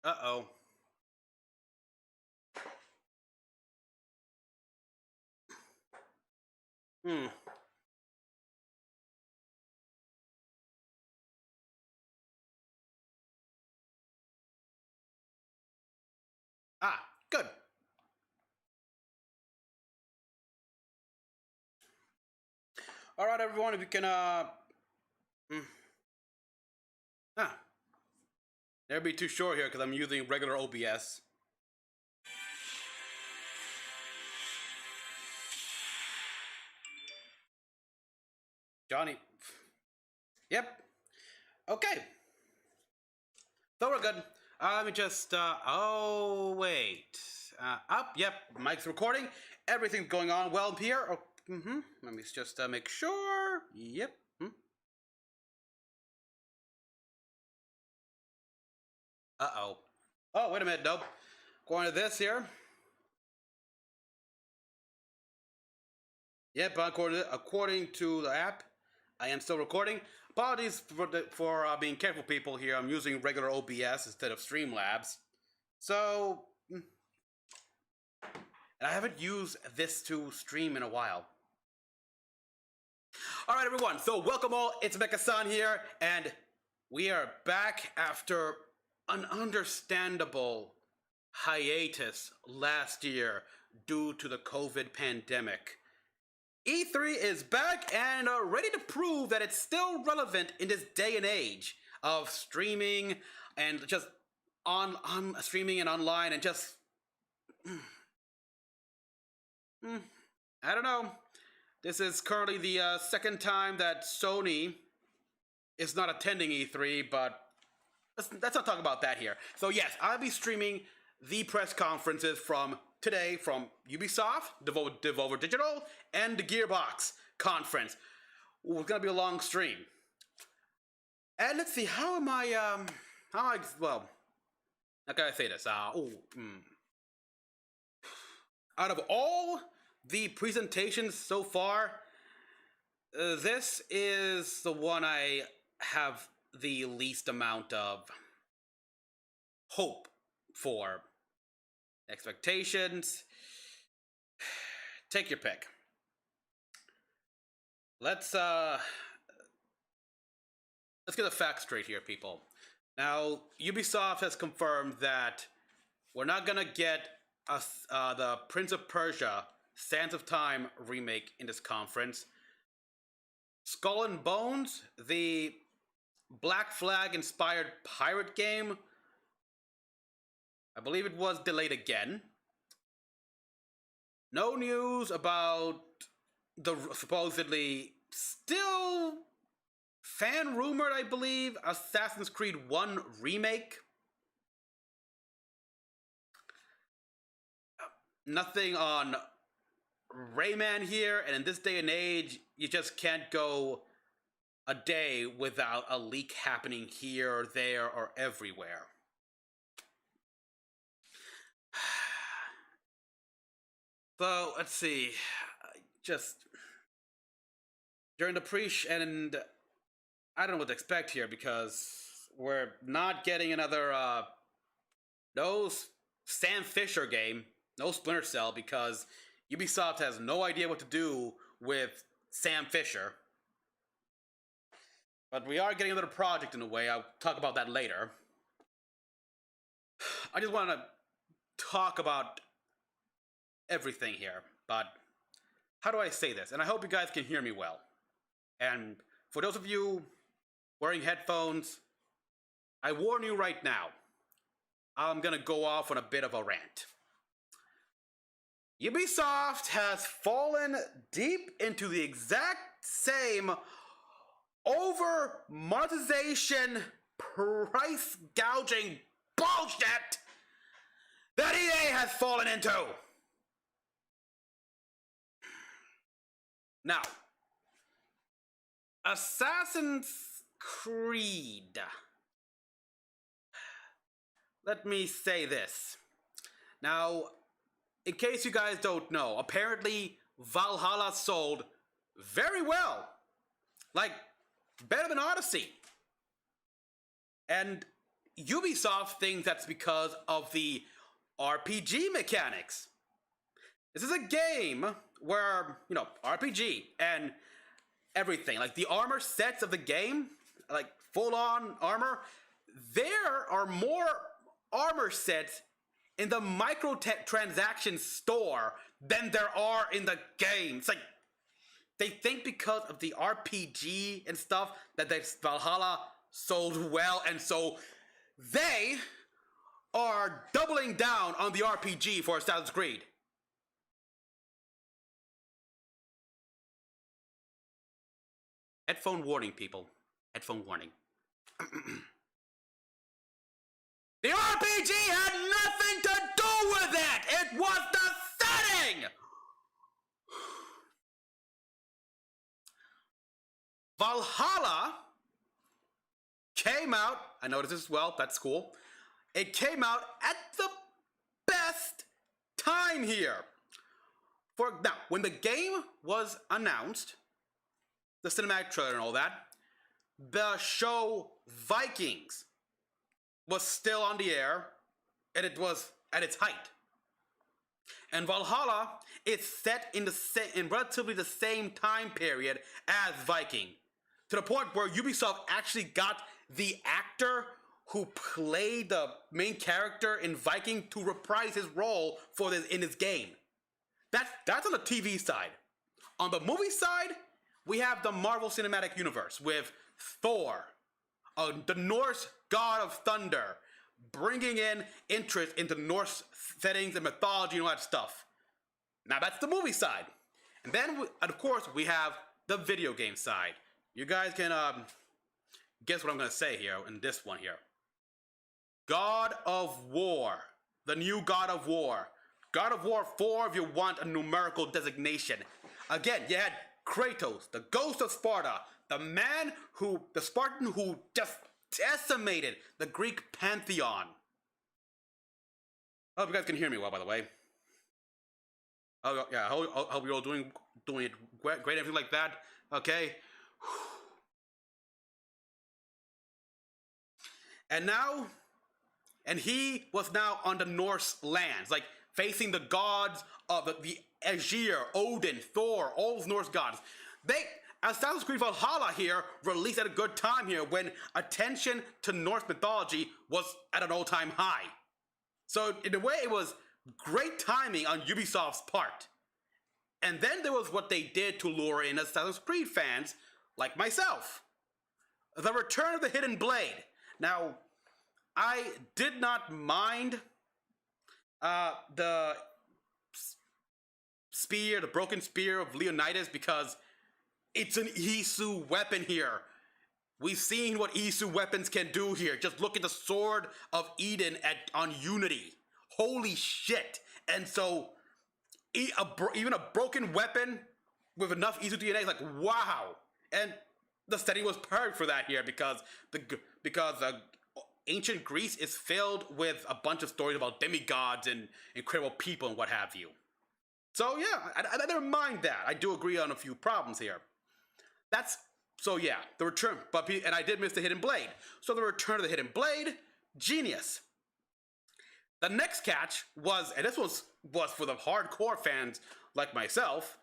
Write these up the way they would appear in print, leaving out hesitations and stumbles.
Uh-oh. Hmm. Ah, good. All right, everyone, if you can, mm, ah, never be too short here because I'm using regular OBS. Johnny. Yep. Okay. So we're good. Let me just, oh, wait. Up, yep, mic's recording. Everything's going on well here. Oh, Let me just make sure. Yep. Uh-oh. Oh, wait a minute, nope. Going to this here. Yep, according to the app, I am still recording. Apologies for being careful, people. Here, I'm using regular OBS instead of Streamlabs. So, and I haven't used this to stream in a while. All right, everyone. So, welcome all. It's Mecha-san here, and we are back after an understandable hiatus last year due to the COVID pandemic. E3 is back and ready to prove that it's still relevant in this day and age of streaming and just on streaming and online and just I don't know. This is currently the second time that Sony is not attending E3, but let's not talk about that here. So yes, I'll be streaming the press conferences from today from Ubisoft, Devolver Digital, and the Gearbox conference. Ooh, it's gonna be a long stream. And let's see, well, how can I say this? Out of all the presentations so far, this is the one I have the least amount of hope for. Expectations. Take your pick. Let's get the facts straight here, people. Now, Ubisoft has confirmed that we're not gonna get the Prince of Persia Sands of Time remake in this conference. Skull and Bones, the Black Flag inspired pirate game, I believe it was delayed again. No news about the supposedly still fan rumored, I believe, Assassin's Creed 1 remake. Nothing on Rayman here, and in this day and age, you just can't go a day without a leak happening here, there, or everywhere. So, let's see. Just during the and I don't know what to expect here because we're not getting another no Sam Fisher game, no Splinter Cell, because Ubisoft has no idea what to do with Sam Fisher. But we are getting another project in a way. I'll talk about that later. I just want to talk about everything here, but how do I say this? And I hope you guys can hear me well. And for those of you wearing headphones, I warn you right now, I'm gonna go off on a bit of a rant. Ubisoft has fallen deep into the exact same over monetization, price gouging bullshit that EA has fallen into. Now, Assassin's Creed. Let me say this. Now, in case you guys don't know, apparently Valhalla sold very well. Like, better than Odyssey. And Ubisoft thinks that's because of the RPG mechanics. This is a game where, RPG and everything, like the armor sets of the game, like full on armor, there are more armor sets in the microtransaction store than there are in the game. It's like they think because of the RPG and stuff that Valhalla sold well, and so they are doubling down on the RPG for Assassin's Creed. Headphone warning, people. Headphone warning. The RPG had nothing to do with it! It was the setting! Valhalla came out, I noticed this as well, that's cool. It came out at the best time here. Now, when the game was announced, the cinematic trailer and all that, the show Vikings was still on the air, and it was at its height. And Valhalla is set in relatively the same time period as Viking, to the point where Ubisoft actually got the actor who played the main character in Viking to reprise his role in his game. That's on the TV side. On the movie side, we have the Marvel Cinematic Universe with Thor, the Norse god of thunder, bringing in interest into Norse settings and mythology and all that stuff. Now that's the movie side. And then, of course, we have the video game side. You guys can guess what I'm going to say here in this one here. God of War. The new God of War. God of War 4 if you want a numerical designation. Again, you had Kratos, the ghost of Sparta, the Spartan who just decimated the Greek pantheon. I hope you guys can hear me well, by the way. Oh yeah, I hope you're all doing it great, everything like that. Okay. And he was now on the Norse lands, like facing the gods of the Aegir, Odin, Thor, all those Norse gods. Assassin's Creed Valhalla here released at a good time here when attention to Norse mythology was at an all-time high. So in a way, it was great timing on Ubisoft's part. And then there was what they did to lure in Assassin's Creed fans like myself. The Return of the Hidden Blade. Now, I did not mind the broken spear of Leonidas, because it's an Isu weapon here. We've seen what Isu weapons can do here. Just look at the Sword of Eden on Unity. Holy shit. And so, even a broken weapon with enough Isu DNA is like, wow. And the setting was perfect for that here, because ancient Greece is filled with a bunch of stories about demigods and incredible people and what have you. So yeah, I never mind that. I do agree on a few problems here. The return, and I did miss the Hidden Blade. So the Return of the Hidden Blade, genius. The next catch was, and this was for the hardcore fans like myself,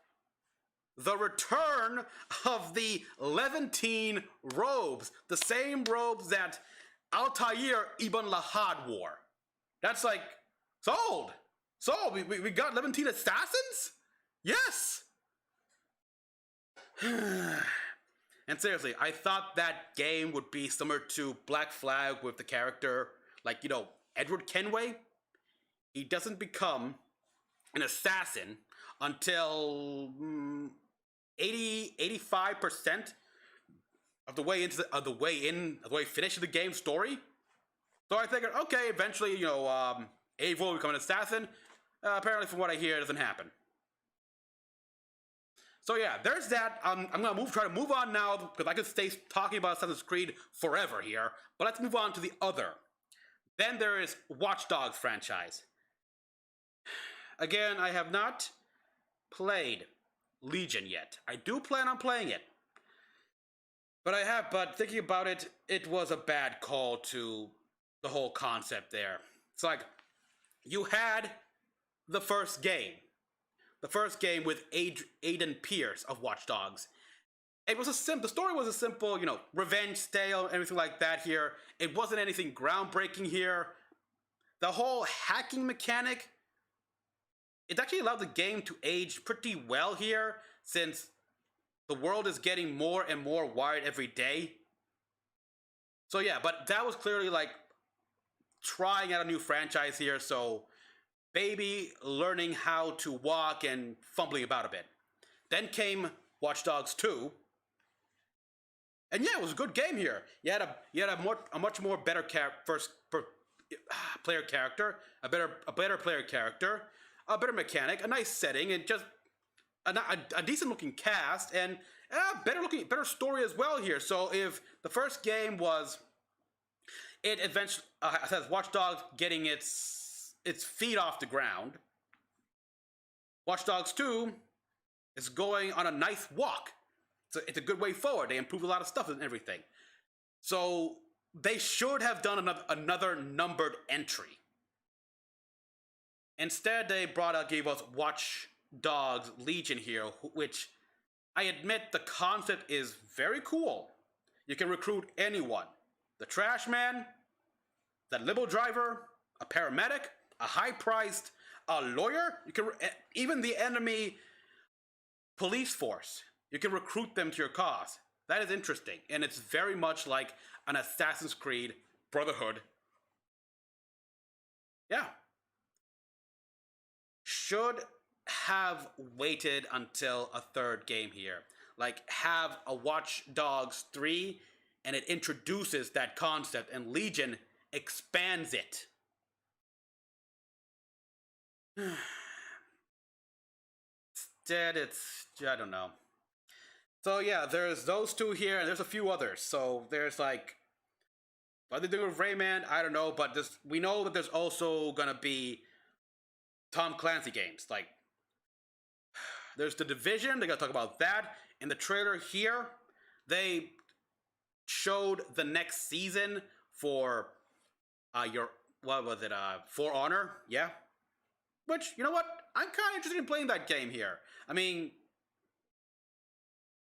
the return of the Levantine robes, the same robes that Altair Ibn Lahad wore. That's like, sold! We got Levantine assassins? Yes! And seriously, I thought that game would be similar to Black Flag with the character, like, Edward Kenway. He doesn't become an assassin until 85% of the way finishing the game story. So I figured, okay, eventually, Eivor will become an assassin. Apparently, from what I hear, it doesn't happen. So yeah, there's that. I'm gonna try to move on now, because I could stay talking about Assassin's Creed forever here. But let's move on to the other. Then there is Watch Dogs franchise. Again, I have not played Legion yet. I do plan on playing it. But thinking about it, it was a bad call to the whole concept there. It's like you had the first game, with Aiden Pierce of Watch Dogs. It was the story was a simple, revenge tale, everything like that here. It wasn't anything groundbreaking here. The whole hacking mechanic, it actually allowed the game to age pretty well here, since the world is getting more and more wired every day. So yeah, but that was clearly like trying out a new franchise here, so baby learning how to walk and fumbling about a bit. Then came Watch Dogs 2. And yeah, it was a good game here. You had a much more better player character, a better player character, a better mechanic, a nice setting, and just a decent looking cast, and better story as well here. So if the first game was it eventually says Watch Dogs getting its feet off the ground, Watch Dogs 2 is going on a nice walk. It's a good way forward. They improved a lot of stuff and everything. So they should have done another numbered entry. Instead, they gave us Watch Dogs Legion here, which I admit the concept is very cool. You can recruit anyone. The trash man, the limo driver, a paramedic, a high-priced lawyer. You can even the enemy police force. You can recruit them to your cause. That is interesting, and it's very much like an Assassin's Creed Brotherhood. Yeah. Should have waited until a third game here. Like, have a Watch Dogs 3, and it introduces that concept, and Legion expands it. Instead, I don't know. So yeah, there's those two here, and there's a few others. So there's like, what are they doing with Rayman? I don't know, but we know that there's also gonna be Tom Clancy games. Like, there's The Division. They're gonna talk about that. In the trailer here, they showed the next season for For Honor, yeah. Which, you know what? I'm kind of interested in playing that game here. I mean,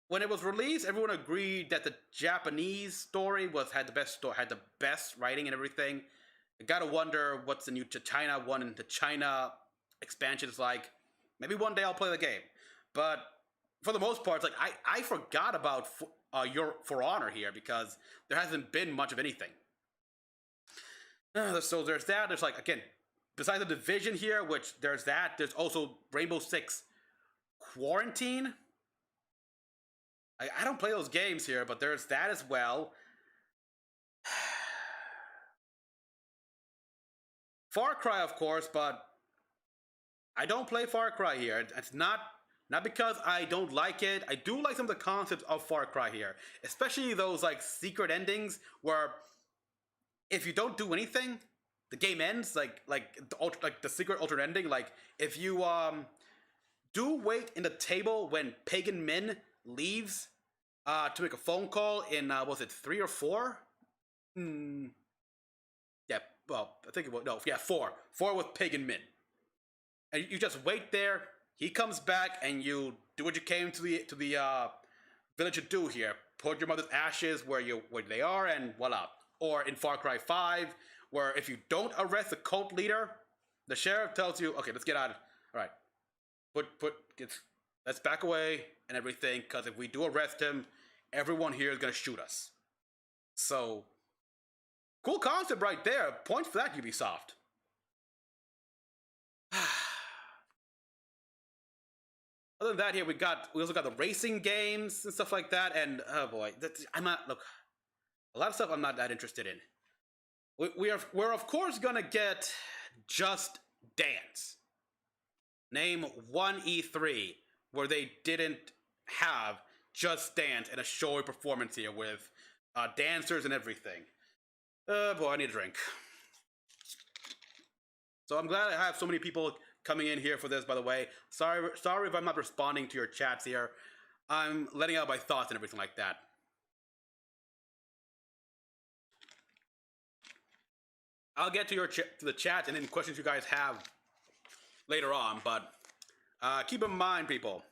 when it was released, everyone agreed that the Japanese story had the best writing and everything. I gotta wonder what's the new China one and the China expansion is like. Maybe one day I'll play the game, but for the most part, it's like I forgot about For Honor here because there hasn't been much of anything. So there's that. There's like, again, besides the Division here, which there's that. There's also Rainbow Six Quarantine. I don't play those games here, but there's that as well. Far Cry, of course, but I don't play Far Cry here. It's not because I don't like it. I do like some of the concepts of Far Cry here, especially those like secret endings where if you don't do anything, the game ends. Like the secret alternate ending. Like if you do wait in the table when Pagan Min leaves to make a phone call in was it 3 or 4? Yeah, well, I think it was 4. 4 with Pagan Min. And you just wait there. He comes back, and you do what you came to the village to do here. Put your mother's ashes where they are, and voila. Or in Far Cry 5, where if you don't arrest the cult leader, the sheriff tells you, okay, let's get out. All right, let's back away and everything, because if we do arrest him, everyone here is gonna shoot us. So, cool concept right there. Points for that, Ubisoft. Other than that, here we also got the racing games and stuff like that. And oh boy, a lot of stuff I'm not that interested in. We're of course gonna get Just Dance. Name one E3 where they didn't have Just Dance and a showy performance here with dancers and everything. Boy, I need a drink. So I'm glad I have so many people coming in here for this, by the way. Sorry if I'm not responding to your chats here. I'm letting out my thoughts and everything like that. I'll get to to the chat and any questions you guys have later on, but keep in mind, people,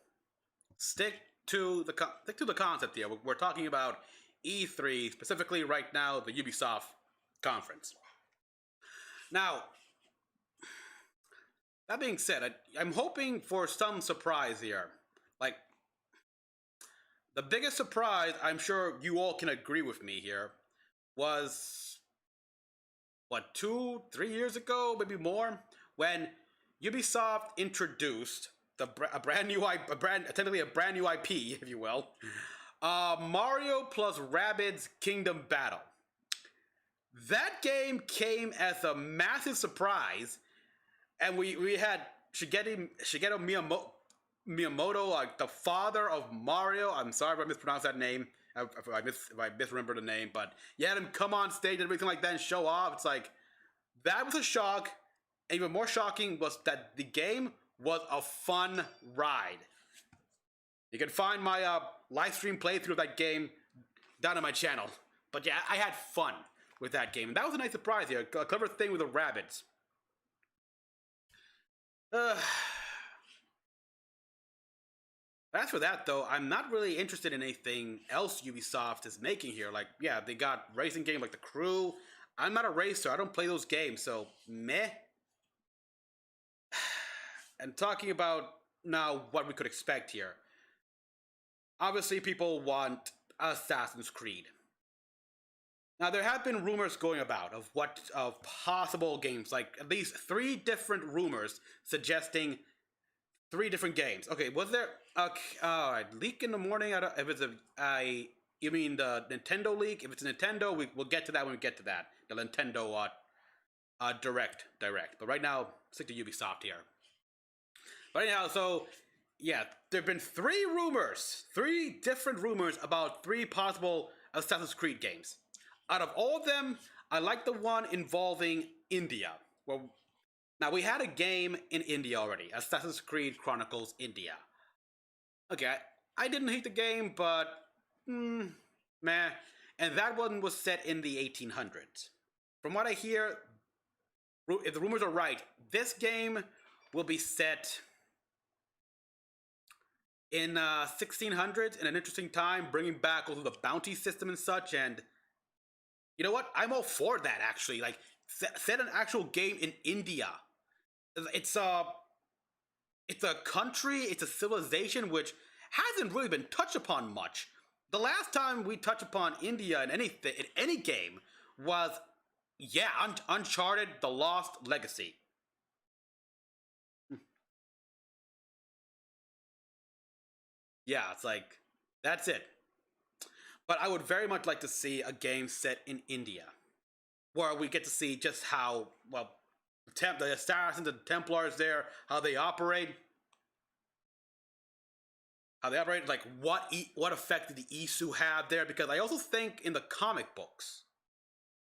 stick to the concept here. We're talking about E3 specifically right now, the Ubisoft conference. Now, that being said, I'm hoping for some surprise here. Like, the biggest surprise, I'm sure you all can agree with me here, was what, 2-3 years ago, maybe more, when Ubisoft introduced technically a brand new IP, if you will, Mario plus Rabbids Kingdom Battle. That game came as a massive surprise, and we had Shigeru Miyamoto, like the father of Mario. I'm sorry if I mispronounced that name. If I misremember the name, but you had him come on stage and everything like that and show off. It's like, that was a shock. And even more shocking was that the game was a fun ride. You can find my live stream playthrough of that game down on my channel. But yeah, I had fun with that game. And that was a nice surprise here. A clever thing with the rabbits. As for that, though, I'm not really interested in anything else Ubisoft is making here. Like, yeah, they got racing game like The Crew. I'm not a racer. I don't play those games, so meh. And talking about now what we could expect here. Obviously, people want Assassin's Creed. Now, there have been rumors going about of possible games, like at least 3 different rumors suggesting 3 different games. Okay, was there alright, leak in the morning? If it's you mean the Nintendo leak? If it's Nintendo, we'll get to that when we get to that. The Nintendo direct. But right now, stick to Ubisoft here. But anyhow, so yeah, there've been 3 different rumors about 3 possible Assassin's Creed games. Out of all of them, I like the one involving India. Well, now we had a game in India already, Assassin's Creed Chronicles India. Okay, I didn't hate the game, but meh. And that one was set in the 1800s. From what I hear, if the rumors are right, this game will be set in 1600s in an interesting time, bringing back also the bounty system and such. And you know what? I'm all for that, actually. Like, set an actual game in India. It's a country, it's a civilization which hasn't really been touched upon much. The last time we touched upon India in any game was, yeah, Uncharted: The Lost Legacy. Yeah, it's like, that's it. But I would very much like to see a game set in India, where we get to see just how, well, the Assassins and the Templars there, how they operate. Like what effect did the Isu have there? Because I also think in the comic books,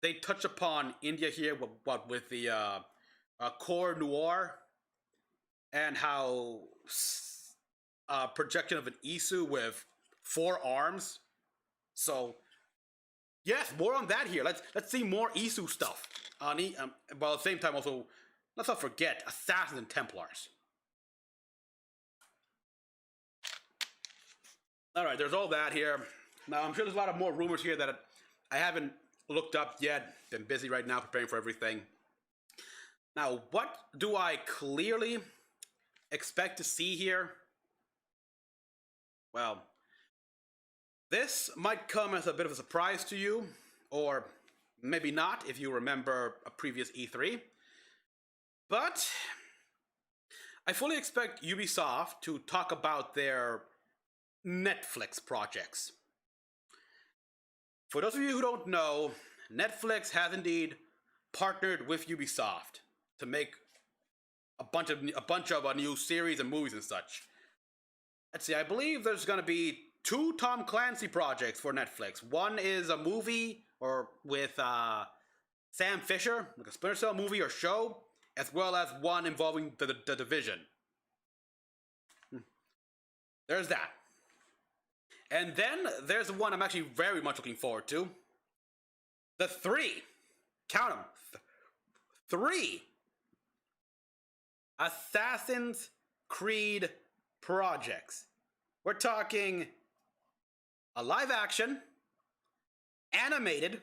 they touch upon India here, with the Core Noir, and how projection of an Isu with 4 arms. So yes, more on that here. Let's see more Isu stuff. While at the same time, also, let's not forget Assassins and Templars. Alright, there's all that here. Now, I'm sure there's a lot of more rumors here that I haven't looked up yet. Been busy right now preparing for everything. Now, what do I clearly expect to see here? Well, this might come as a bit of a surprise to you, or maybe not if you remember a previous E3. But I fully expect Ubisoft to talk about their Netflix projects. For those of you who don't know, Netflix has indeed partnered with Ubisoft to make a bunch of new series and movies and such. Let's see, I believe there's going to be 2 Tom Clancy projects for Netflix. One is a movie with Sam Fisher, like a Splinter Cell movie or show, as well as one involving the Division. There's that. And then there's one I'm actually very much looking forward to. The 3, count them, 3 Assassin's Creed projects. We're talking a live action, animated,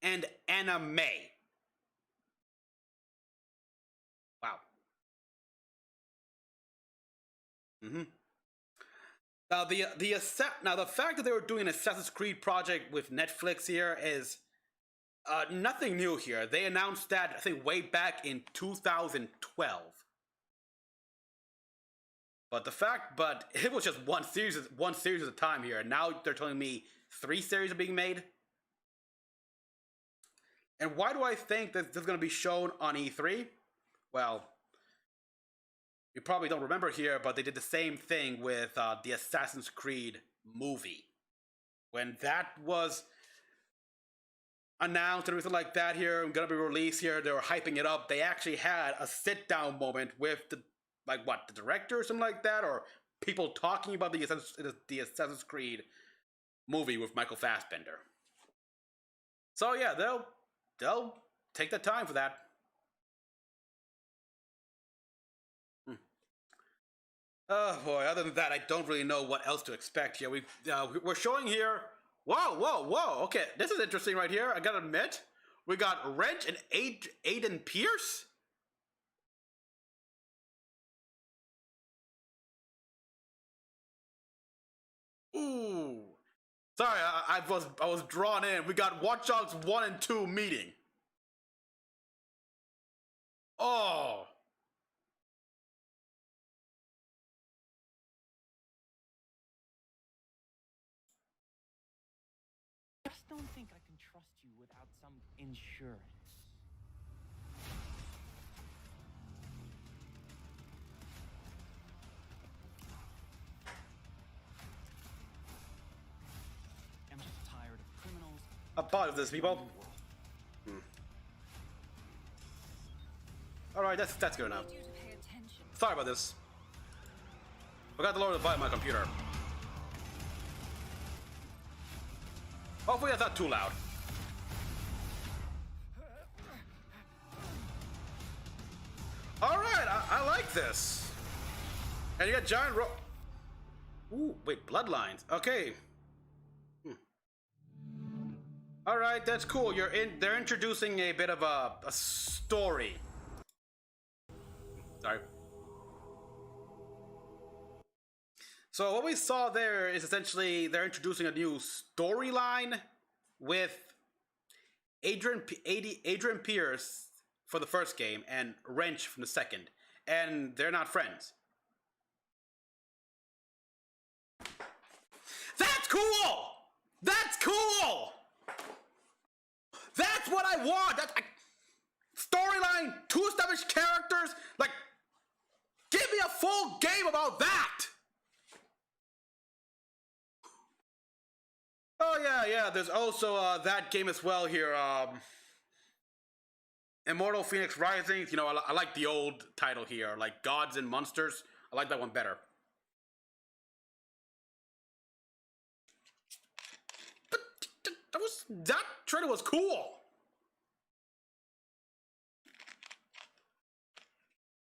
and anime. Wow. Mm-hmm. Now the fact that they were doing an Assassin's Creed project with Netflix here is nothing new here. They announced that I think way back in 2012. But it was just one series at a time here. And now they're telling me 3 series are being made. And why do I think that this is going to be shown on E3? Well, you probably don't remember here, but they did the same thing with the Assassin's Creed movie. When that was announced and everything like that here, going to be released here, they were hyping it up. They actually had a sit-down moment with the director or something like that, or people talking about the Assassin's Creed movie with Michael Fassbender. So yeah, they'll take the time for that. Oh boy, other than that, I don't really know what else to expect here. We're showing here. Whoa. Okay, this is interesting right here. I gotta admit. We got Wrench and Aiden Pierce. Ooh. Sorry, I was drawn in. We got Watch Dogs 1 and 2 meeting. Oh. Just don't think I can trust you without some insurance. I'm just tired of criminals. I'm part of this, people. Alright, that's good enough. Sorry about this. Forgot to lower the volume on my computer. Hopefully that's not too loud. Alright, I like this. And you got giant Ooh, wait, bloodlines. Okay. Alright, that's cool. They're introducing a bit of a story. Sorry. So what we saw there is essentially they're introducing a new storyline with Adrian Pierce for the first game and Wrench from the second, and they're not friends. That's cool. That's cool. That's what I want. Storyline, 2 established characters. Like, give me a full game about that. Oh yeah. There's also that game as well here. Immortal Phoenix Rising. You know, I like the old title here, like Gods and Monsters. I like that one better. But that trailer was cool.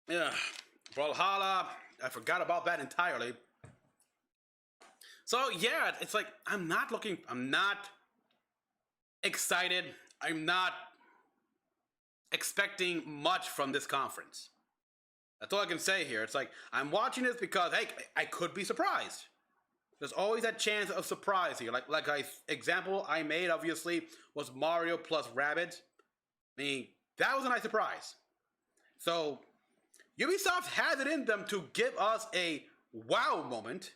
Yeah, Brawlhalla. I forgot about that entirely. So yeah, it's like I'm not excited. I'm not expecting much from this conference. That's all I can say here. It's like I'm watching this because hey, I could be surprised. There's always that chance of surprise here. Example I made obviously was Mario plus Rabbids. I mean, that was a nice surprise. So Ubisoft has it in them to give us a wow moment.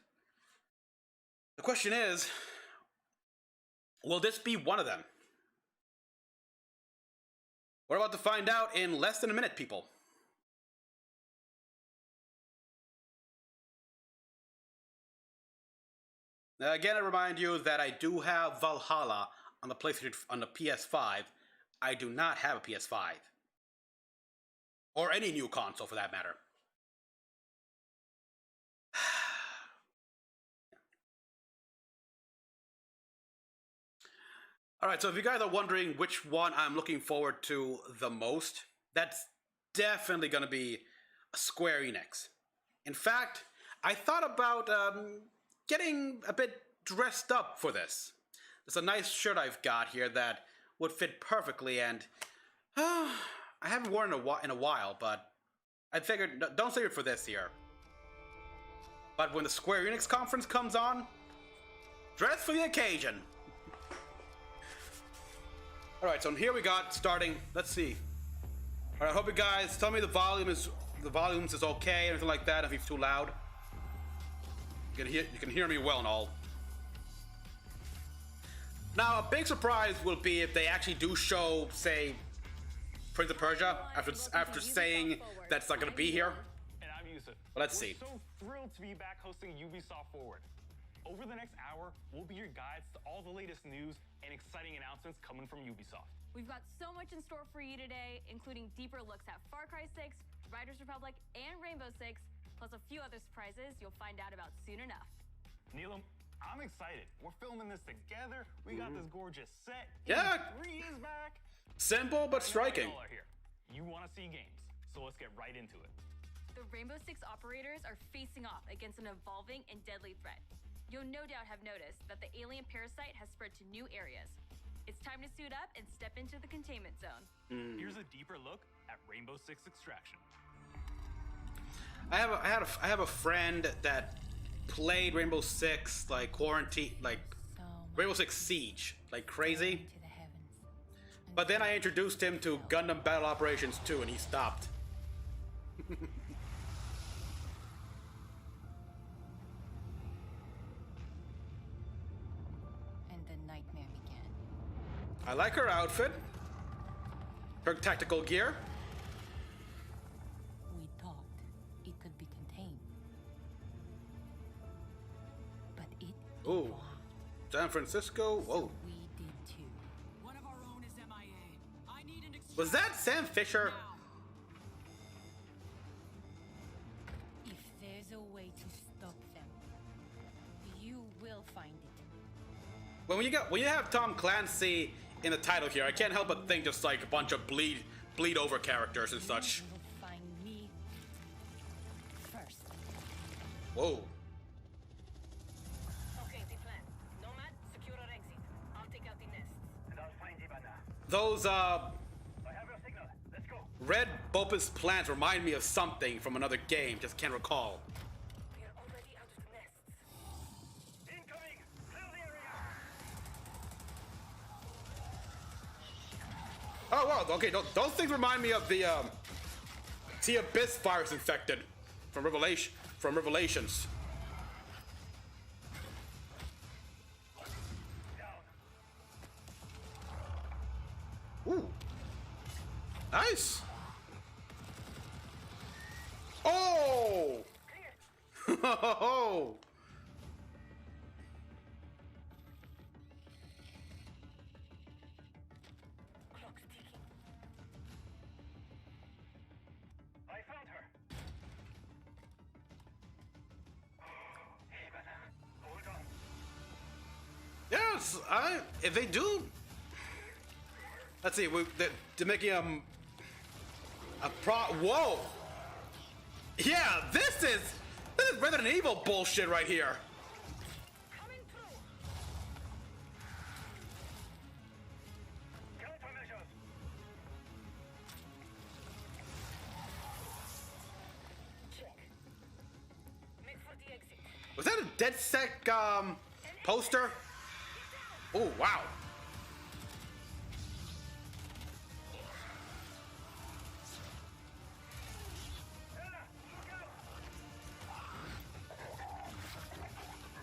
The question is, will this be one of them? We're about to find out in less than a minute, people. Now, again, I remind you that I do have Valhalla on the PlayStation, on the PS5. I do not have a PS5. Or any new console, for that matter. Alright, so if you guys are wondering which one I'm looking forward to the most, that's definitely gonna be a Square Enix. In fact, I thought about getting a bit dressed up for this. There's a nice shirt I've got here that would fit perfectly, and I haven't worn it in a while, but I figured don't save it for this year. But when the Square Enix conference comes on, dress for the occasion. Alright, so here we got starting. Let's see. Alright, I hope you guys tell me the volumes is okay, anything like that, if it's too loud. You can hear me well and all. Now, a big surprise will be if they actually do show, say, Prince of Persia after saying that's not gonna be here. And I'm Yusuf. Well, let's see. We're so thrilled to be back hosting Ubisoft Forward. Over the next hour, we'll be your guides to all the latest news and exciting announcements coming from Ubisoft. We've got so much in store for you today, including deeper looks at Far Cry 6, Riders Republic, and Rainbow Six, plus a few other surprises you'll find out about soon enough. Neelam, I'm excited. We're filming this together. We got this gorgeous set. Yeah. E3 is back. Simple but striking. All are here. You want to see games, so let's get right into it. The Rainbow Six operators are facing off against an evolving and deadly threat. You'll no doubt have noticed that the alien parasite has spread to new areas. It's time to suit up and step into the containment zone. Here's a deeper look at Rainbow Six Extraction. I have a friend that played Rainbow Six like quarantine, like Rainbow Six Siege, like crazy. But then I introduced him to Gundam Battle Operations 2 and he stopped. And the nightmare began. I like her outfit, her tactical gear. We thought it could be contained. But it Ooh, San Francisco. Whoa, we did too. One of our own is MIA. I need an was that Sam Fisher? If there's a way to stop them, you will find it. When you have Tom Clancy in the title here, I can't help but think just like a bunch of bleed over characters and such. You will find me first. Whoa. Okay, the plan. Nomad, secure our exit. I'll take out the nests. And I'll find Ivana. Those I have your signal. Let's go. red bulbous plants remind me of something from another game, just can't recall. We're already out of the nests. Incoming! Clear the area! Oh wow, okay, those things remind me of the Abyss virus infected from Revelations. Ooh. Nice. Oh! Oh! Clock's ticking. I found her. Ivana, hold on. Yes, if they do, let's see, they're making whoa, yeah, this is Resident Evil bullshit right here. Coming through. Countermeasures. Check. Make for the exit. Was that a DedSec poster? Oh wow. Ella, look out!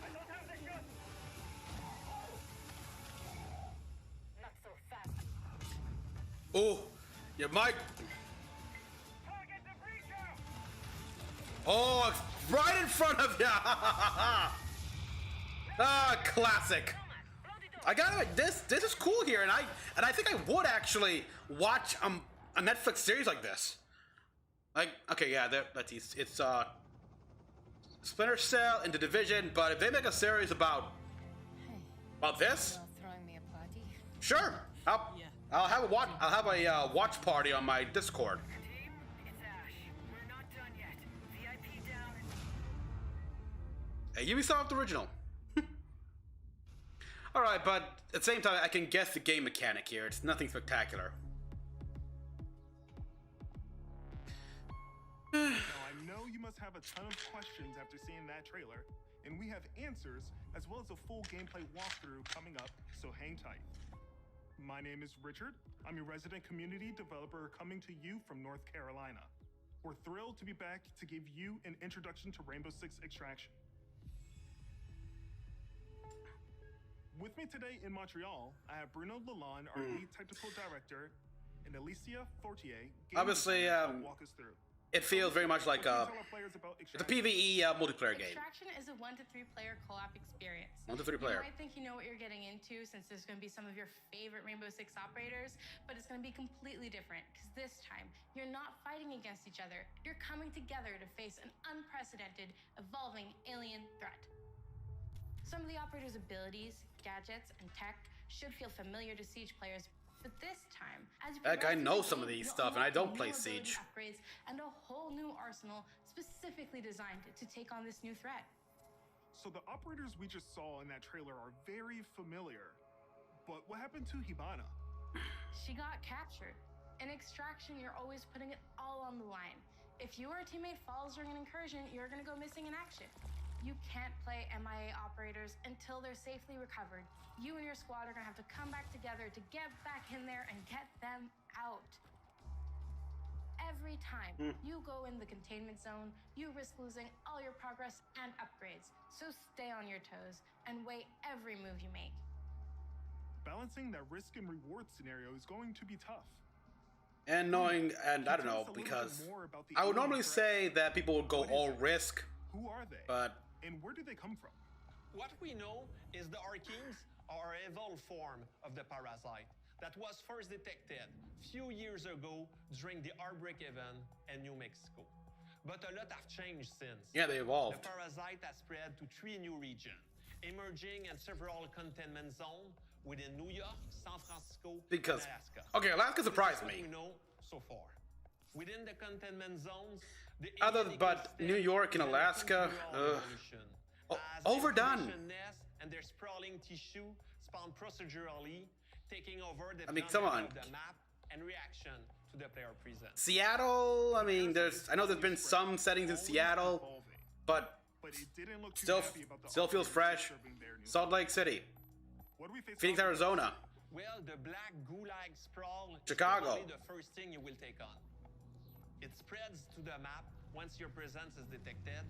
I don't have the shot. Not so fast. Oh, your mic. Target the breacher! Oh, right in front of you. Ah, classic. Blow the door. I gotta admit, this is cool here, and I think I would actually watch a Netflix series like this. Like, okay, yeah, it's Splinter Cell and The Division, but if they make a series about this, You're throwing me a party? sure. Yeah, I'll have a watch party on my Discord. Team, it's Ash. We're not done yet. VIP down and A Ubisoft original. All right, but at the same time, I can guess the game mechanic here. It's nothing spectacular. Now, I know you must have a ton of questions after seeing that trailer, and we have answers as well as a full gameplay walkthrough coming up, so hang tight. My name is Richard. I'm your resident community developer coming to you from North Carolina. We're thrilled to be back to give you an introduction to Rainbow Six Extraction. With me today in Montreal, I have Bruno Lalonde, our lead technical director, and Alicia Fortier, game Obviously, designer, to walk us through. It feels very much like What can you tell our players about it's a Extraction? PvE multiplayer game. Extraction is a 1 to 3 player co-op experience. 1 to 3 player. You might think you know what you're getting into since there's going to be some of your favorite Rainbow Six operators, but it's going to be completely different because this time you're not fighting against each other. You're coming together to face an unprecedented, evolving alien threat. Some of the operator's abilities, gadgets, and tech should feel familiar to Siege players. But this time, as you Heck, I progress know through some the of game, these you'll stuff, and I don't unlock play new ability Siege. upgrades and a whole new arsenal specifically designed to take on this new threat. So the operators we just saw in that trailer are very familiar. But what happened to Hibana? She got captured. In Extraction, you're always putting it all on the line. If you or a teammate falls during an incursion, you're gonna go missing in action. You can't play MIA operators until they're safely recovered. You and your squad are gonna have to come back together to get back in there and get them out. Every time you go in the containment zone, you risk losing all your progress and upgrades. So stay on your toes and weigh every move you make. Balancing that risk and reward scenario is going to be tough. And knowing, and I don't know, because I would normally say that people would go all risk, Who are they? but And where do they come from? What we know is the Arkeens are an evolved form of the parasite that was first detected few years ago during the Outbreak event in New Mexico. But a lot have changed since. yeah, they evolved. The parasite has spread to 3 new regions, emerging in several containment zones within New York, San Francisco, Because, and Alaska. okay, Alaska surprised This is me. what we know so far. Within the containment zones, the Other- alien but ecosystem New York and is Alaska, undergoing ugh. evolution. O- As overdone. incubation nests and their sprawling tissue spawn procedurally, taking over the I mean, come on. of the map and reaction to the player present. Seattle, I mean, I know there's been some settings in Seattle, Evolving. but But it didn't look too still, happy about the still feels operators fresh. serving their new Salt Lake City, What do we face Phoenix, off Arizona. Well, the black gulag sprawl Chicago. is probably the first thing you will take on. It spreads to the map once your presence is detected,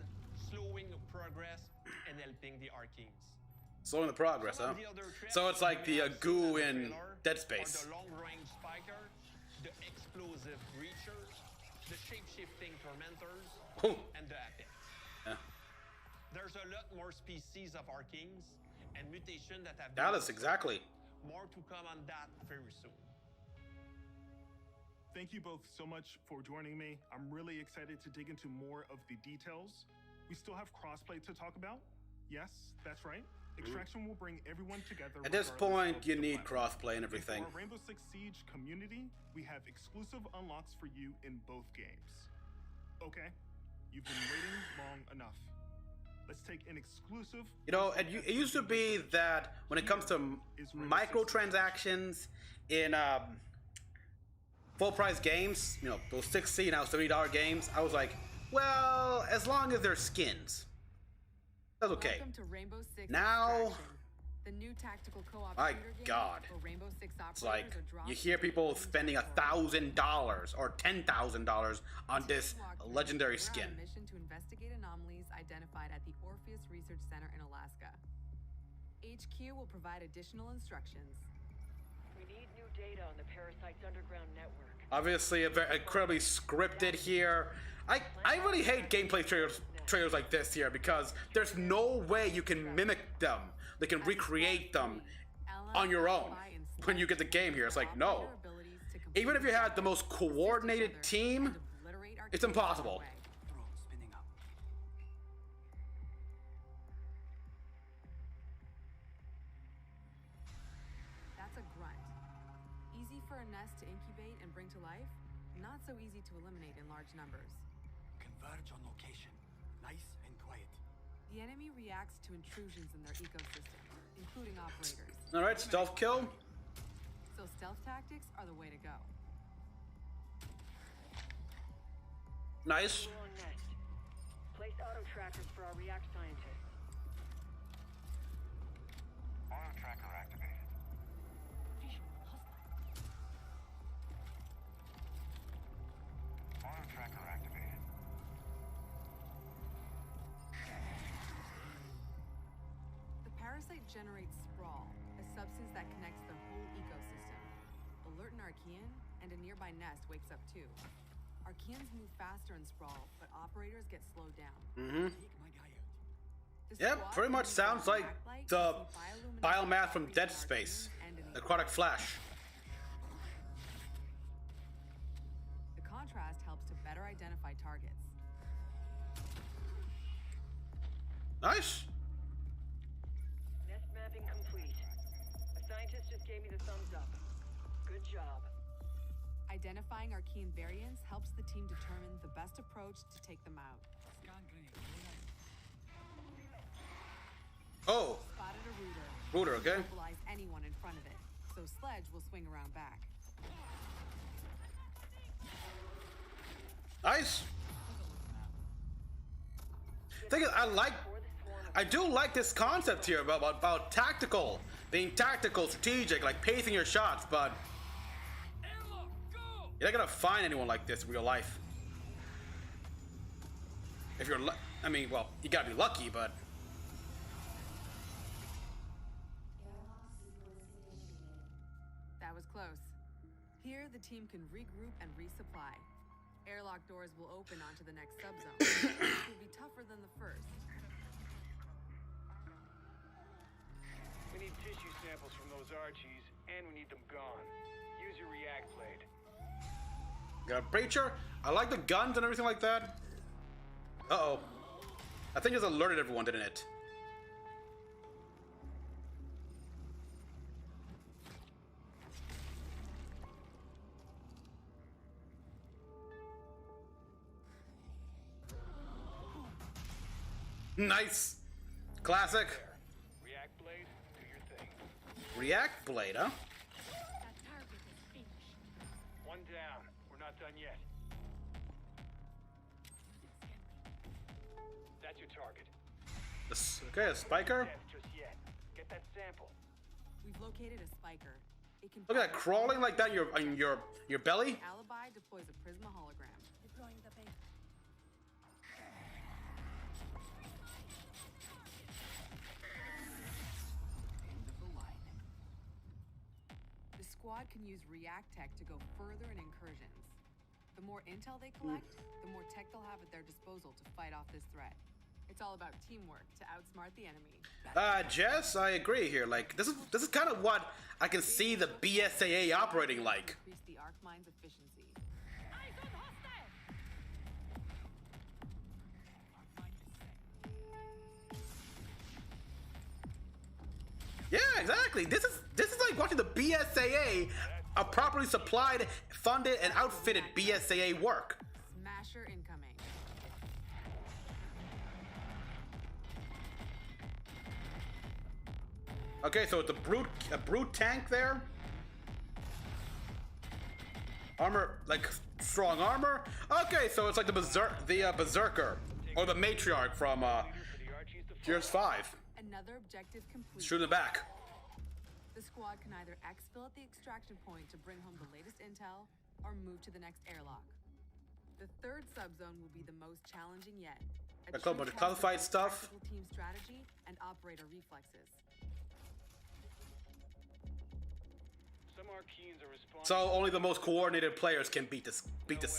slowing progress and helping the Arkeens. Slowing the progress, Some huh? of the other threats So it's like we the have seen goo in in the trailer Dead are Space. the long-range spiker, the explosive breachers, the shape-shifting tormentors, Oh. and the apex. Yeah. There's a lot more species of Arkeens and mutation that have been Dallas, observed. exactly. More to come on that very soon. Thank you both so much for joining me. I'm really excited to dig into more of the details. We still have crossplay to talk about. Yes, that's right. Extraction will bring everyone together. At this regardless point, of you the need platform. crossplay and And everything. for our Rainbow Six Siege community, we have exclusive unlocks for you in both games. Okay, you've been waiting long enough. Let's take an exclusive. You know, it used to be that when it comes to microtransactions in full price games, you know, those $60 now $70 games, I was like, well, as long as they're skins, that's okay. Welcome to Rainbow Six Now, Extraction, the new tactical co-op my shooter game God, where Rainbow Six it's operators like are dropped you hear people spending $1,000 or $10,000 on this legendary We're skin. on a mission to investigate anomalies identified at the Orpheus Research Center in Alaska. HQ will provide additional instructions. We need new data on the parasite's underground network. Obviously, incredibly scripted here. I really hate gameplay trailers like this here because there's no way you can mimic them. They can recreate them on your own when you get the game here. It's like, no. Even if you had the most coordinated team, it's impossible. That's a grunt. Easy for incubate and bring to life, not so easy to eliminate in large numbers. Converge on location. Nice and quiet. The enemy reacts to intrusions in their ecosystem, including operators. Alright, stealth kill. So stealth tactics are the way to go. Nice. We're on nest. Place auto trackers for our react scientists. Auto tracker activated. Auto tracker activated. The parasite generates sprawl, a substance that connects the whole ecosystem. Alert an Archean, and a nearby nest wakes up too. Archeans move faster in sprawl, but operators get slowed down. Mm-hmm. Take my guy out. The Yeah, squad pretty can much use sounds their like react light the to see bioluminescent biomass from properties Dead in Space. Archeans and in Aquatic Flash. The contrast helps to better identify targets. Nice. Nest mapping complete. A scientist just gave me the thumbs up. Good job. Identifying Archean variants helps the team determine the best approach to take them out. Scan grenade. Oh, Spotted a rooter. Rooter, okay. Mobilize anyone in front of it, so Sledge will swing around back. Nice. Thing is, I do like this concept here about tactical, being tactical, strategic, like pacing your shots, but you're not gonna find anyone like this in real life. If you're, I mean, well, you gotta be lucky, but. That was close. Here, the team can regroup and resupply. Airlock doors will open onto the next subzone. This will be tougher than the first. We need tissue samples from those Archies, and we need them gone. Use your react blade. Got a breacher. I like the guns and everything like that. Uh-oh. I think it's alerted everyone, didn't it? Nice. Classic. React blade, do your thing. React blade, huh? One down. We're not done yet. That's your target. Okay, a spiker. Death just yet. Get that sample. We've located a spiker. It can Look at that, crawling like that in your belly. Alibi deploys a Prisma hologram. Deploying the bait. The squad can use React tech to go further in incursions. The more intel they collect, the more tech they'll have at their disposal to fight off this threat. It's all about teamwork to outsmart the enemy. Jess, I agree here. Like, this is kind of what I can see the BSAA operating like. Increase the arc mine's efficiency. Yeah, exactly. This is like watching the BSAA, a properly supplied, funded, and outfitted BSAA work. Smasher incoming. Okay, so it's a brute tank there. Armor, like strong armor. Okay, so it's like the berserker or the matriarch from Gears 5. Another objective complete. Shoot in the back. The squad can either exfil at the extraction point to bring home the latest intel, or move to the next airlock. The third subzone will be the most challenging yet. A couple of classified stuff. Tactical team strategy and operator reflexes. Some Archeans are responding. So only the most coordinated players can beat this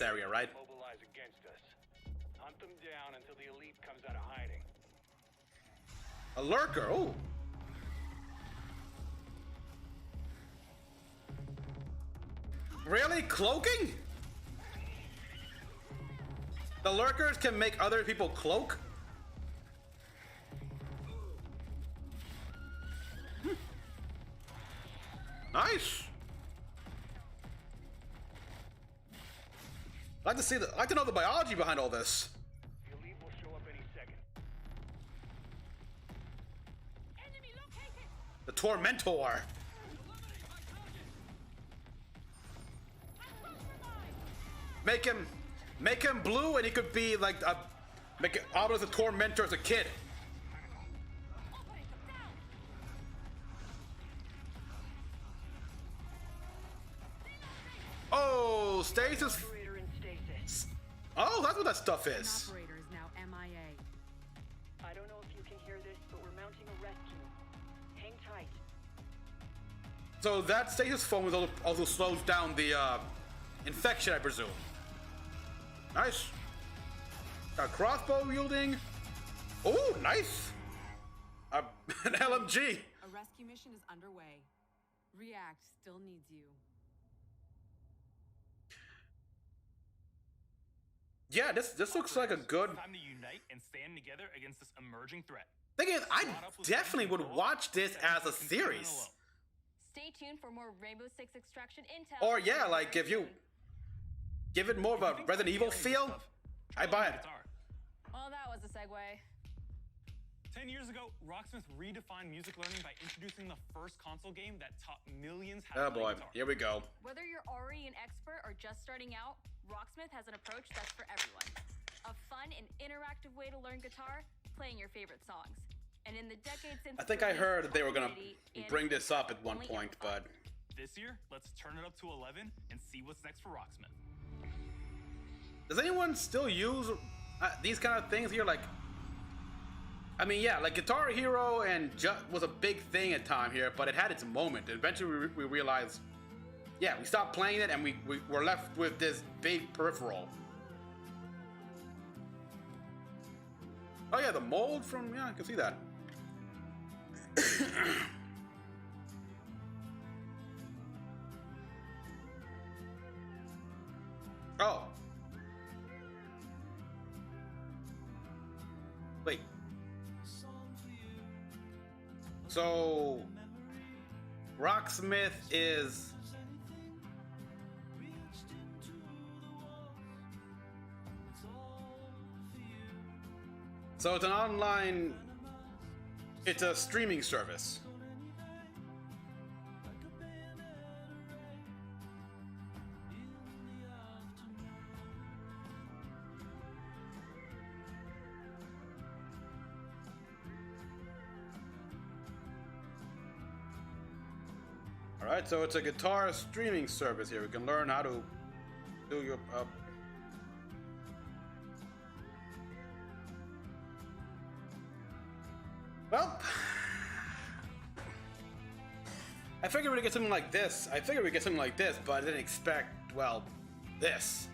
area, right? Mobilize against us. Hunt them down until the elite comes out of hiding. A lurker. Ooh. Really? Cloaking? The lurkers can make other people cloak? Nice. I'd like to know the biology behind all this. The elite will show up any second. Enemy located! The Tormentor. Make him blue, and he could be like make it out as a Tormentor as a kid. Oh, stasis. Operator in stasis. Oh, that's what that stuff is. Operator is now MIA. I don't know if you can hear this, but we're mounting a rescue. Hang tight. So that stasis foam also slows down the infection, I presume. Nice. Got crossbow wielding. Oh, nice. An LMG. A rescue mission is underway. React still needs you. Yeah, this looks like a good. Time to unite and stand together against this emerging threat. Thing is, I definitely would watch this as a series. Stay tuned for more Rainbow Six Extraction intel. Or yeah, like if you give it more of a Resident Evil feel, I buy it. Well, that was a segue. 10 years ago, Rocksmith redefined music learning by introducing the first console game that taught millions how Oh to play boy, guitar. here we go. Whether you're already an expert or just starting out, Rocksmith has an approach that's for everyone. A fun and interactive way to learn guitar, playing your favorite songs. And in the decades since I think I its heard that they were gonna release, popularity bring and this up at one only point, amplified. but This year, let's turn it up to 11 and see what's next for Rocksmith. does anyone still use these kind of things here? Like, I mean, yeah, like Guitar Hero and was a big thing at time here, but it had its moment. Eventually, we realized, yeah, we stopped playing it, and we were left with this big peripheral. Oh yeah, the mold from, yeah, I can see that. Oh. Wait. So, Rocksmith is... So it's an online... It's a streaming service. Alright, so it's a guitar streaming service here. We can learn how to do your... Well... I figured we'd get something like this. But I didn't expect, well, this.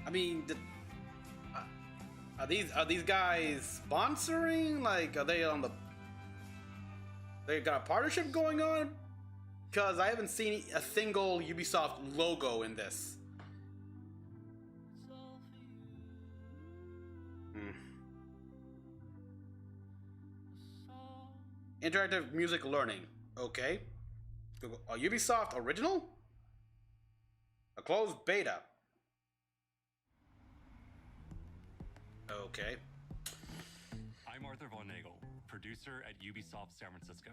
I mean, are these guys sponsoring? Like, are they on the? They got a partnership going on? Because I haven't seen a single Ubisoft logo in this. Interactive music learning. Okay. A Ubisoft original? A closed beta. Okay. I'm Arthur Von Nagel, producer at Ubisoft San Francisco,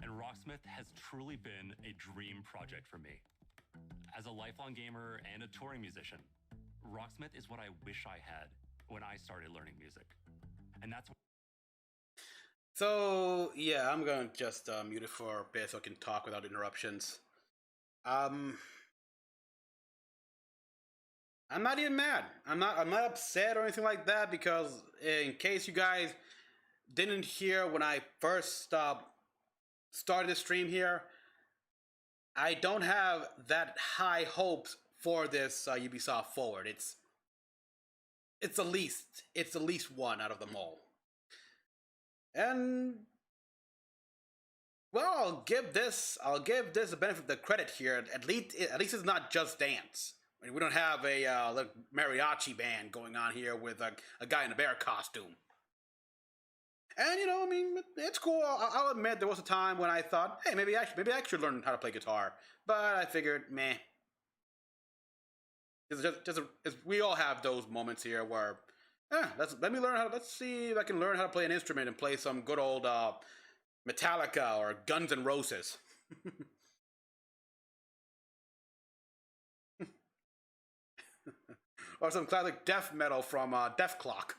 and Rocksmith has truly been a dream project for me. As a lifelong gamer and a touring musician, Rocksmith is what I wish I had when I started learning music. And that's... So, yeah, I'm gonna just mute it for a bit so I can talk without interruptions. I'm not even mad. I'm not upset or anything like that, because in case you guys didn't hear when I first started the stream here, I don't have that high hopes for this Ubisoft Forward. It's the least one out of them all. And well, I'll give this the benefit of the credit here. At least it's not Just Dance. I mean, we don't have a mariachi band going on here with a guy in a bear costume. And you know, I mean, it's cool. I'll admit there was a time when I thought, hey, maybe I should learn how to play guitar. But I figured, meh. We all have those moments here where, let's see if I can learn how to play an instrument and play some good old Metallica or Guns N' Roses. Or some classic death metal from Death Clock.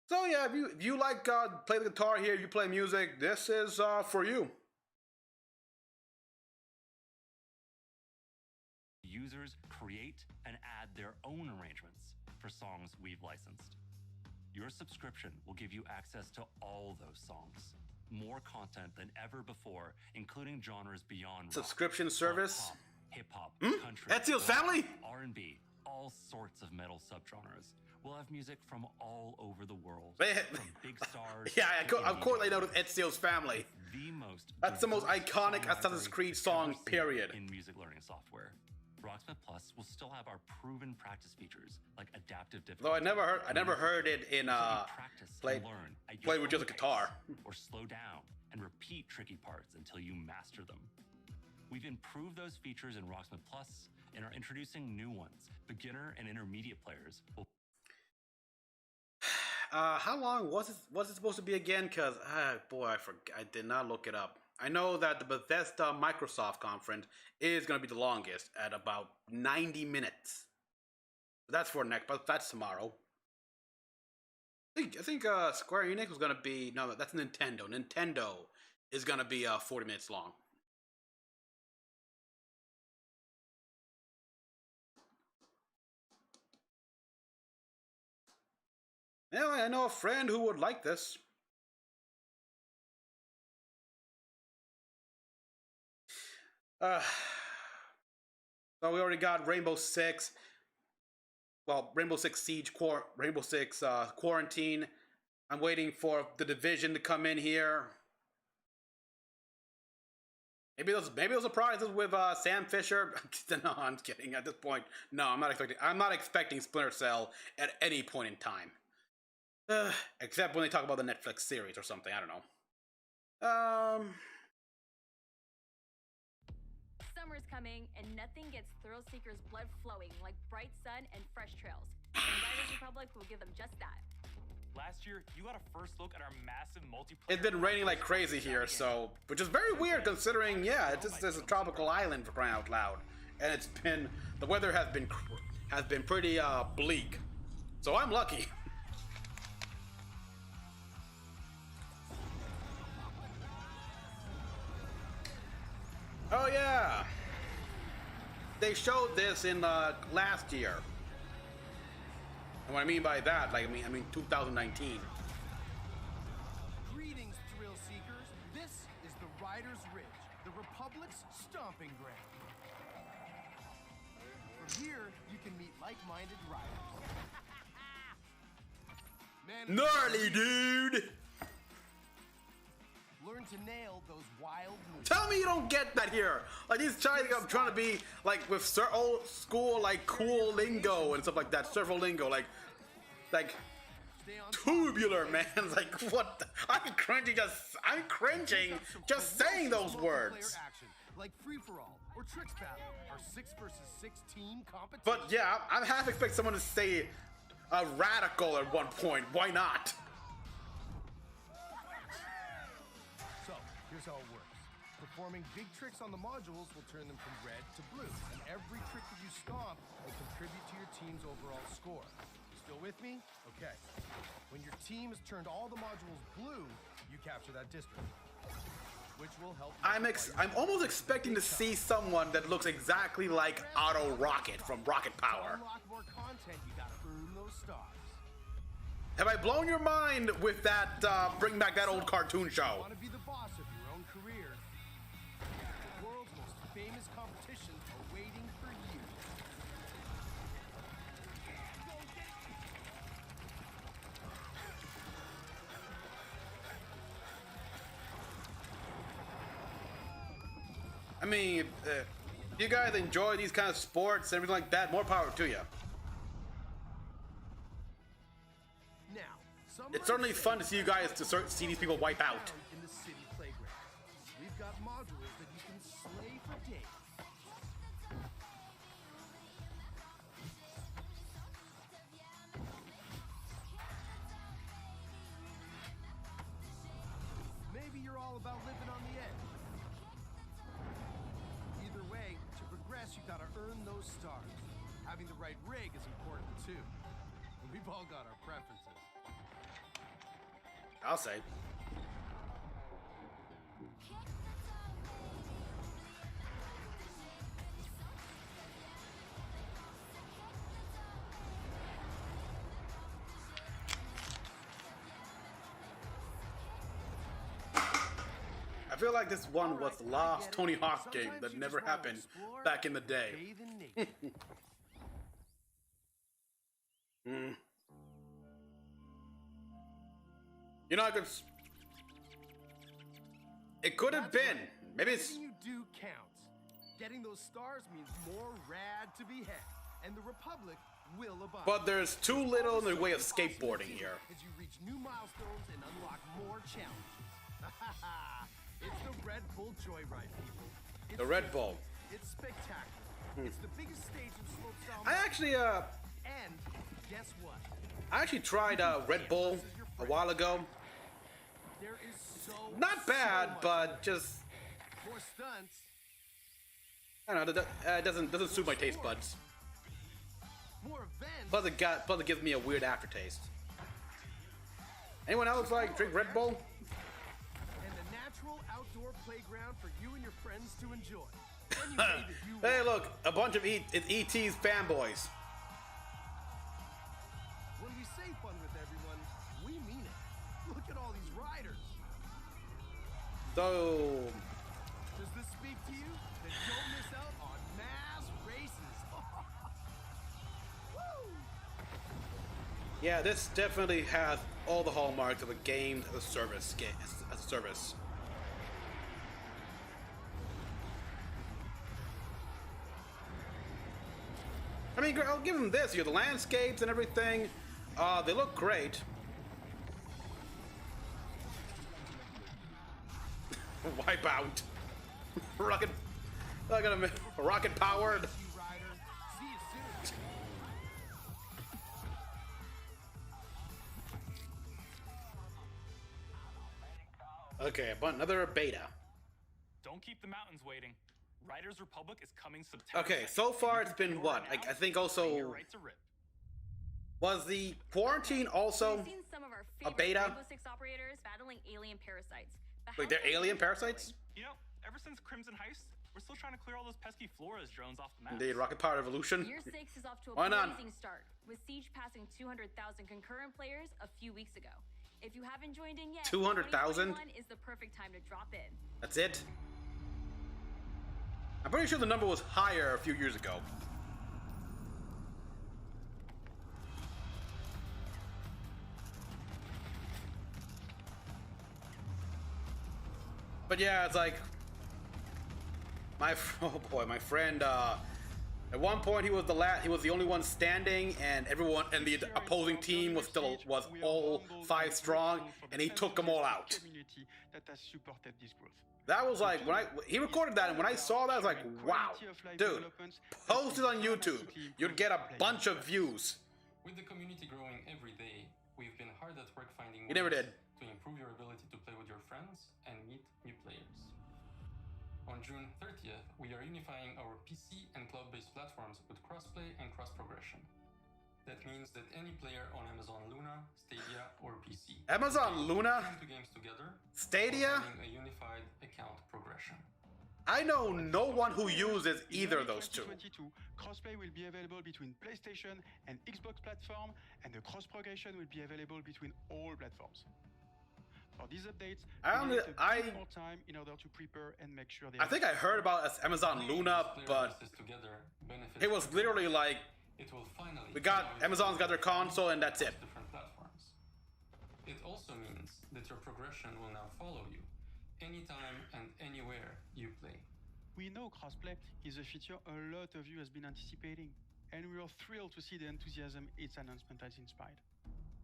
So yeah, if you like play the guitar here, if you play music, this is for you. Users create and add their own arrangements for songs we've licensed. Your subscription will give you access to all those songs. More content than ever before, including genres beyond subscription rock, service, pop, hip-hop, country, Ezio's Family, R&B, all sorts of metal subgenres. We'll have music from all over the world, from big stars. Yeah, of course I know Ezio's Family. That's the most iconic Assassin's Creed song, period. In music learning software. Rocksmith Plus will still have our proven practice features like adaptive difficulty. Though I never heard it in play with just a guitar. Or slow down and repeat tricky parts until you master them. We've improved those features in Rocksmith Plus and are introducing new ones. Beginner and intermediate players will. How long was it supposed to be again? Cause boy, I did not look it up. I know that the Bethesda Microsoft conference is going to be the longest at about 90 minutes. That's for next, but that's tomorrow. I think Square Enix was going to be, no, that's Nintendo. Nintendo is going to be 40 minutes long. Anyway, I know a friend who would like this. So we already got Rainbow Six. Well, Rainbow Six Siege, Rainbow Six Quarantine. I'm waiting for The Division to come in here. Maybe those surprises with Sam Fisher. No, I'm kidding. At this point, no, I'm not expecting Splinter Cell at any point in time. Except when they talk about the Netflix series or something. I don't know. Summer's coming, and nothing gets thrill seekers' blood flowing like bright sun and fresh trails. And Riders Republic will give them just that. Last year, you got a first look at our massive multiplayer. It's been raining like crazy here, so which is very weird considering, yeah, it's just a tropical island for crying out loud, and the weather has been pretty bleak, so I'm lucky. Oh yeah, they showed this in last year. And what I mean by that, I mean 2019. Greetings, thrill seekers. This is the Riders Ridge, the Republic's stomping ground. From here, you can meet like-minded riders. Gnarly, dude! Learn to nail those wild moves. Tell me you don't get that here. Like these trying to be like with old school like cool lingo and stuff like that, surfer lingo, like tubular, man. Like what? I'm cringing just saying those words. Action, like free for all or tricks battle, our 6 versus 6 team competition. But yeah, I half expect someone to say radical at one point. Why not? Here's how it works. Performing big tricks on the modules will turn them from red to blue, and every trick that you stomp will contribute to your team's overall score. Still with me? Okay. When your team has turned all the modules blue, you capture that district, which will help. I'm almost expecting to see someone that looks exactly like Otto Rocket from Rocket Power. To unlock more content, you gotta earn those stars. Have I blown your mind with that? Bring back that old cartoon show. Want to be the boss of your own career? The world's most famous competitions are waiting for you. I mean, if you guys enjoy these kind of sports and everything like that, more power to you. Now, It's certainly fun to see you guys see these people wipe out. In the city playground, we've got modules that you can slay for days. Maybe you're all about living on the edge. Either way, to progress, you gotta earn those stars. Having the right rig is important too. We've all got our preferences. I'll say. I feel like this one was the last Tony Hawk game that never happened back in the day. You know, it could have been. Maybe it's. Everything you do counts. Getting those stars means more rad to be had, and the Republic will abide. But there's too little in the way of skateboarding here. As you reach new milestones and unlock more challenges. It's the Red Bull Joyride, people. It's The Red Bull. It's spectacular. It's the biggest stage of slopestyle. I actually, And guess what? I actually tried Red Bull a while ago. There is so Not bad, much but just more stunts. I don't know. It doesn't suit my taste buds. More events. Plus it gives me a weird aftertaste. Anyone else like drink Red Bull? And a natural outdoor playground for you and your friends to enjoy. Any way that you Hey, want. look, a bunch of ET's fanboys. When we say fun with everyone, we mean it. Look at all these riders. So, Does this speak to you? Then don't miss out on mass races. Woo! yeah, this definitely has all the hallmarks of a game as a service. As a service. I mean, I'll give them this. You know, the landscapes and everything, they look great. Wipeout. Rocket powered. You rider. See you soon. Okay, but another beta. Don't keep the mountains waiting. Riders Republic is coming September. Okay, so far it's been what? I think also Right to rip. was the quarantine also We've seen some of our a favorite beta? Rainbow Six operators battling alien parasites. The Like they're household alien name is parasites? You know, ever since Crimson Heist, we're still trying to clear all those pesky Flores drones off the map. Indeed, Rocket Power Evolution. Year 6 is off to a Why not? blazing start, with Siege passing 200,000 concurrent players a few weeks ago. If you haven't joined in yet, 200,000? 2021 is the perfect time to drop in. That's it? I'm pretty sure the number was higher a few years ago. But yeah, it's like oh boy, my friend. At one point, he was the only one standing, and everyone and the opposing team was all 5 strong, and he took them all out. That was like when he recorded that, and when I saw that, I was like, wow, dude, post it on YouTube. You'd get a bunch of views. With the community growing every day, we've been hard at work finding You never ways did. to improve your ability to play with your friends and meet new players. On June 30th, we are unifying our PC and cloud-based platforms with crossplay and cross-progression. That means that any player on Amazon Luna, Stadia, or PC Amazon Luna? can play games together, Stadia? having a unified account progression. I know no one who uses either of those two. 2022, crossplay will be available between PlayStation and Xbox platform, and the cross progression will be available between all platforms. For these updates, we need a bit more time in order to prepare and make sure they I think I heard about Amazon Luna, but it was literally like Amazon's got their console and that's it. Different platforms. It also means that your progression will now follow you anytime and anywhere you play. We know crossplay is a feature a lot of you has been anticipating, and we are thrilled to see the enthusiasm its announcement has inspired.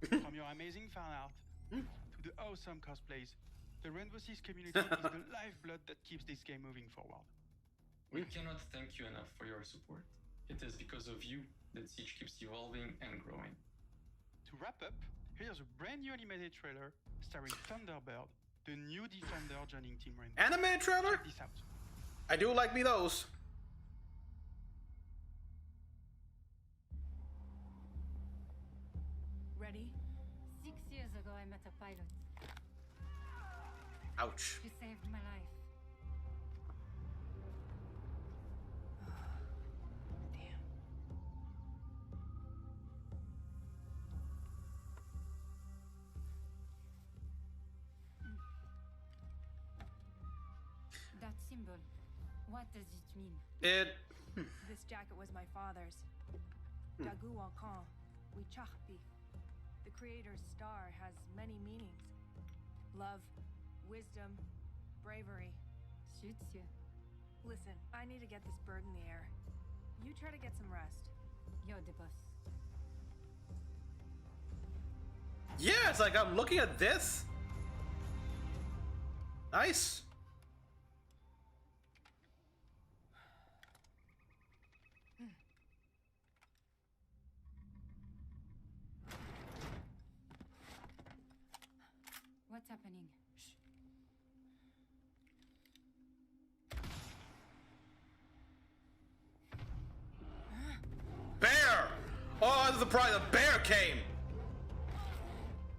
From your your amazing fan art to the awesome cosplays, the Rainbow Six community is the lifeblood that keeps this game moving forward. We cannot thank you enough for your support. It is because of you that Siege keeps evolving and growing. To wrap up, here's a brand new animated trailer starring Thunderbird, the new Defender joining Team Rainbow. Animated trailer? Check this out. I do like me those. Ready? 6 years ago, I met a pilot. Ouch. She saved my life. Damn. That symbol, what does it mean? It. This jacket was my father's. Dagu Wankan, Wichahpi. The creator's star has many meanings. Love, wisdom, bravery. Suits you. Listen, I need to get this bird in the air. You try to get some rest. You're the boss. Yeah, it's like I'm looking at this. Nice. What's happening? Shh. Bear! Oh, this is a surprise. A bear came.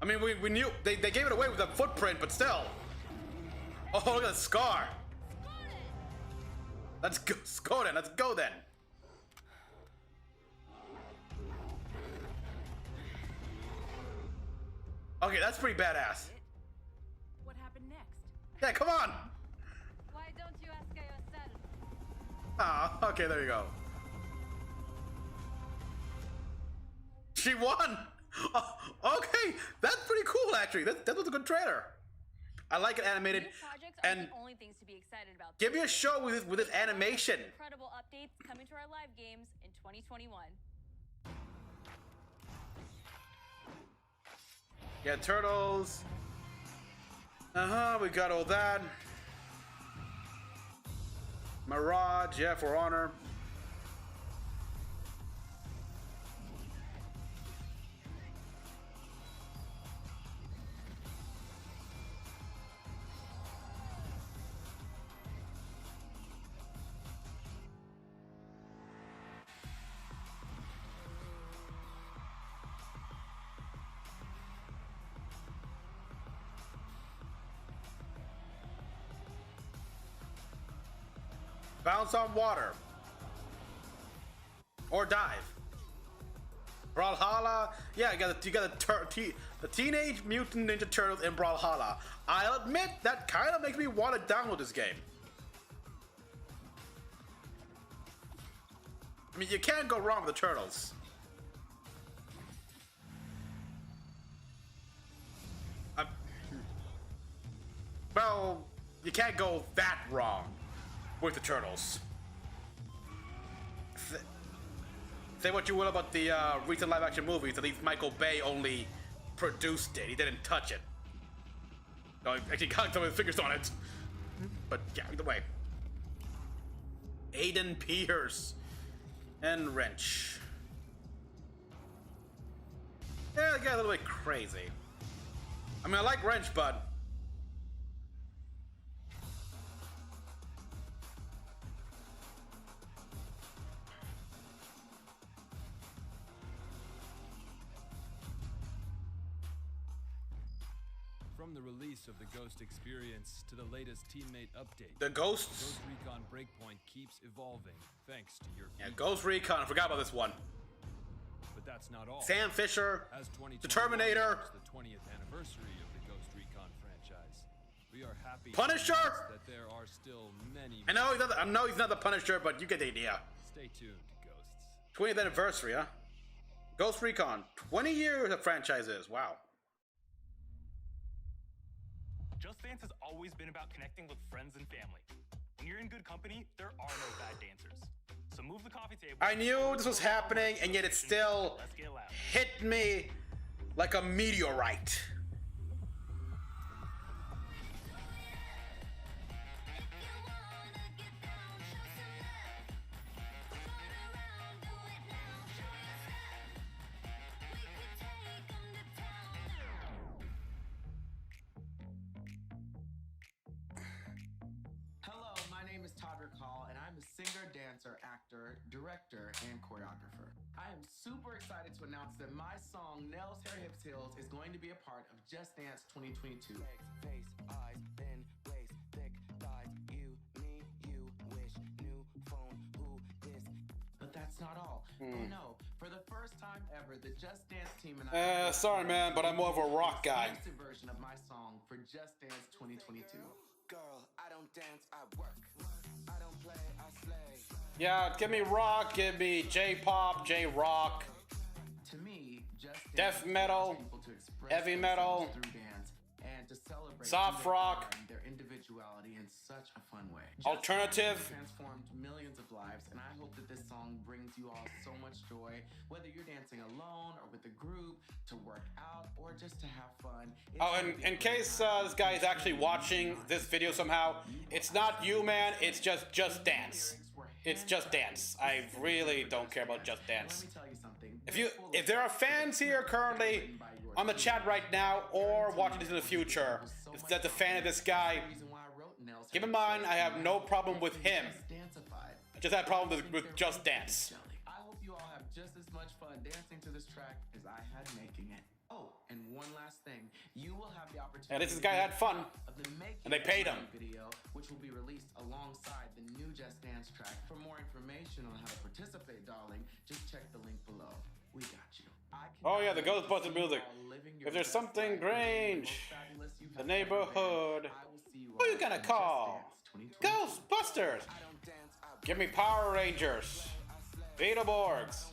I mean, we knew they gave it away with a footprint, but still. Oh, look at the scar. Let's go then. Let's go then. Okay, that's pretty badass. What happened next? Yeah, come on. Why don't you ask yourself? Ah, okay, there you go. She won. Oh, okay, that's pretty cool actually. That was a good trailer. I like it animated. New projects And aren't the only things to be excited about. give me a show with this animation. Incredible updates coming to our live games in 2021. Yeah, turtles. We got all that. Mirage, yeah, For Honor. Bounce on water. Or dive. Brawlhalla. Yeah, you got the Teenage Mutant Ninja Turtles in Brawlhalla. I'll admit that kind of makes me want to download this game. I mean, you can't go wrong with the turtles. Well, you can't go that wrong with the turtles. Say what you will about the recent live-action movies, at least Michael Bay only produced it. He didn't touch it. No, he actually got some of his fingers on it. But yeah, either way. Aiden Pierce and Wrench. Yeah, it got a little bit crazy. I mean, I like Wrench, but from the release of the Ghost experience to the latest teammate update, the Ghost Recon Breakpoint keeps evolving thanks to your yeah, Ghost Recon. I forgot about this one. But that's not all. Sam Fisher, As the Terminator, marks the 20th anniversary of the Ghost Recon franchise, we are happy Punisher! to announce that there are still many. I know he's not the Punisher, but you get the idea. Stay tuned, Ghosts. 20th anniversary, huh? Ghost Recon, 20 years of franchises. Wow. Just Dance has always been about connecting with friends and family. When you're in good company, there are no bad dancers. So move the coffee table. I knew this was happening, and yet it still Let's get loud. hit me like a meteorite. Hello, my name is Todd Recall, and I'm a singer, dancer, actor, director, and choreographer. I am super excited to announce that my song Nails, Hair, Hips, Heels is going to be a part of Just Dance 2022. Legs, face, eyes, thin, waist, thick thighs, you, me, you, wish, new phone, who, this. But that's not all. Oh no, for the first time ever, the Just Dance team and I... sorry man, but I'm more of a rock guy. ...a version of my song for Just Dance 2022. Girl, I don't dance, I work. I don't play, I slay. Yeah, give me rock, give me J-pop, J-rock. To me, just death metal, heavy metal, through dance, and to celebrate soft rock, their individuality in such a fun way. Alternative. Just transformed millions of lives, and I hope that this song brings you all so much joy, whether you're dancing alone or with a group, to work out or just to have fun. Oh, and in case this guy is actually watching this video somehow, it's not you, man. It's just Dance. It's Just Dance. I really don't care about Just Dance. If there are fans here currently on the chat right now or watching this in the future, if that's a fan of this guy, keep in mind I have no problem with him. I just have a problem with Just Dance. I hope you all have just as much fun dancing to this track as I had making it. Oh, and one last thing. You will have the opportunity. And this guy had fun. And they paid him. Video, which will be released alongside the new Just Dance track. For more information on how to participate, darling, just check the link below. We got you. Oh yeah, the Ghostbusters music. If there's something strange, the neighborhood, who you gonna call? Ghostbusters! Give me Power Rangers, Beetleborgs,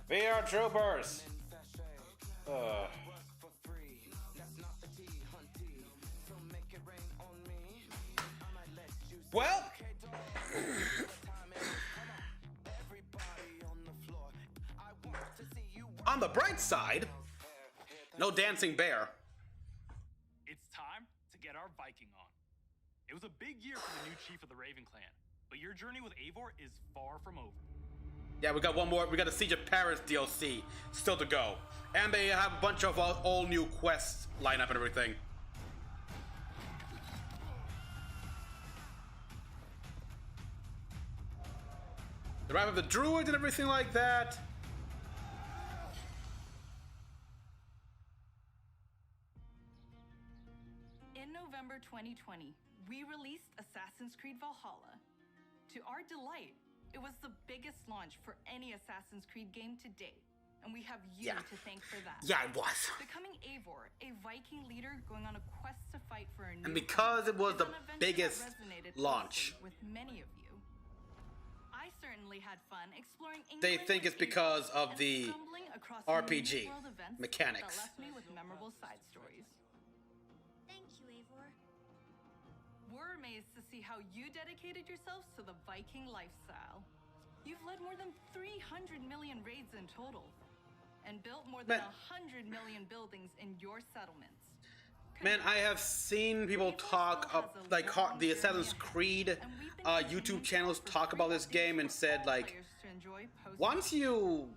VR Troopers. Well, on the bright side, no dancing bear. It's time to get our Viking on. It was a big year for the new chief of the Raven Clan, but your journey with Eivor is far from over. Yeah, we got one more. We got the Siege of Paris DLC still to go. And they have a bunch of all new quests lineup and everything. The Wrath of the Druids and everything like that. In November 2020, we released Assassin's Creed Valhalla. To our delight, it was the biggest launch for any Assassin's Creed game to date, and we have you to thank for that. Yeah, it was. Becoming Eivor, a Viking leader going on a quest to fight for a new And because it was the is an adventure biggest that resonated launch, closely with many of you. I certainly had fun exploring they England think it's with because Eivor of and the stumbling across RPG unique world events mechanics. that left me with memorable side stories. Thank you, Eivor. We're amazed to see how you dedicated yourselves to the Viking lifestyle. You've led more than 300 million raids in total, and built more than 100 million buildings in your settlements. Man, I have seen people talk up like the Assassin's Creed YouTube channels talk about this game and said like, once you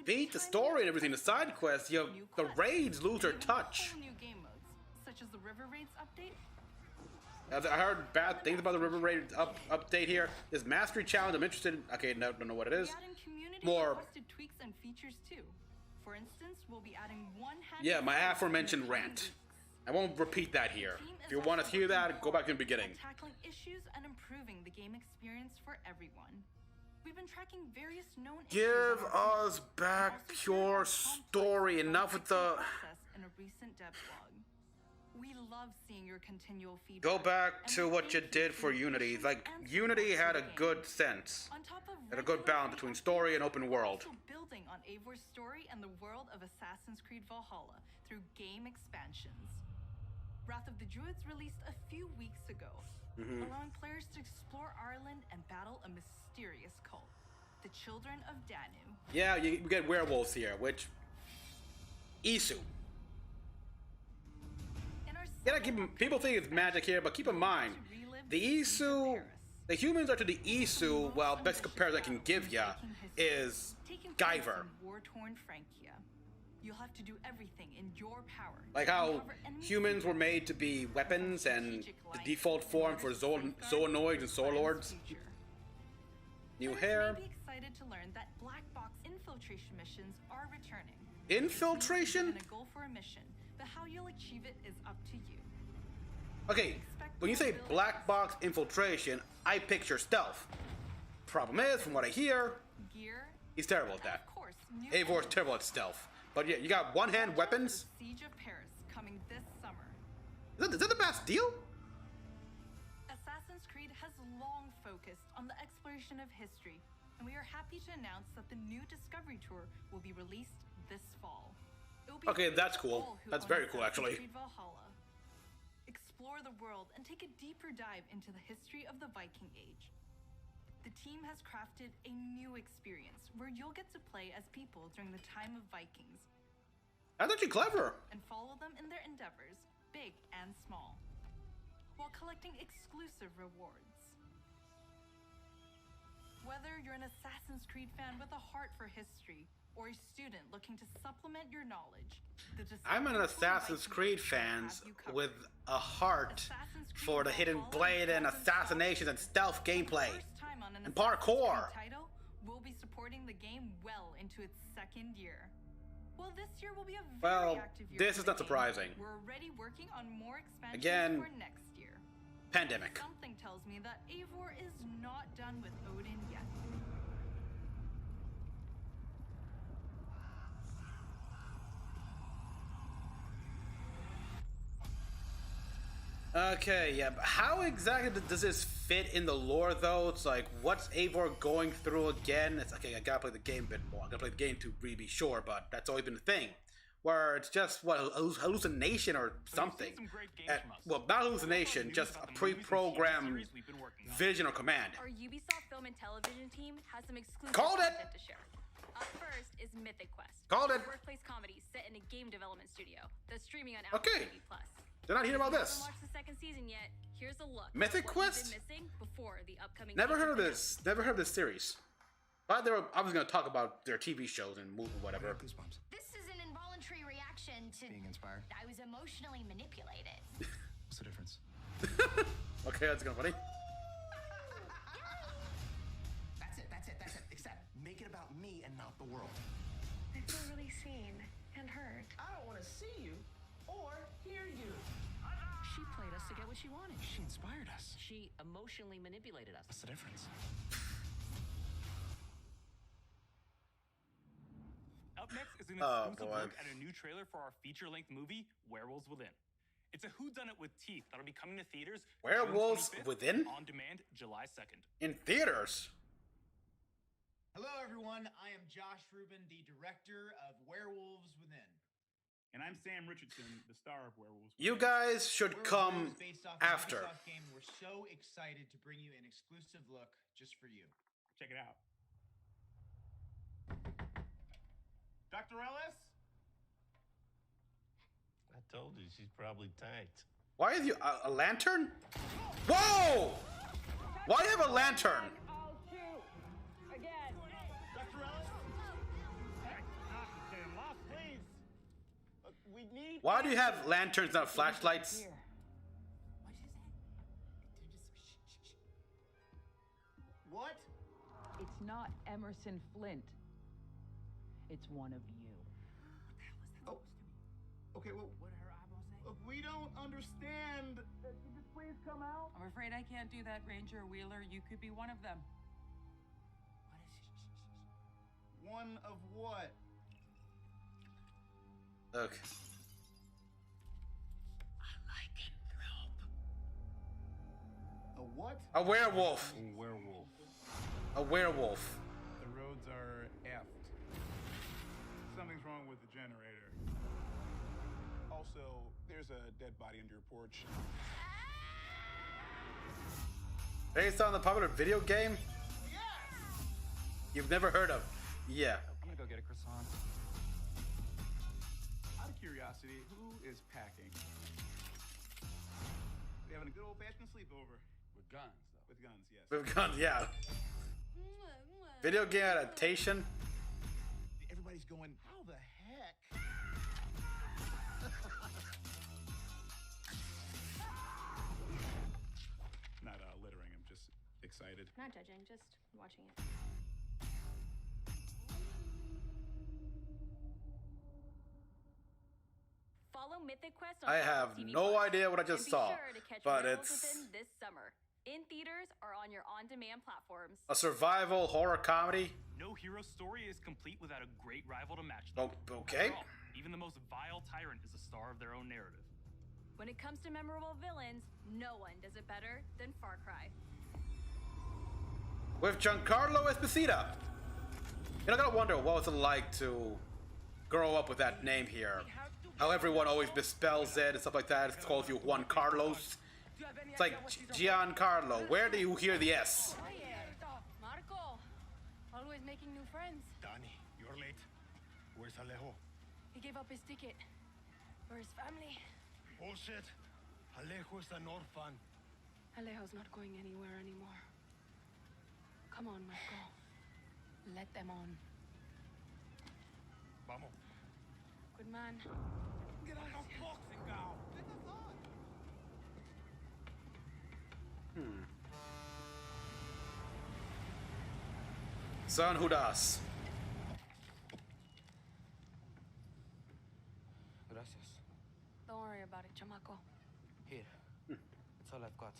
beat the story and everything, the side quests, the raids lose their touch. New game modes, such as the River Raids update. I heard bad things about the River Raid update here. This Mastery Challenge, I'm interested in. Okay, no, don't know what it is. More. Tweaks and features too. For instance, we'll be adding one. Yeah, my aforementioned rant. I won't repeat that here. If you want to hear that, go back to the beginning. Tackling issues and improving the game experience for everyone. We've been tracking various known Give us back pure story. Enough with the. In a recent dev blog. We love seeing your continual feedback. Go back to what you did for Unity. Like, Unity had a good sense. Had a good balance between story and open world. Building on Eivor's story and the world of Assassin's Creed Valhalla through game expansions. Wrath of the Druids released a few weeks ago, allowing players to explore Ireland and battle a mysterious cult, the Children of Danu. Yeah, we get werewolves here, which Isu. Yeah, people think it's magic here, but keep in mind, the Isu, the humans are to the Isu, well, best comparison I can give ya is Guyver. War-torn Frankia. You'll have to do everything in your power. Like how humans were made to be weapons and the default form for Zoonoids and Soul Lords. New hair. Be excited to learn that black box infiltration missions are returning. Infiltration? A goal for a mission, but how you'll achieve it is up to you. Okay, when you say black box infiltration, I picture stealth. Problem is, from what I hear, he's terrible at that. Eivor's terrible at stealth. But yeah, you got one-hand weapons. Siege of Paris coming this summer. Is that the Bastille? Assassin's Creed has long focused on the exploration of history, and we are happy to announce that the new Discovery Tour will be released this fall. Okay, that's cool. That's very cool, actually. Valhalla. Explore the world and take a deeper dive into the history of the Viking Age. The team has crafted a new experience where you'll get to play as people during the time of Vikings. That's actually clever. And follow them in their endeavors, big and small, while collecting exclusive rewards. Whether you're an Assassin's Creed fan with a heart for history or a student looking to supplement your knowledge, I'm an Assassin's Creed fan with a heart for the hidden blade and assassinations and stealth gameplay and parkour. We'll be supporting the game well into its second year. Well, this year will be a very active year. This is not surprising. We're already working on more expansions Again, for next year. Pandemic. Something tells me that Eivor is not done with Odin yet. Okay, yeah, but how exactly does this fit in the lore, though? It's like, what's Eivor going through again? It's okay, I gotta play the game a bit more. I gotta play the game to really be sure, but that's always been the thing. Where it's just, what, hallucination or something. Well, not hallucination, just a pre-programmed vision or command. Our Ubisoft Film and Television team has some exclusive Called it! content to share. Up first is Mythic Quest. Called it! A workplace comedy set in a game development studio that's streaming on Okay. Apple TV+. They're not hearing about this. Watch the second season yet? Here's a look. Mythic at Quest? what you've been missing before the upcoming Never heard of season. this. Never heard of this series. But I was gonna talk about their TV shows and movie, whatever. This is an involuntary reaction to being inspired. I was emotionally manipulated. What's the difference? Okay, that's kind of funny. That's it. Except make it about me and not the world. I feel really seen and heard. I don't want to see you or hear you. She played us to get what she wanted. She inspired us. She emotionally manipulated us. What's the difference? Up next is an exclusive look at a new trailer for our feature-length movie, Werewolves Within. It's a whodunit with teeth that'll be coming to theaters Werewolves Within? on demand July 2nd. In theaters? Hello, everyone. I am Josh Rubin, the director of Werewolves Within. And I'm Sam Richardson, the star of Werewolves Within. You guys should come Based off after. Ubisoft game, we're so excited to bring you an exclusive look just for you. Check it out. Dr. Ellis? I told you she's probably tanked. Why is you a lantern? Whoa! Why do you have a lantern? I'll shoot. Again. Dr. Ellis? Lost, please. We need. Why do you have lanterns, not flashlights? What? It's not Emerson Flint. It's one of you. Oh. Okay, well, look, we don't understand. Could you just please come out? I'm afraid I can't do that, Ranger Wheeler. You could be one of them. One of what? Okay. A what? A werewolf. A werewolf. A werewolf. The roads are effed. Something's wrong with the generator. Also, there's a dead body under your porch. Based on the popular video game? Yes! You've never heard of? Yeah. I'm gonna go get a croissant. curiosity, who is packing? We having a good old-fashioned sleepover. With guns, though. With guns, yes. With guns, yeah. Video game adaptation? Everybody's going, how the heck? Not littering, I'm just excited. Not judging, just watching it. Follow Mythic Quest on I have TV no Plus, idea what I just and saw, be sure to catch but Werewolves it's Within this summer. In theaters or on your on-demand platforms. a survival horror comedy. No hero story is complete without a great rival to match them. Oh, okay. After all, even the most vile tyrant is a star of their own narrative. When it comes to memorable villains, no one does it better than Far Cry. With Giancarlo Esposito. You know, I gotta wonder what was it like to grow up with that name here. How everyone always misspells it and stuff like that. It calls you Juan Carlos. It's like Giancarlo. Where do you hear the S? Marco, always making new friends. Danny, you're late. Where's Alejo? He gave up his ticket for his family. Bullshit. Alejo is an orphan. Alejo's not going anywhere anymore. Come on, Marco. Let them on. Vamos. Good man. Get out of boxing now. Get the fuck. San Judas. Gracias. Don't worry about it, chamaco. Here. That's all I've got.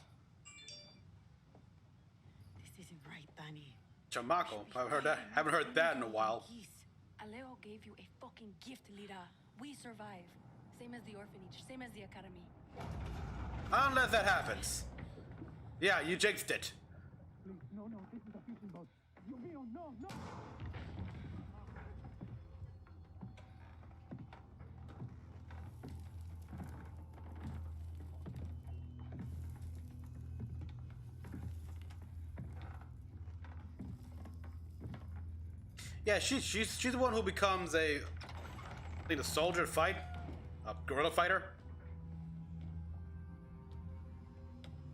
This isn't right, Danny. Chamaco. Haven't heard that in a while. Alejo gave you a fucking gift, Lira. We survive. Same as the orphanage, same as the academy. Unless that happens. Yeah, you jinxed it. No, this is a fishing boat. No. Yeah, she's the one who becomes a soldier fight, a guerrilla fighter.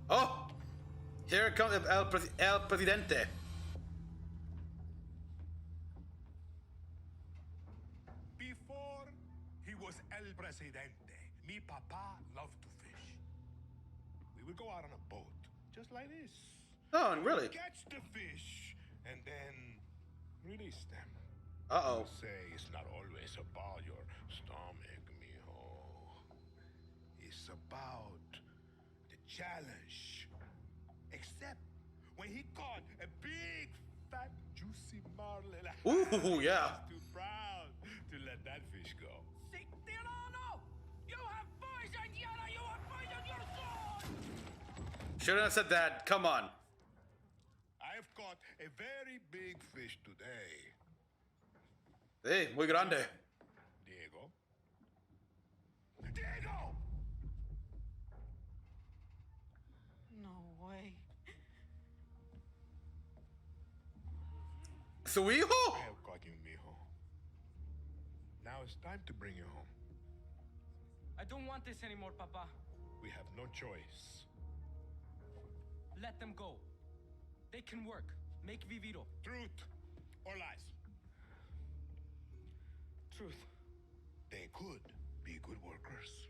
Oh, here comes El Presidente. Before he was El Presidente, mi papa loved to fish. We would go out on a boat, just like this. Oh, and really? Catch the fish, and then release them. Uh-oh. Say it's not always about your stomach, mijo. It's about the challenge. Except when he caught a big, fat, juicy marlin. Ooh, yeah. He was too proud to let that fish go. Tirano! You have poisoned Yana! You have poisoned your sword! Shouldn't have said that. Come on. I've caught a very big fish today. Hey, muy grande. Diego? Diego! No way. Su hijo? I have caught you, mijo. Now it's time to bring you home. I don't want this anymore, Papa. We have no choice. Let them go. They can work. Make Viviro. Truth or lies? Truth. They could be good workers.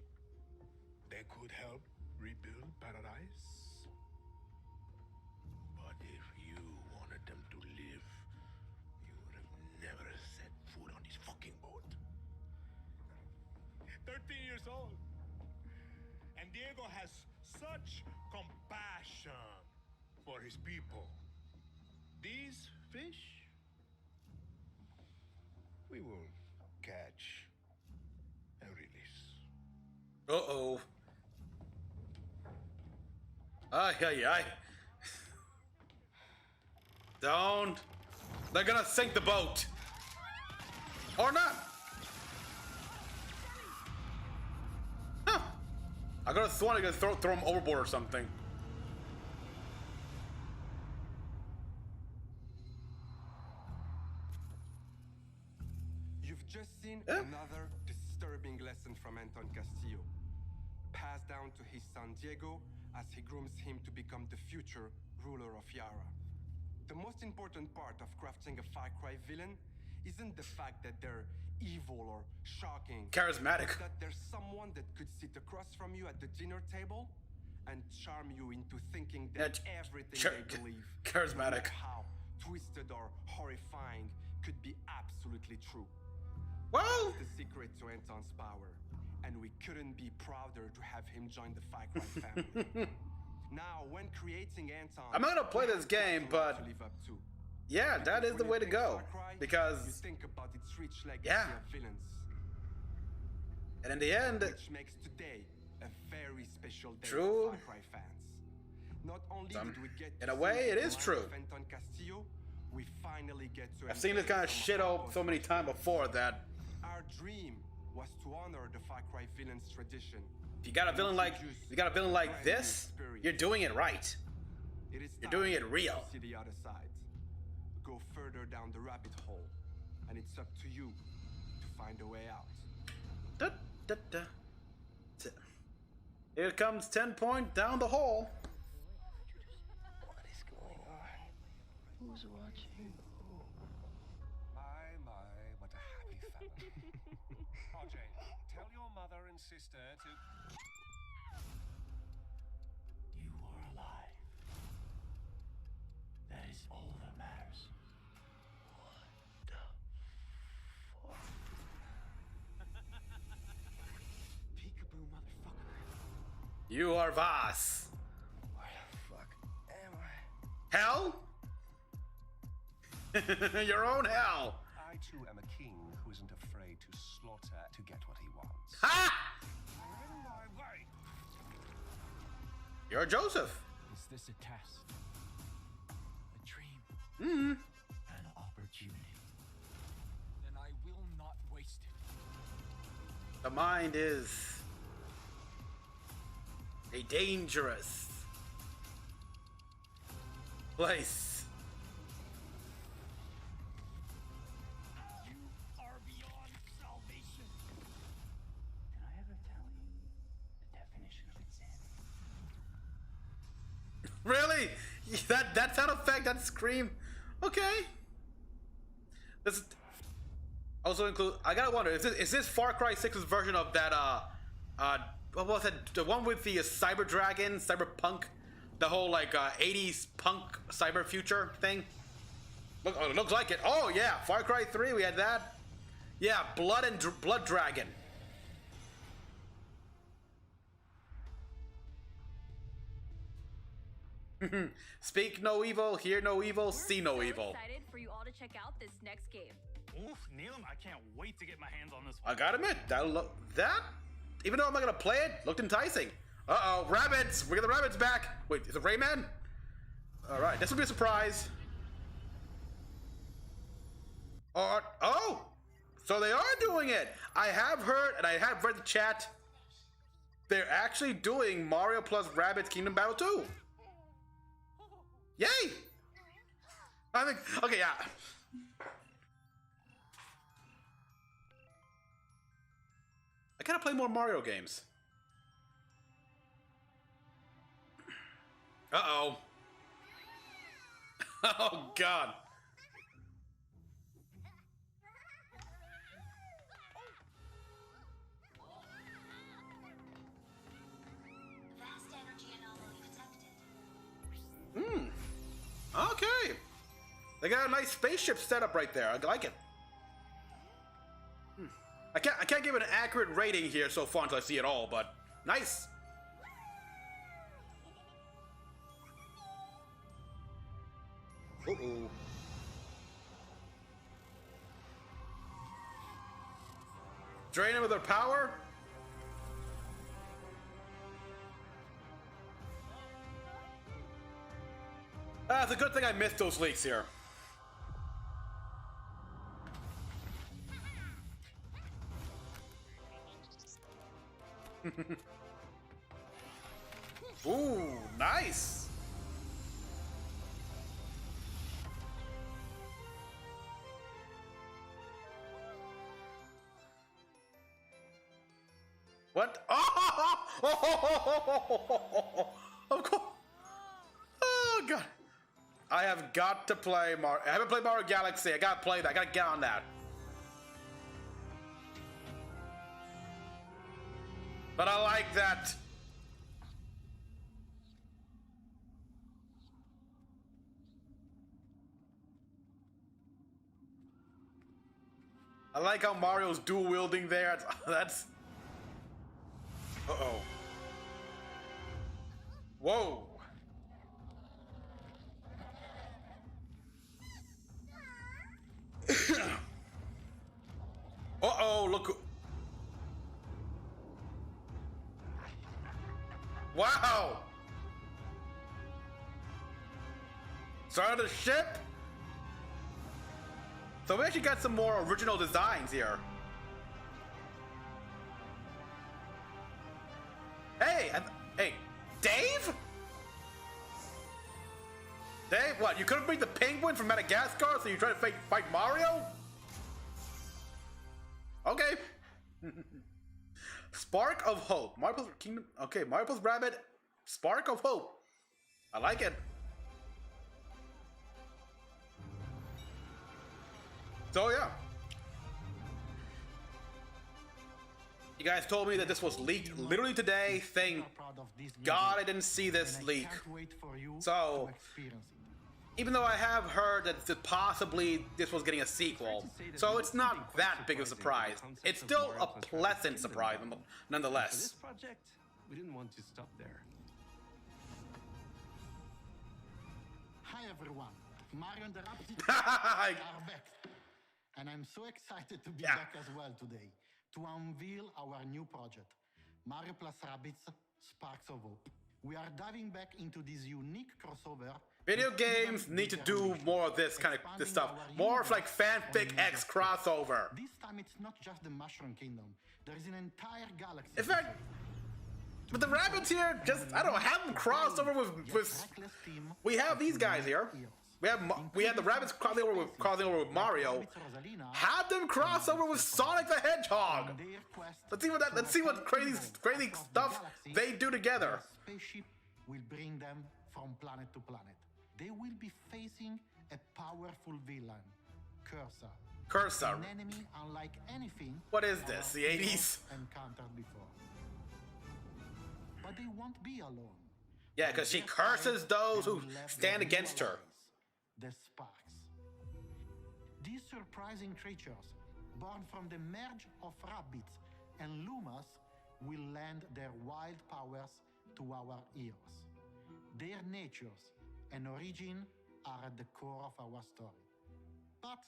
They could help rebuild paradise. But if you wanted them to live, you would have never set foot on this fucking boat. 13 years old. And Diego has such compassion for his people. These fish, we will catch and release. Uh-oh. Ay. Don't. They're gonna sink the boat. Or not. Huh. I could have sworn I could throw them overboard or something. You've just seen another disturbing lesson Anton Castillo, passed down to his son Diego as he grooms him to become the future ruler of Yara. The most important part of crafting a Far Cry villain isn't the fact that they're evil or shocking. Charismatic. It's that there's someone that could sit across from you at the dinner table and charm you into thinking that everything they believe, charismatic, no matter how twisted or horrifying, could be absolutely true. Well, that's the secret to Anton's power, and we couldn't be prouder to have him join the Far Cry family. Now, when creating Anton, I'm not gonna play this game, but yeah, that is the way to go. Because you think about its rich legacy of villains. And in the end, which makes today a very special day for Far Cry fans. Not only did we get in a way, it is true. Anton Castillo, we finally get to I've seen this kind of shit so many times before that our dream was to honor the Far Cry villain's tradition. If you got a villain like this, you're doing it right. You're doing it real. See the other side. Go further down the rabbit hole, and it's up to you to find a way out. Da, da, da. Here comes 10 Point down the hole. What is going on? Who's watching? My, what a happy family. RJ, tell your mother and sister to... You are alive. That is all that matters. What the fuck? Peekaboo, motherfucker. You are Voss. Where the fuck am I? Hell? Your own hell. I too am a king who isn't afraid to slaughter to get what he wants. Ha! In my way. You're Joseph. Is this a test? A dream? Mm-hmm. An opportunity? Then I will not waste it. The mind is a dangerous place. You are beyond salvation. Did I ever tell you the definition of insanity? Really? That sound effect, that scream. Okay. This also include. I gotta wonder, is this Far Cry 6's version of that what was it? The one with the cyber dragon, cyberpunk, the whole like 80s punk cyber future thing? Look, oh, it looks like it. Oh yeah, Far Cry 3, we had that. Yeah, Blood Dragon. Speak no evil, hear no evil, see no evil. Excited for you all to check out this next game. Oof, Neelam, I can't wait to get my hands on this one. I gotta admit, that, even though I'm not gonna play it, looked enticing. Uh-oh, rabbits! We got the rabbits back! Wait, is it Rayman? Alright, this will be a surprise. Oh! So they are doing it! I have heard, and I have read the chat, they're actually doing Mario plus Rabbids Kingdom Battle 2. Yay! I think, okay, yeah. I gotta play more Mario games. Uh-oh. Oh, God. Vast energy anomaly detected. Okay. They got a nice spaceship setup right there. I like it. I can't give it an accurate rating here so far until I see it all, but nice. Uh-oh. Drain them of their power? It's a good thing I missed those leaks here. Ooh, nice. What? Oh! Of course. Oh god. I have got to play Mario. I haven't played Mario Galaxy. I gotta play that. I gotta get on that. But I like that. I like how Mario's dual wielding there. That's. Uh-oh. Whoa. Uh-oh, look. Wow. Started the ship? So we actually got some more original designs here. Hey, hey, Dave? Dave, what? You couldn't beat the penguin from Madagascar, so you try to fight Mario? Okay. Spark of Hope. Mario plus Kingdom. Okay, Mario plus Rabbids. Spark of Hope. I like it. So yeah. You guys told me that this was leaked literally today. Thank God I didn't see this leak. So, even though I have heard that possibly this was getting a sequel, so it's not that big of a surprise. It's still a pleasant surprise nonetheless. For this project, we didn't want to stop there. Hi everyone, Mario and the Rabbids are back. And I'm so excited to be back as well today to unveil our new project, Mario plus Rabbids Sparks of Hope. We are diving back into this unique crossover. Video games need to do more of this kind of stuff. More of like fanfic X crossover. This time it's not just the Mushroom Kingdom. There is an entire galaxy. In fact, but the rabbits here, just, I don't know, have them crossed over with we have these guys here. We have the rabbits crossing over with Mario. Have them cross over with Sonic the Hedgehog. Let's see what crazy stuff they do together. Spaceship will bring them from planet to planet. They will be facing a powerful villain, Cursor. An enemy unlike anything. What is this? The 80s? Encountered before. But they won't be alone. Yeah, because she curses those who stand against her. The Sparks. These surprising creatures, born from the merge of Rabbids and Lumas, will lend their wild powers to our heroes. Their natures and origin are at the core of our story. But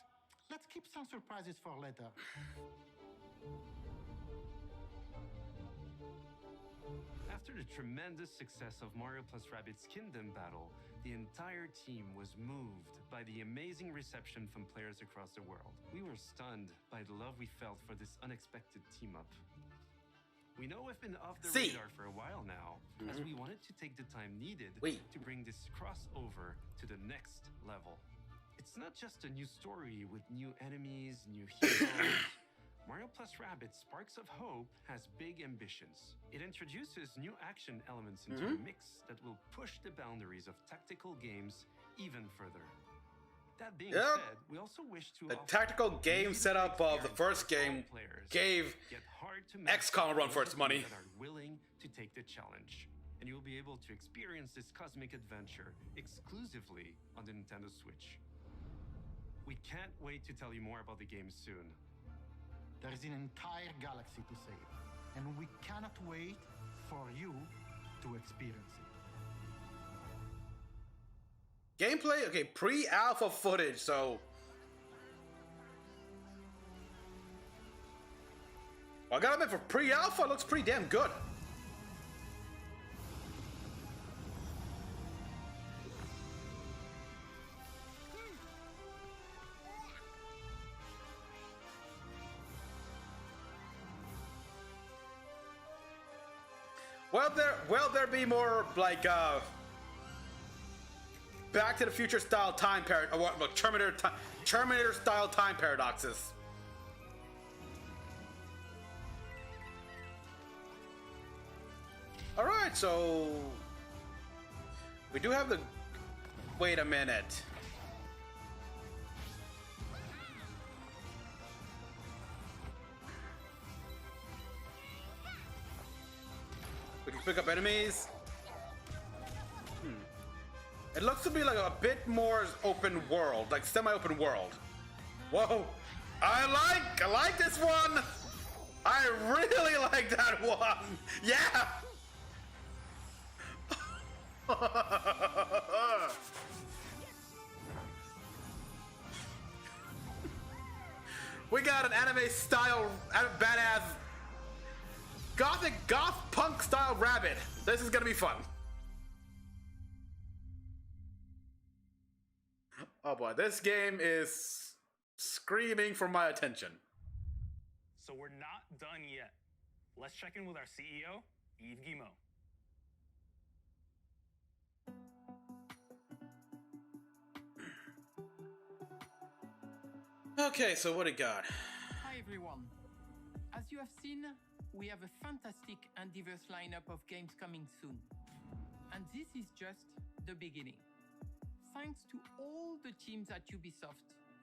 let's keep some surprises for later. After the tremendous success of Mario plus Rabbids Kingdom Battle, the entire team was moved by the amazing reception from players across the world. We were stunned by the love we felt for this unexpected team-up. We know we've been off the radar for a while now, as we wanted to take the time needed to bring this crossover to the next level. It's not just a new story with new enemies, new heroes. Mario plus Rabbids Sparks of Hope has big ambitions. It introduces new action elements into a mix that will push the boundaries of tactical games even further. That being said, we also wish to the tactical game setup of the first game gave XCOM a run for its money. That are willing to take the challenge, and you'll be able to experience this cosmic adventure exclusively on the Nintendo Switch. We can't wait to tell you more about the game soon. There is an entire galaxy to save, and we cannot wait for you to experience it. Gameplay? Okay, pre-alpha footage, so... Well, I gotta admit, for pre-alpha, it looks pretty damn good. Will there be more like Back to the Future style time paradox, or what? Terminator style time paradoxes? Alright, so we do have the... Wait a minute. We can pick up enemies. It looks to be like a bit more open world, like semi-open world. Whoa! I like this one! I really like that one! Yeah! We got an anime style, badass, gothic goth punk style rabbit. This is gonna be fun. Oh boy, this game is screaming for my attention. So we're not done yet. Let's check in with our CEO, Yves Guillemot. Okay, so what do you got? Hi everyone. As you have seen, we have a fantastic and diverse lineup of games coming soon. And this is just the beginning. Thanks to all the teams at Ubisoft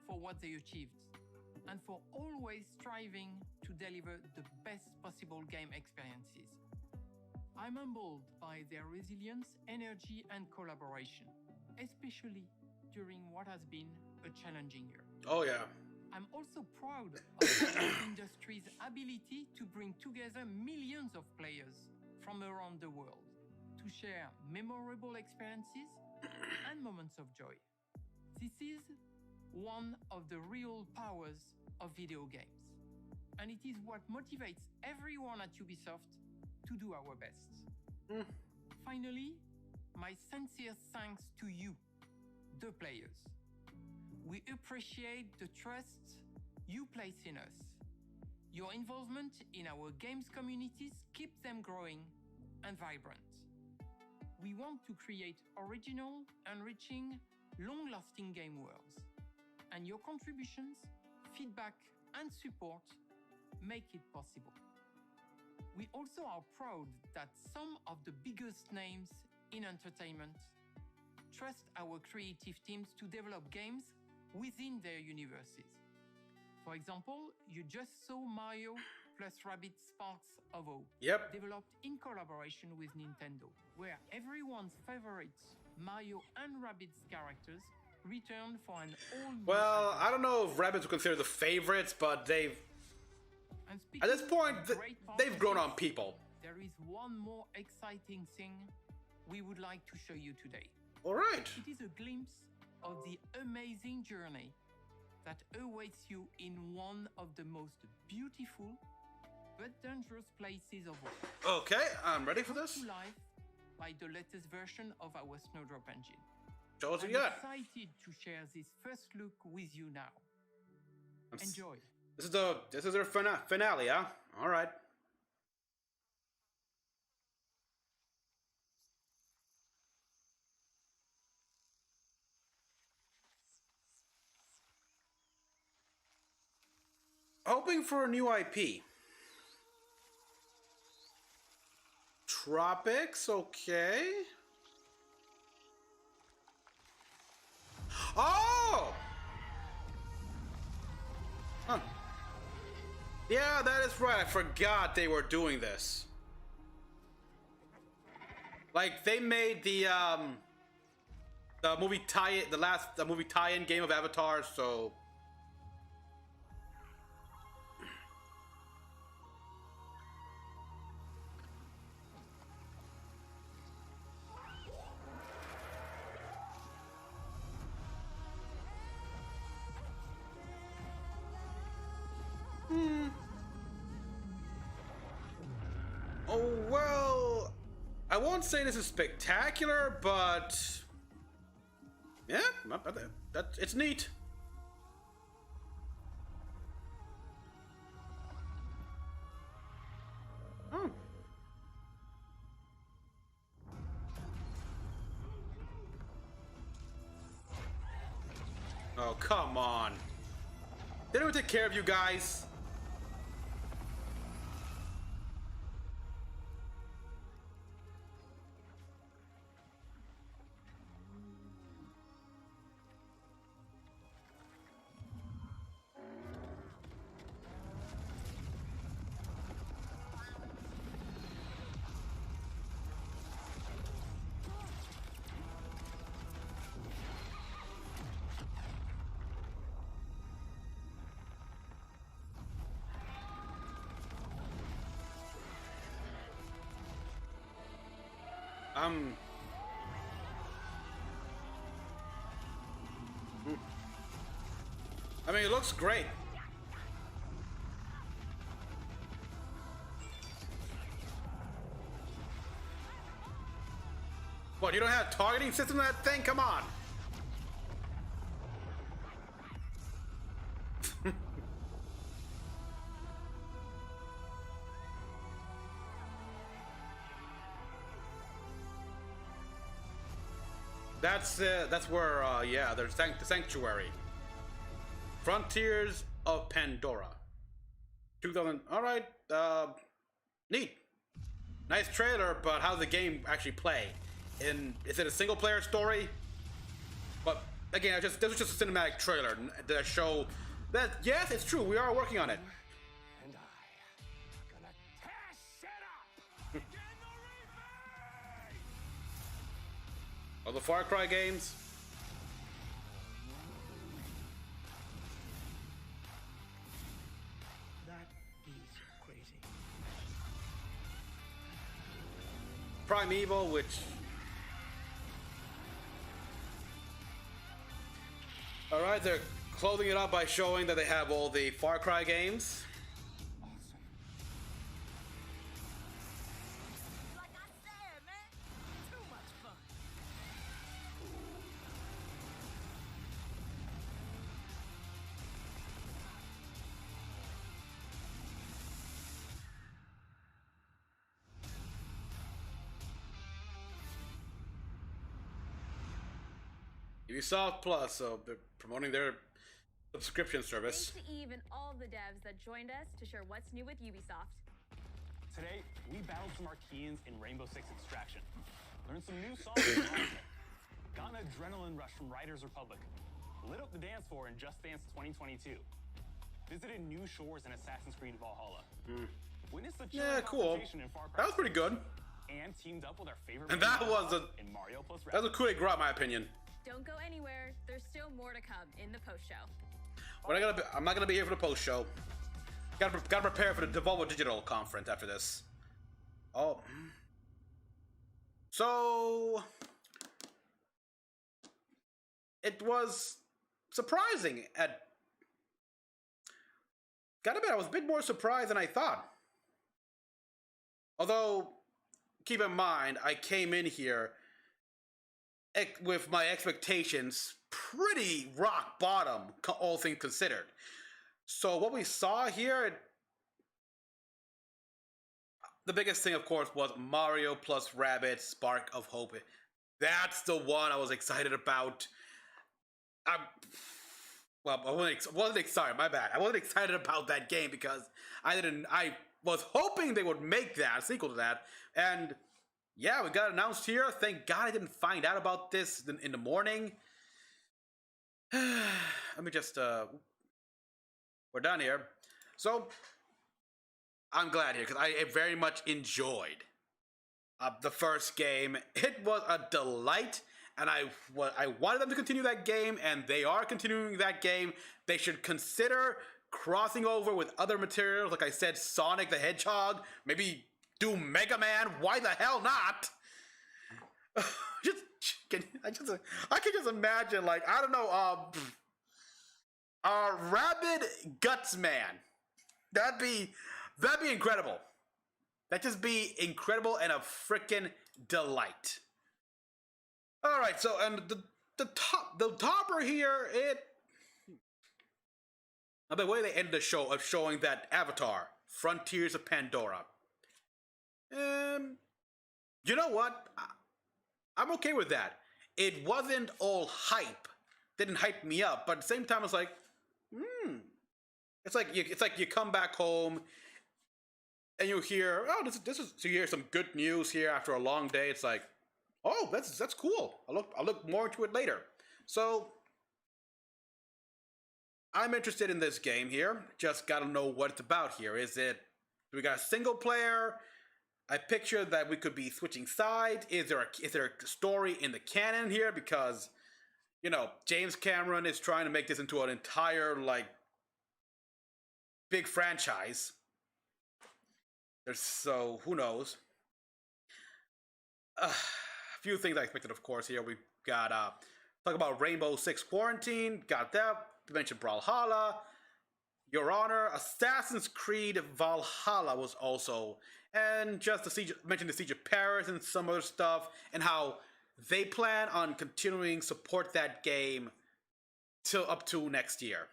for what they achieved and for always striving to deliver the best possible game experiences. I'm humbled by their resilience, energy, and collaboration, especially during what has been a challenging year. Oh yeah. I'm also proud of the industry's ability to bring together millions of players from around the world to share memorable experiences and moments of joy. This is one of the real powers of video games, and it is what motivates everyone at Ubisoft to do our best. Finally, my sincere thanks to you, the players. We appreciate the trust you place in us. Your involvement in our games communities keeps them growing and vibrant. We want to create original, enriching, long-lasting game worlds. And your contributions, feedback, and support make it possible. We also are proud that some of the biggest names in entertainment trust our creative teams to develop games within their universes. For example, you just saw Mario plus Rabbids Sparks of Hope, developed in collaboration with Nintendo, where everyone's favorite Mario and Rabbids characters return for an all-new... Well, I don't know if Rabbids would consider the favorites, but they've... At this point, they've grown on people. There is one more exciting thing we would like to show you today. All right. It is a glimpse of the amazing journey that awaits you in one of the most beautiful but dangerous places of all. Okay, I'm ready for this. To life by the latest version of our Snowdrop engine. Show us what I'm you got. excited to share this first look with you now. Enjoy. This is their finale, huh? All right. Hoping for a new IP. Tropics, okay. Oh! Huh. Yeah, that is right. I forgot they were doing this. Like they made the movie tie-in game of Avatar, so oh well, I won't say this is spectacular, but yeah, it's neat. Oh. Oh, come on. Didn't we take care of you guys? I mean, it looks great. What, you don't have a targeting system in that thing? Come on. That's where, yeah, there's the Sanctuary. Frontiers of Pandora. 2000, alright, neat. Nice trailer, but how's the game actually play? Is it a single player story? But again, this was just a cinematic trailer that show that, yes, it's true, we are working on it. And I are gonna tear shit up! Of the Far Cry games? That is crazy. Primeval, which... Alright, they're clothing it up by showing that they have all the Far Cry games. Ubisoft Plus, so they're promoting their subscription service. Thanks to Eve and all the devs that joined us to share what's new with Ubisoft. Today, we battled some Archeans in Rainbow Six Extraction. Learned some new songs from Rocket. Got an adrenaline rush from Riders Republic. Lit up the dance floor in Just Dance 2022. Visited new shores in Assassin's Creed Valhalla. Witnessed the Cool. in Far Cry That was pretty good. And teamed up with our favorite And that was a in Mario plus that was a coup de grace, in my opinion. Don't go anywhere. There's still more to come in the post-show. I'm not gonna be here for the post show. Gotta prepare for the Devolver Digital conference after this. Oh, so it was surprising. Gotta admit, I was a bit more surprised than I thought. Although, keep in mind, I came in here with my expectations pretty rock bottom, all things considered. So what we saw here, the biggest thing, of course, was Mario plus Rabbids Spark of Hope. That's the one I was excited about. I wasn't excited, my bad. I wasn't excited about that game because I was hoping they would make that, a sequel to that, and yeah, we got announced here. Thank God I didn't find out about this in the morning. Let me just, we're done here. So, I'm glad here, because I very much enjoyed the first game. It was a delight, and I wanted them to continue that game, and they are continuing that game. They should consider crossing over with other materials, like I said, Sonic the Hedgehog, maybe do Mega Man. Why the hell not? I can just imagine, like, I don't know, Rabid Guts Man. That'd be incredible. That'd just be incredible and a freaking delight. All right, so and the topper here, the way they ended the show of showing that Avatar, Frontiers of Pandora. You know what? I'm okay with that. It wasn't all hype. Didn't hype me up, but at the same time, it's like, It's like you come back home and you hear, oh, this is. So you hear some good news here after a long day. It's like, oh, that's cool. I'll look more into it later. So I'm interested in this game here. Just gotta know what it's about here. Do we got a single player? I picture that we could be switching sides. Is there a story in the canon here? Because, you know, James Cameron is trying to make this into an entire, like, big franchise. So who knows? few things I expected, of course. Here we got talk about Rainbow Six Quarantine. Got that. We mentioned Brawlhalla. Your Honor, Assassin's Creed Valhalla was also, and just the siege, mentioned the Siege of Paris and some other stuff, and how they plan on continuing support that game till up to next year.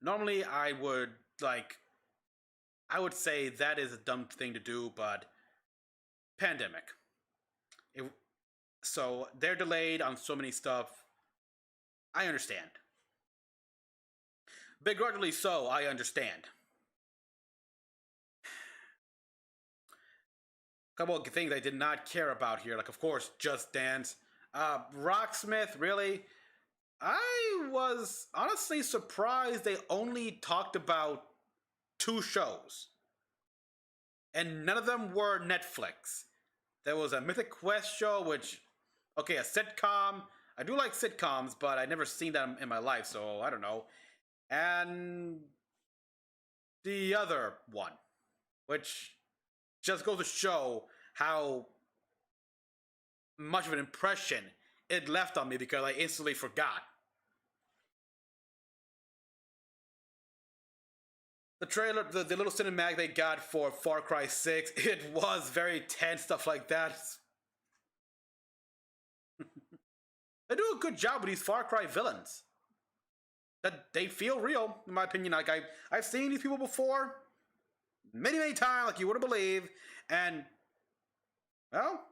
Normally, I would say that is a dumb thing to do, but pandemic. So they're delayed on so many stuff. I understand. Begrudgingly so, I understand. A couple of things I did not care about here, like of course, Just Dance. Rocksmith, really? I was honestly surprised they only talked about 2 shows. And none of them were Netflix. There was a Mythic Quest show, which, okay, a sitcom. I do like sitcoms, but I've never seen them in my life, so I don't know. And the other one, which just goes to show how much of an impression it left on me because I instantly forgot. The trailer, the little cinematic they got for Far Cry 6, it was very tense, stuff like that. They do a good job with these Far Cry villains. That they feel real, in my opinion. Like I've seen these people before, many times, like you wouldn't believe. And well,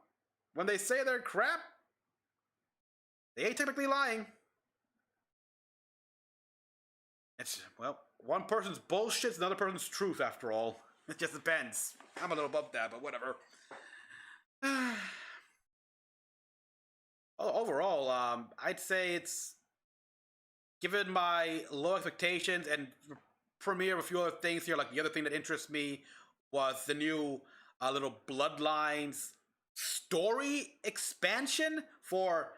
when they say they're crap, they ain't technically lying. It's, well, one person's bullshit's another person's truth, after all. It just depends. I'm a little above that, but whatever. Overall, I'd say it's, given my low expectations and premiere a few other things here, like the other thing that interests me was the new little Bloodlines story expansion for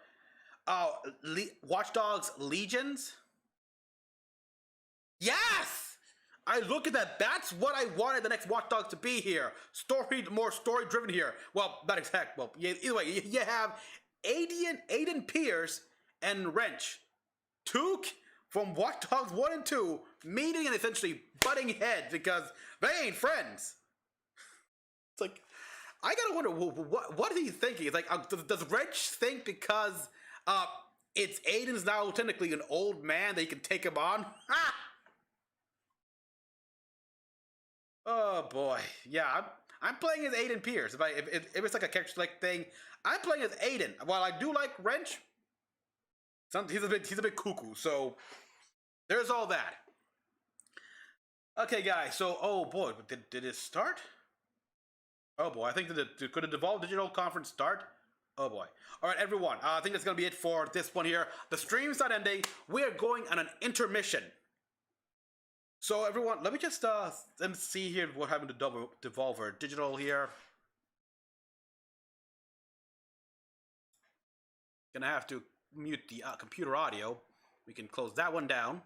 Watch Dogs Legions. Yes! I look at that. That's what I wanted the next Watch Dogs to be here. More story-driven here. Well, not exact. Well, either way, you have Aiden Pierce and Wrench. 2 from Watch Dogs 1 and 2 meeting and essentially butting heads because they ain't friends. It's like, I gotta wonder, what is he thinking? It's like, does Wrench think because it's Aiden's now technically an old man that he can take him on? Ha! Oh boy, yeah, I'm playing as Aiden Pierce. If it's like a character select thing, I'm playing as Aiden. While I do like Wrench, he's a bit cuckoo. So there's all that. Okay, guys. So oh boy, did it start? Oh boy, I think could the Devolve Digital Conference start? Oh boy. All right, everyone. I think that's gonna be it for this one here. The stream's not ending. We are going on an intermission. So everyone, let me just let me see here what happened to Devolver Digital here. Gonna have to mute the computer audio. We can close that one down.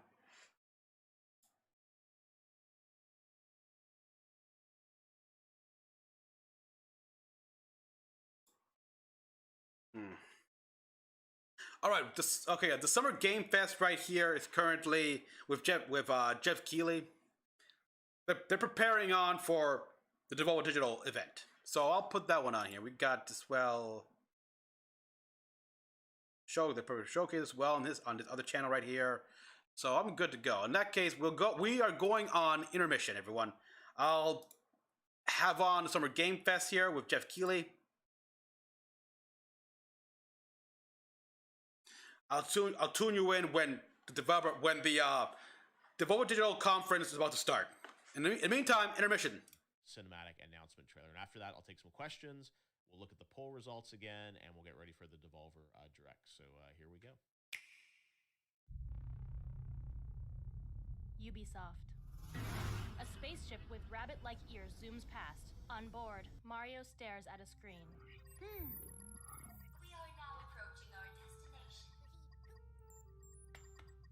All right, the Summer Game Fest right here is currently with Jeff Keighley. They're preparing on for the Devolver Digital event, so I'll put that one on here. We got as well the showcase as well on this other channel right here, so I'm good to go. In that case, we are going on intermission, everyone. I'll have on the Summer Game Fest here with Jeff Keighley. I'll tune you in when the Devolver Digital Conference is about to start. In the meantime, intermission. Cinematic announcement trailer, and after that, I'll take some questions. We'll look at the poll results again, and we'll get ready for the Devolver Direct. So here we go. Ubisoft. A spaceship with rabbit-like ears zooms past. On board, Mario stares at a screen. We are now approaching our destination.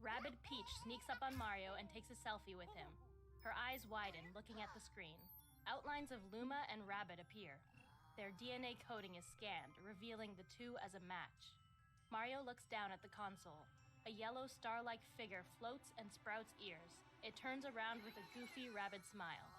Rabid Peach sneaks up on Mario and takes a selfie with him. Her eyes widen, looking at the screen. Outlines of Luma and Rabbit appear. Their DNA coding is scanned, revealing the two as a match. Mario looks down at the console. A yellow star-like figure floats and sprouts ears. It turns around with a goofy Rabbit smile.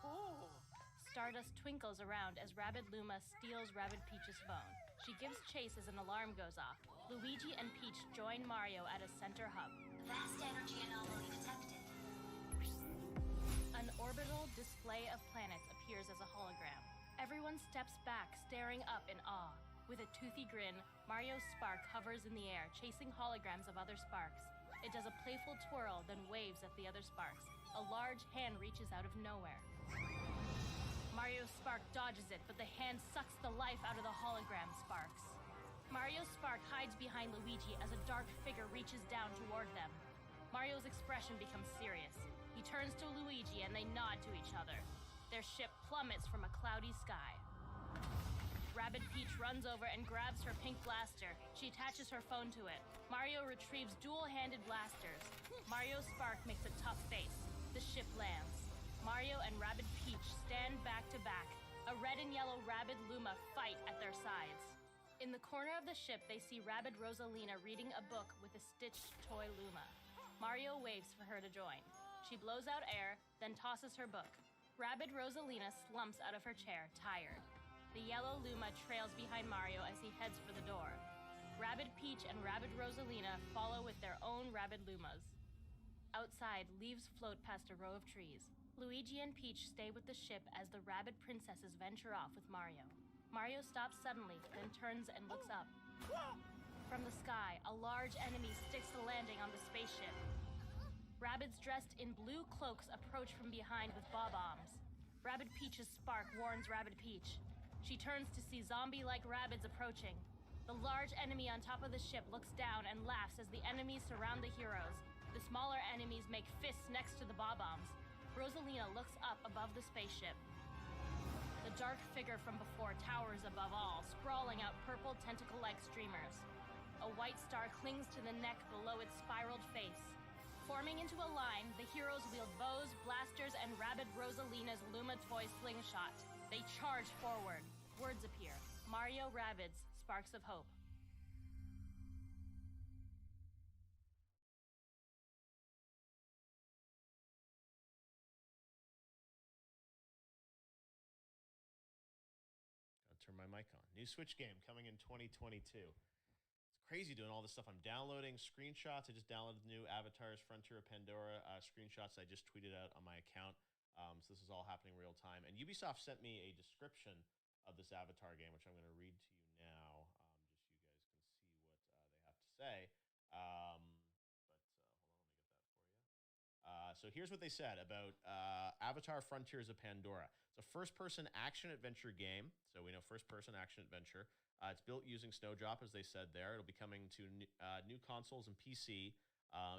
Stardust twinkles around as Rabbid Luma steals Rabbid Peach's phone. She gives chase as an alarm goes off. Luigi and Peach join Mario at a center hub. Vast energy anomaly detected. An orbital display of planets appears as a hologram. Everyone steps back, staring up in awe. With a toothy grin, Mario's spark hovers in the air, chasing holograms of other sparks. It does a playful twirl, then waves at the other sparks. A large hand reaches out of nowhere. Mario's spark dodges it, but the hand sucks the life out of the hologram sparks. Mario's spark hides behind Luigi as a dark figure reaches down toward them. Mario's expression becomes serious. He turns to Luigi and they nod to each other. Their ship plummets from a cloudy sky. Rabbid Peach runs over and grabs her pink blaster. She attaches her phone to it. Mario retrieves dual-handed blasters. Mario's spark makes a tough face. The ship lands. Mario and Rabbid Peach stand back to back. A red and yellow Rabbid Luma fight at their sides. In the corner of the ship, they see Rabbid Rosalina reading a book with a stitched toy Luma. Mario waves for her to join. She blows out air, then tosses her book. Rabbid Rosalina slumps out of her chair, tired. The yellow Luma trails behind Mario as he heads for the door. Rabbid Peach and Rabbid Rosalina follow with their own Rabbid Lumas. Outside, leaves float past a row of trees. Luigi and Peach stay with the ship as the Rabbid princesses venture off with Mario. Mario stops suddenly, then turns and looks up. From the sky, a large enemy sticks the landing on the spaceship. Rabbids dressed in blue cloaks approach from behind with bob-ombs. Rabbid Peach's spark warns Rabbid Peach. She turns to see zombie-like Rabbids approaching. The large enemy on top of the ship looks down and laughs as the enemies surround the heroes. The smaller enemies make fists next to the bob-ombs. Rosalina looks up above the spaceship. The dark figure from before towers above all, sprawling out purple tentacle-like streamers. A white star clings to the neck below its spiraled face. Forming into a line, the heroes wield bows, blasters, and Rabbid Rosalina's Luma toy slingshot. They charge forward. Words appear. Mario Rabbids, Sparks of Hope. Turn my mic on. New Switch game coming in 2022. It's crazy doing all this stuff. I'm downloading screenshots. I just downloaded the new Avatar's Frontier of Pandora screenshots I just tweeted out on my account. So this is all happening real time. And Ubisoft sent me a description of this Avatar game, which I'm going to read to you now, just so you guys can see what they have to say. So here's what they said about Avatar Frontiers of Pandora. It's a first-person action-adventure game. So we know first-person action-adventure. It's built using Snowdrop, as they said there. It'll be coming to new consoles and PC.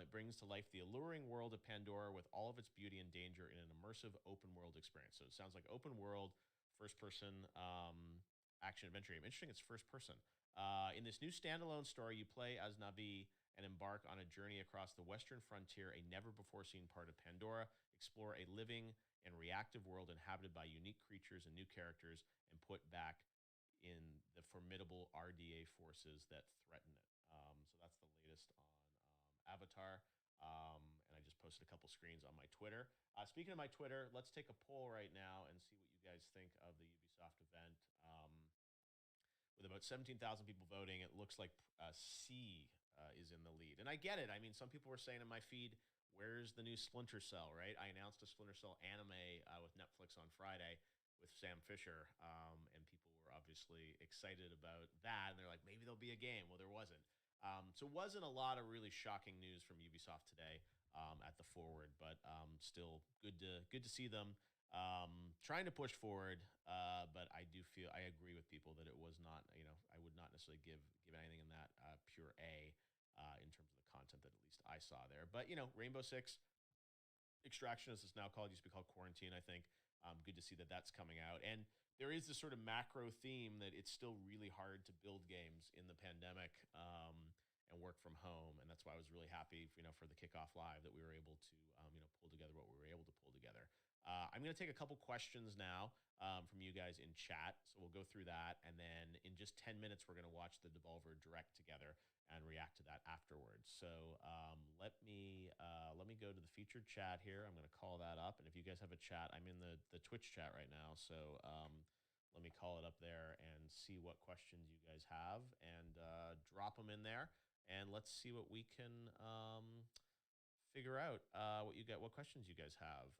It brings to life the alluring world of Pandora with all of its beauty and danger in an immersive open-world experience. So it sounds like open-world, first-person action-adventure game. Interesting, it's first-person. In this new standalone story, you play as Navi and embark on a journey across the western frontier, a never-before-seen part of Pandora. Explore a living and reactive world inhabited by unique creatures and new characters, and put back in the formidable RDA forces that threaten it. So that's the latest on Avatar. And I just posted a couple screens on my Twitter. Speaking of my Twitter, let's take a poll right now and see what you guys think of the Ubisoft event. With about 17,000 people voting, it looks like C is in the lead. And I get it. I mean, some people were saying in my feed, where's the new Splinter Cell, right? I announced a Splinter Cell anime with Netflix on Friday with Sam Fisher, and people were obviously excited about that. And they're like, maybe there'll be a game. Well, there wasn't. So it wasn't a lot of really shocking news from Ubisoft today at the forward, but still good to see them trying to push forward. But I do feel, I agree with people that it was not, I would not necessarily give anything in that pure A in terms of the content that at least I saw there. But, Rainbow Six Extraction, as it's now called, used to be called Quarantine, I think. Good to see that that's coming out. And there is this sort of macro theme that it's still really hard to build games in the pandemic and work from home. And that's why I was really happy, for the Kickoff Live that we were able to, pull together what we were able to pull together. I'm going to take a couple questions now from you guys in chat. So we'll go through that. And then in just 10 minutes, we're going to watch the Devolver Direct together and react to that afterwards. So let me go to the featured chat here. I'm going to call that up. And if you guys have a chat, I'm in the Twitch chat right now. So let me call it up there and see what questions you guys have and drop them in there. And let's see what we can figure out what questions you guys have.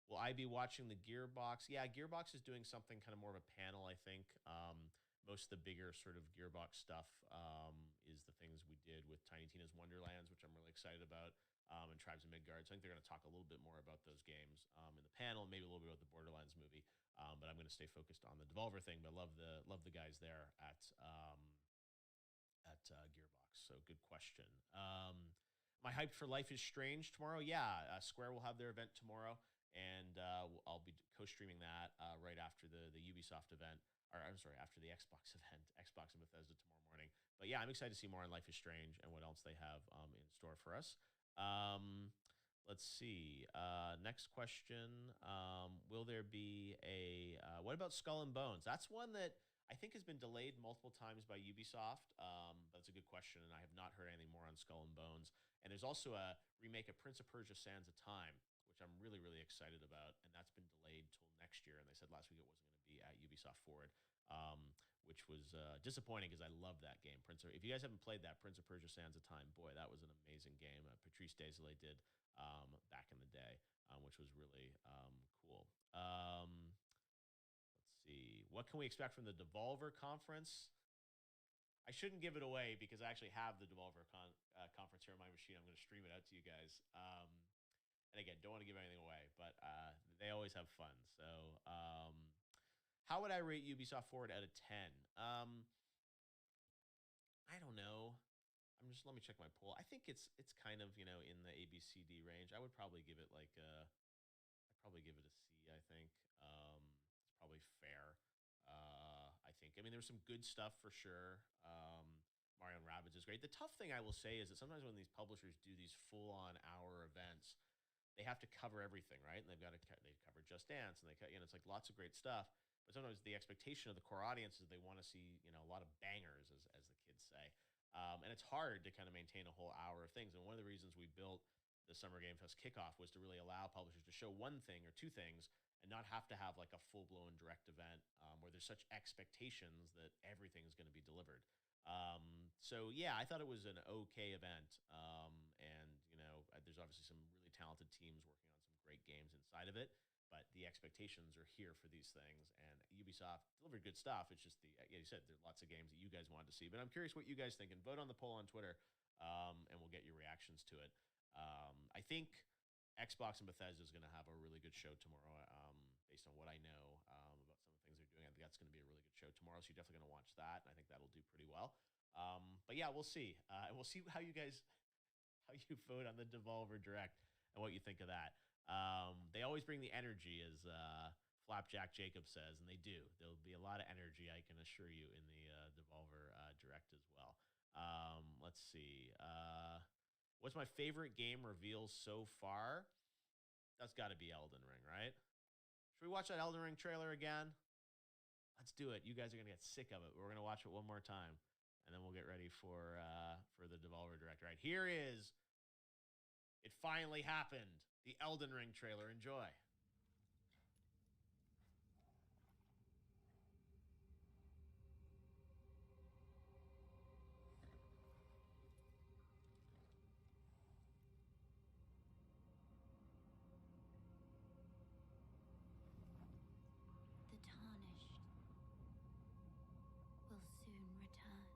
Will I be watching the Gearbox? Yeah, Gearbox is doing something kind of more of a panel, I think. Most of the bigger sort of Gearbox stuff is the things we did with Tiny Tina's Wonderlands, which I'm really excited about, and Tribes of Midgard. So I think they're going to talk a little bit more about those games in the panel, maybe a little bit about the Borderlands movie. But I'm going to stay focused on the Devolver thing. But love the guys there at Gearbox. So good question. Am I hyped for Life is Strange tomorrow? Yeah, Square will have their event tomorrow, and I'll be co-streaming that right after the Ubisoft event. Or I'm sorry, after the Xbox event, Xbox and Bethesda tomorrow morning. But yeah, I'm excited to see more on Life is Strange and what else they have in store for us. Let's see. Next question. Will there be what about Skull and Bones? That's one that I think has been delayed multiple times by Ubisoft. That's a good question, and I have not heard anything more on Skull and Bones. And there's also a remake of Prince of Persia: Sands of Time, which I'm really, really excited about, and that's been delayed till next year. And they said last week it wasn't going to be at Ubisoft Forward, which was disappointing because I love that game. If you guys haven't played that, Prince of Persia: Sands of Time, boy, that was an amazing game. Patrice Désilets did back in the day, which was really cool. Let's see. What can we expect from the Devolver conference? I shouldn't give it away because I actually have the Devolver conference here on my machine. I'm going to stream it out to you guys. And again, don't want to give anything away, but they always have fun. So how would I rate Ubisoft Forward out of 10? I don't know. Let me check my poll. I think it's kind of, in the ABCD range. I would probably give it I'd probably give it a C, I think. It's probably fair. I think. I mean, there's some good stuff for sure. Mario and Rabbids is great. The tough thing I will say is that sometimes when these publishers do these full-on hour events, they have to cover everything, right? And they cover Just Dance, and it's like lots of great stuff. But sometimes the expectation of the core audience is they want to see, a lot of bangers, as the kids say. And it's hard to kind of maintain a whole hour of things. And one of the reasons we built the Summer Game Fest kickoff was to really allow publishers to show one thing or two things and not have to have like a full-blown direct event where there's such expectations that everything is going to be delivered. So yeah, I thought it was an okay event. And there's obviously some really talented teams working on some great games inside of it, but the expectations are here for these things, and Ubisoft delivered good stuff. It's just you said there are lots of games that you guys wanted to see, but I'm curious what you guys think, and vote on the poll on Twitter, and we'll get your reactions to it. I think Xbox and Bethesda is going to have a really good show tomorrow, based on what I know about some of the things they're doing. I think that's going to be a really good show tomorrow, so you're definitely going to watch that, and I think that'll do pretty well. But yeah, we'll see. And we'll see how you vote on the Devolver Direct and what you think of that. They always bring the energy, as Flapjack Jacob says, and they do. There'll be a lot of energy, I can assure you, in the Devolver Direct as well. Let's see. What's my favorite game reveal so far? That's got to be Elden Ring, right? Should we watch that Elden Ring trailer again? Let's do it. You guys are going to get sick of it. We're going to watch it one more time, and then we'll get ready for the Devolver Direct. Right, here is... It finally happened. The Elden Ring trailer. Enjoy. The tarnished will soon return,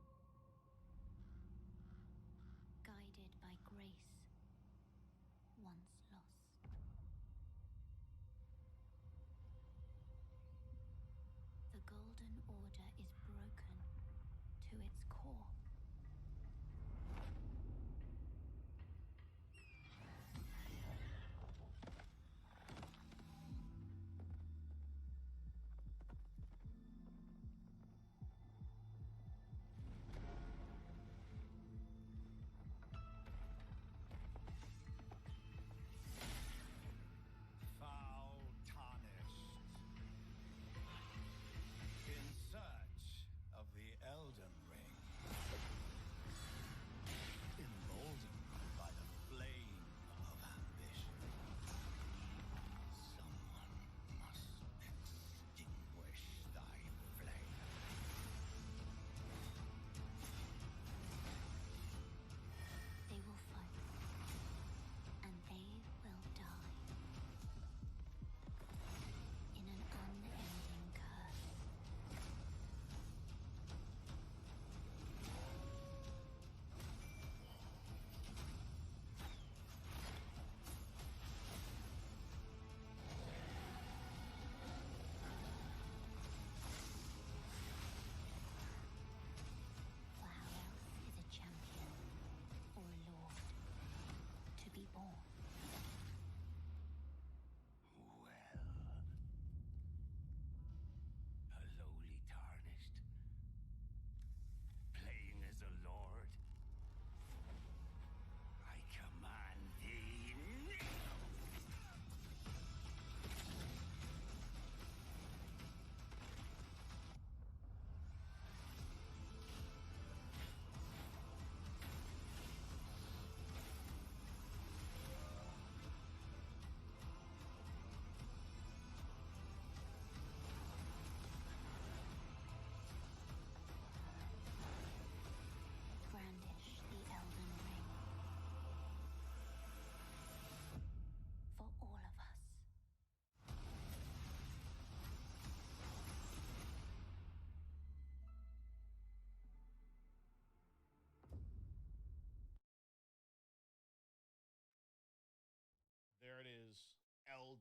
guided by grace once lost. The Golden Order is broken to its core.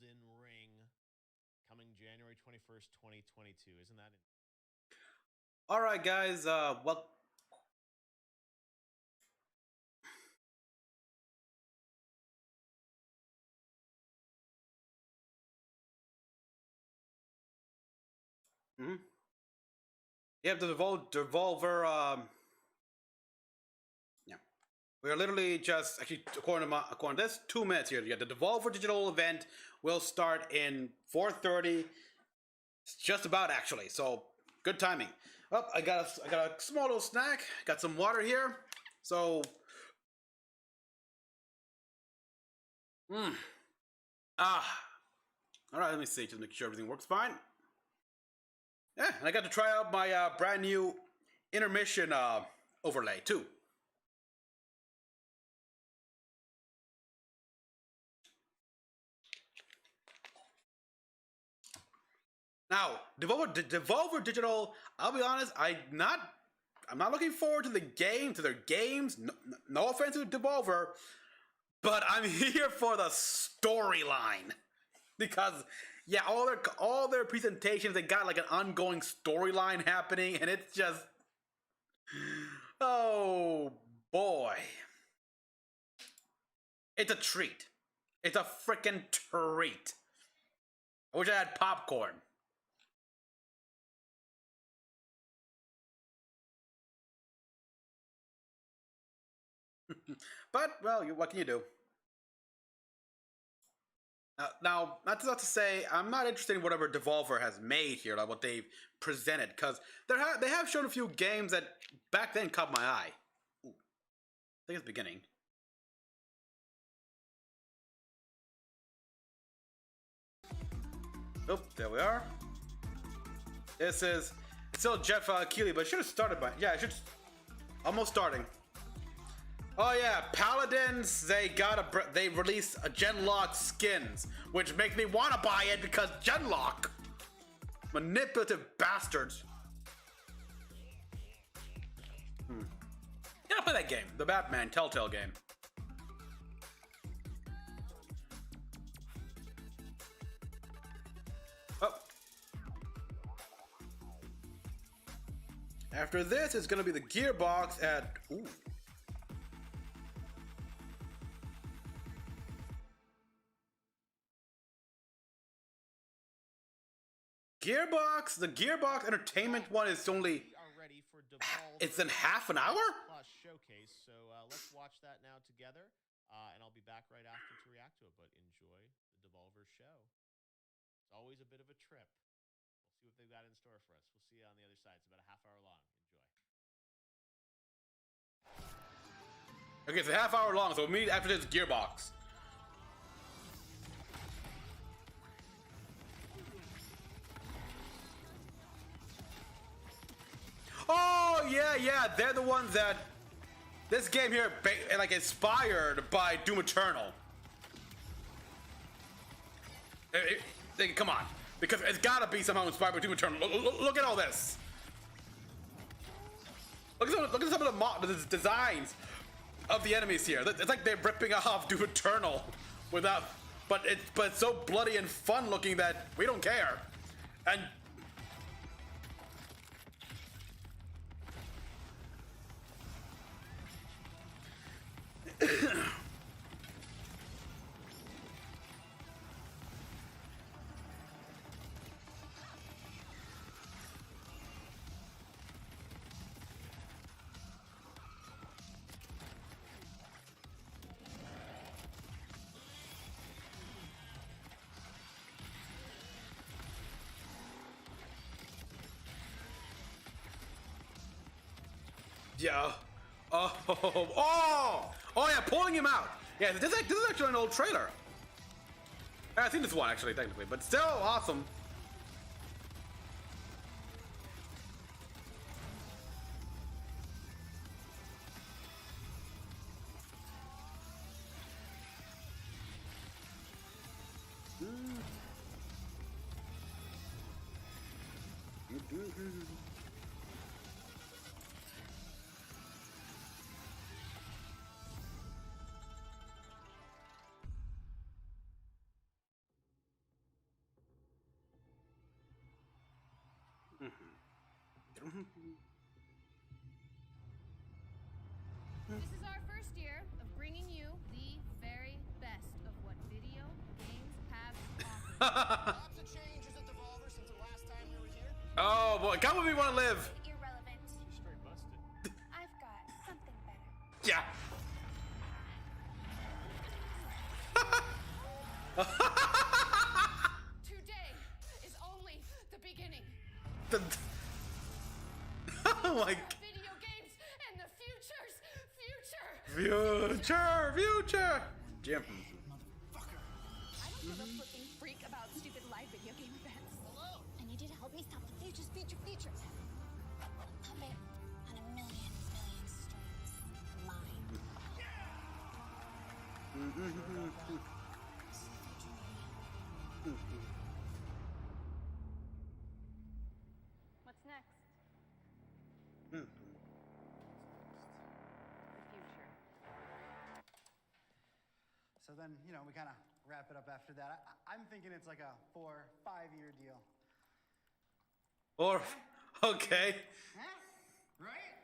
Elden Ring, coming January 21st, 2022. Isn't that? All right, guys. Well. Mm-hmm. Yeah, the Devolver. Yeah, we are literally just actually according to this 2 minutes here. Yeah, the Devolver Digital event will start in 4:30. It's just about actually, so good timing. Oh, I got a small little snack. Got some water here. So, all right. Let me see, just make sure everything works fine. Yeah, and I got to try out my brand new intermission overlay too. Now, Devolver Digital. I'll be honest, I'm not looking forward to their games. No offense to Devolver, but I'm here for the storyline because yeah, all their presentations, they got like an ongoing storyline happening, and it's just, oh boy, it's a treat. It's a freaking treat. I wish I had popcorn. But, well, what can you do? Now, not to say, I'm not interested in whatever Devolver has made here, like what they've presented, because they have shown a few games that back then caught my eye. Ooh. I think it's the beginning. Oh, there we are. This is still Jeff Keighley, but it should have started by, yeah, it should, almost starting. Oh yeah, Paladins, they released a Genlock skins, which makes me want to buy it because Genlock. Manipulative bastards. Yeah, play that game, the Batman Telltale game. Oh. After this, it's gonna be the Gearbox at, ooh. The Gearbox Entertainment one is only, it's in half an hour? Plus showcase, so let's watch that now together, and I'll be back right after to react to it, but enjoy the Devolver show. It's always a bit of a trip. We'll see what they've got in store for us. We'll see you on the other side. It's about a half hour long. Enjoy. Okay, it's a half hour long, so we'll meet after this Gearbox. Oh, yeah, they're the ones that this game here like inspired by Doom Eternal. Come on, because it's gotta be somehow inspired by Doom Eternal. Look at all this. Look at some of the designs of the enemies here. It's like they're ripping off Doom Eternal but it's so bloody and fun looking that we don't care. And yeah. Oh yeah, pulling him out. Yeah, this is actually an old trailer. I think this one actually, technically, but still awesome. This is our first year of bringing you the very best of what video games have to offer. Lots of changes at Devolver since the last time we were here. Oh boy, God, would we want to live? Irrelevant. She's straight busted. I've got something better. Yeah. Today is only the beginning. Oh my Video games and the future's future. future. Jim. I don't give a flipping freak about stupid live video game events. Hello. I need you to help me stop the future's future. Puppet on a million strings. Mine. What's next? Hmm. The future. So then, you know, we kind of wrap it up after that. I'm thinking it's like a 4-5-year deal. Or, okay. Huh? Right?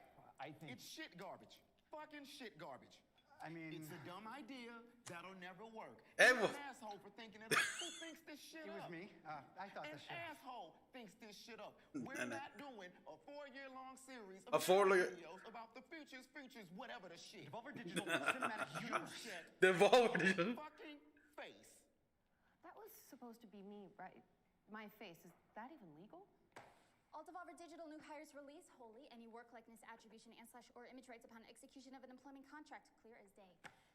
I think it's shit garbage. Fucking shit garbage. I mean, it's a dumb idea that'll never work. Hey, You're an asshole for thinking it up. Who thinks this shit it up? was me. I thought An this shit. asshole thinks this shit up. We're And not doing a 4-year-long series A of four-year- videos about the futures, whatever the shit. Devolver Digital Cinematic Universe. Shit. Devolver Digital. Fucking face. That was supposed to be me, right? My face. Is that even legal? All Devolver Digital new hires release wholly any work likeness attribution and/or image rights upon execution of an employment contract, clear as day.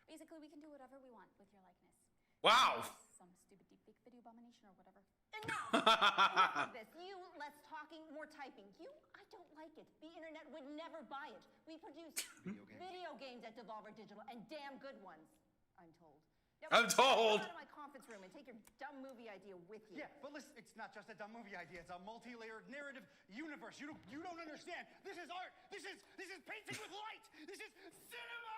Basically, we can do whatever we want with your likeness. Wow. Some stupid deepfake video abomination or whatever. Enough of this. You, less talking, more typing. I don't like it. The internet would never buy it. We produce video games at Devolver Digital, and damn good ones, I'm told. Now, I'm told. Go to my conference room and take your dumb movie idea with you. Yeah, but listen, it's not just a dumb movie idea. It's a multi-layered narrative universe. You don't understand. This is art. This is painting with light. This is cinema.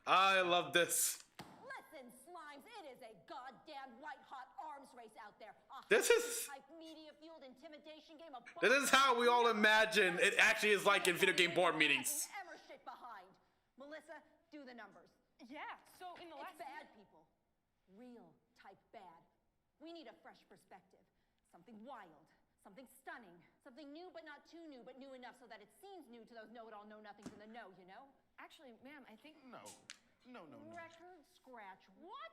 I love this. Listen, Slimes, it is a goddamn white-hot arms race out there. This is- type media-fueled intimidation game. This is how we all imagine it actually is like in video game board meetings. Emmer shit behind. Melissa, do the numbers. Yeah, so in the It's last bad, people. Real type bad. We need a fresh perspective. Something wild. Something stunning. Something new but not too new, but new enough so that it seems new to those know-it-all know-nothings in the know, you know? Actually, ma'am, I think... No. Record scratch. What?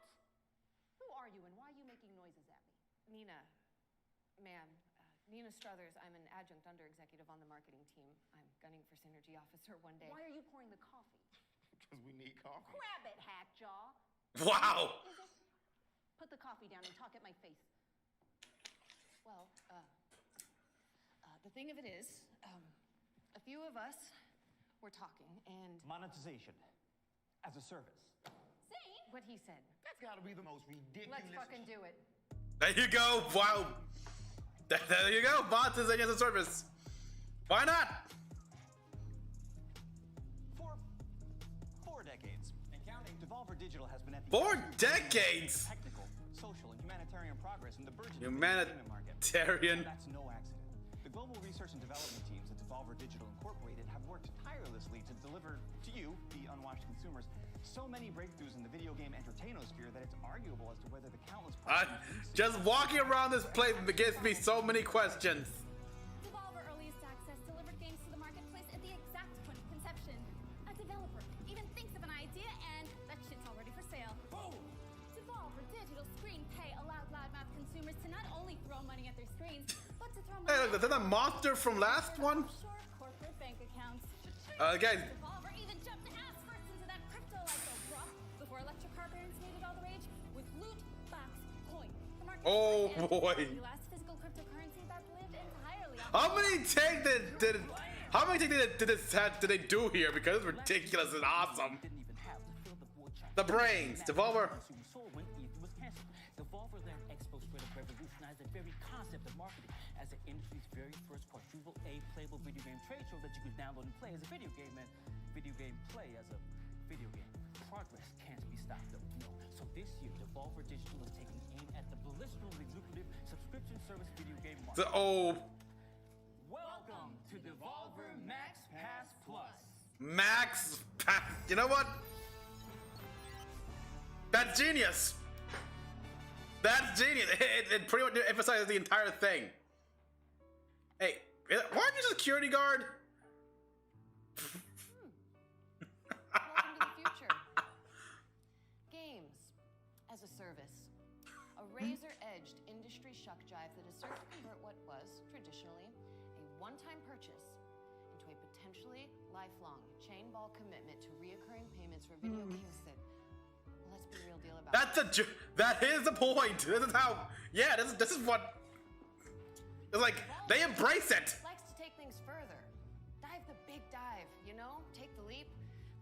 Who are you and why are you making noises at me? Nina, ma'am, Nina Struthers. I'm an adjunct under-executive on the marketing team. I'm gunning for Synergy Officer one day. Why are you pouring the coffee? Because we need coffee. Grab it, Hackjaw. Wow. Is it? Put the coffee down and talk at my face. Well, the thing of it is, a few of us were talking and... Monetization. As a service. See? What he said. That's gotta be the most ridiculous... Let's fucking do it. There you go. Wow. There you go. Monetization as a service. Why not? For 4 decades and counting, Devolver Digital has been at the 4 decades. technical, social, and humanitarian progress in the burgeoning Humanitarian. market. That's no accident. The global research and development teams at Devolver Digital Incorporated have worked tirelessly to deliver to you, the unwashed consumers, so many breakthroughs in the video game entertainosphere that it's arguable as to whether the countless... Just walking around this place gives me so many questions. Devolver Earliest Access delivered games to the marketplace at the exact point of conception. A developer even thinks of an idea and that shit's already for sale. Boom! Devolver Digital Screen Pay allowed loudmouth consumers to not only throw money at their screens, but to throw money Hey, look, is that a monster from last one? offshore corporate bank accounts. Guys. Devolver even jumped ass first into that crypto like Oprah before electric car barons made it all the rage with loot box coin. The market Oh began boy. the last physical cryptocurrency that lived entirely off How many take did they do here? Because it's ridiculous and awesome. The brains, Devolver. Devolver Land Expo straight up revolutionized the very concept of marketing as the industry's very first quadruple A playable video game trade show that you could download and play as a video game and video game play as a video game. Progress can't be stopped though, no. So this year, Devolver Digital is taking aim at the blisteringly lucrative subscription service video game market. The Welcome to Devolver Max Pass Plus. Max Pass. You know what? That's genius. That's genius. It pretty much emphasizes the entire thing. Hey, why aren't you a security guard? Welcome to the future. Games as a service. A razor-edged industry shuck jive that is served to convert what was, traditionally, a one-time purchase into a potentially lifelong chain ball commitment to reoccurring payments for video games that, well, let's be real deal about. That is the point. This is how. Yeah, this is what. It's like they embrace it. Likes to take things further. Dive the big dive, you know? Take the leap,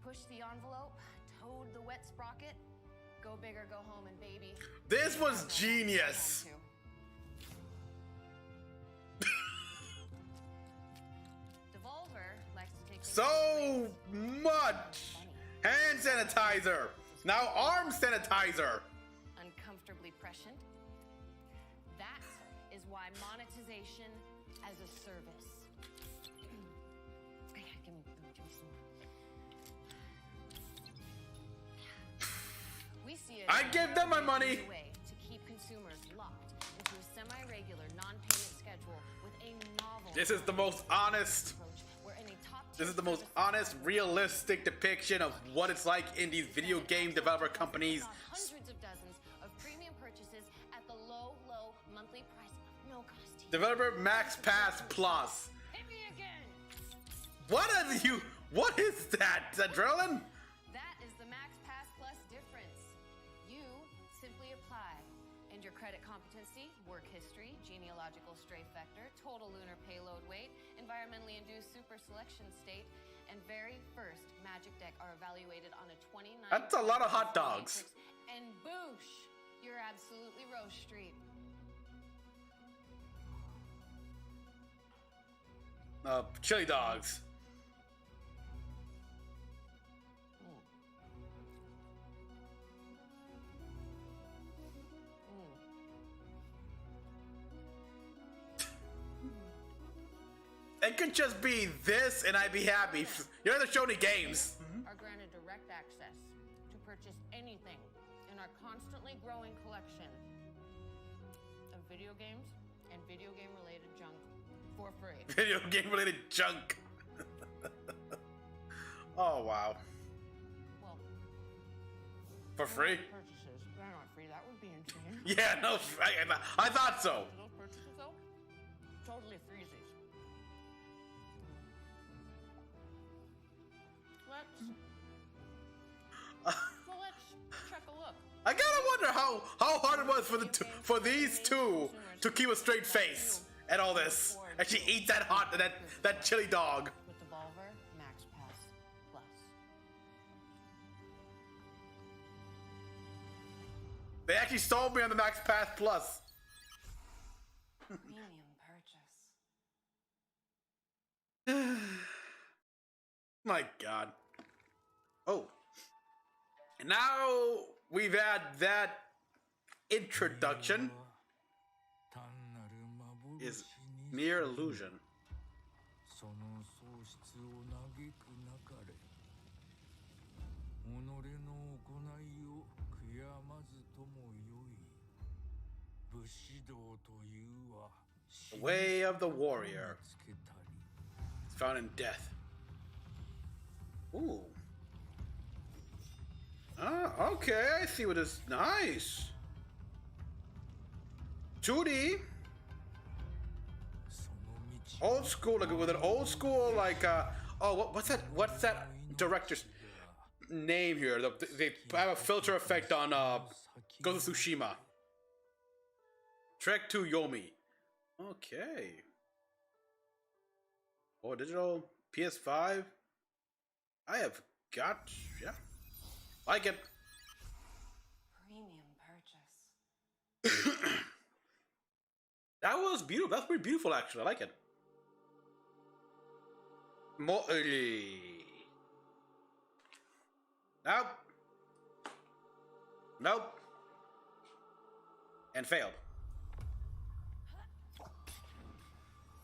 push the envelope, toad the wet sprocket, go big or go home, and baby. This was genius. Devolver likes to take things So much hand sanitizer. Now arm sanitizer. uncomfortably prescient. That is why monetization as a service. Give me some more. We see it. I give them my money. Way to keep consumers locked into a semi-regular non-payment schedule with a novel. This is the most honest. This is the most honest, realistic depiction of what it's like in these video game developer companies. Hundreds of dozens of premium purchases at the low monthly price of no cost. Developer Max Pass Plus. Hit me again. What are you? What is that? Is that adrenaline? That is the Max Pass Plus difference. You simply apply, and your credit competency, work history, genealogical strafe vector, total lunar payload weight, environmentally induced super selection state, and very first magic deck are evaluated on a 29. That's a lot of hot dogs. And boosh, you're absolutely Rose Street. Chili dogs. It could just be this and I'd be happy. You don't have to show any games. Are granted direct access to purchase anything in our constantly growing collection of video games and video game related junk for free. Video game related junk. Oh wow. Well, for free? Purchases, they're not free. That would be insane. Yeah, no, I thought so. Those purchases though, totally freezies. Well, let's check a look. I gotta wonder how hard it was for these two to keep a straight face and all this. And she eats that chili dog. With Devolver Max Pass Plus. They actually sold me on the Max Pass Plus. Premium purchase. My God. Oh. And now we've had that introduction. Is mere illusion. The way of the warrior. It's found in death. Ooh. Okay, I see what is nice. 2D. Old school, like with an old school, like what's that director's name here? They have a filter effect on Ghost of Tsushima. Trek to Yomi. Okay. Oh, digital PS5. I have got, yeah, like it. Premium purchase. That was beautiful. That's pretty beautiful, actually. I like it. More. Nope. Nope. And failed.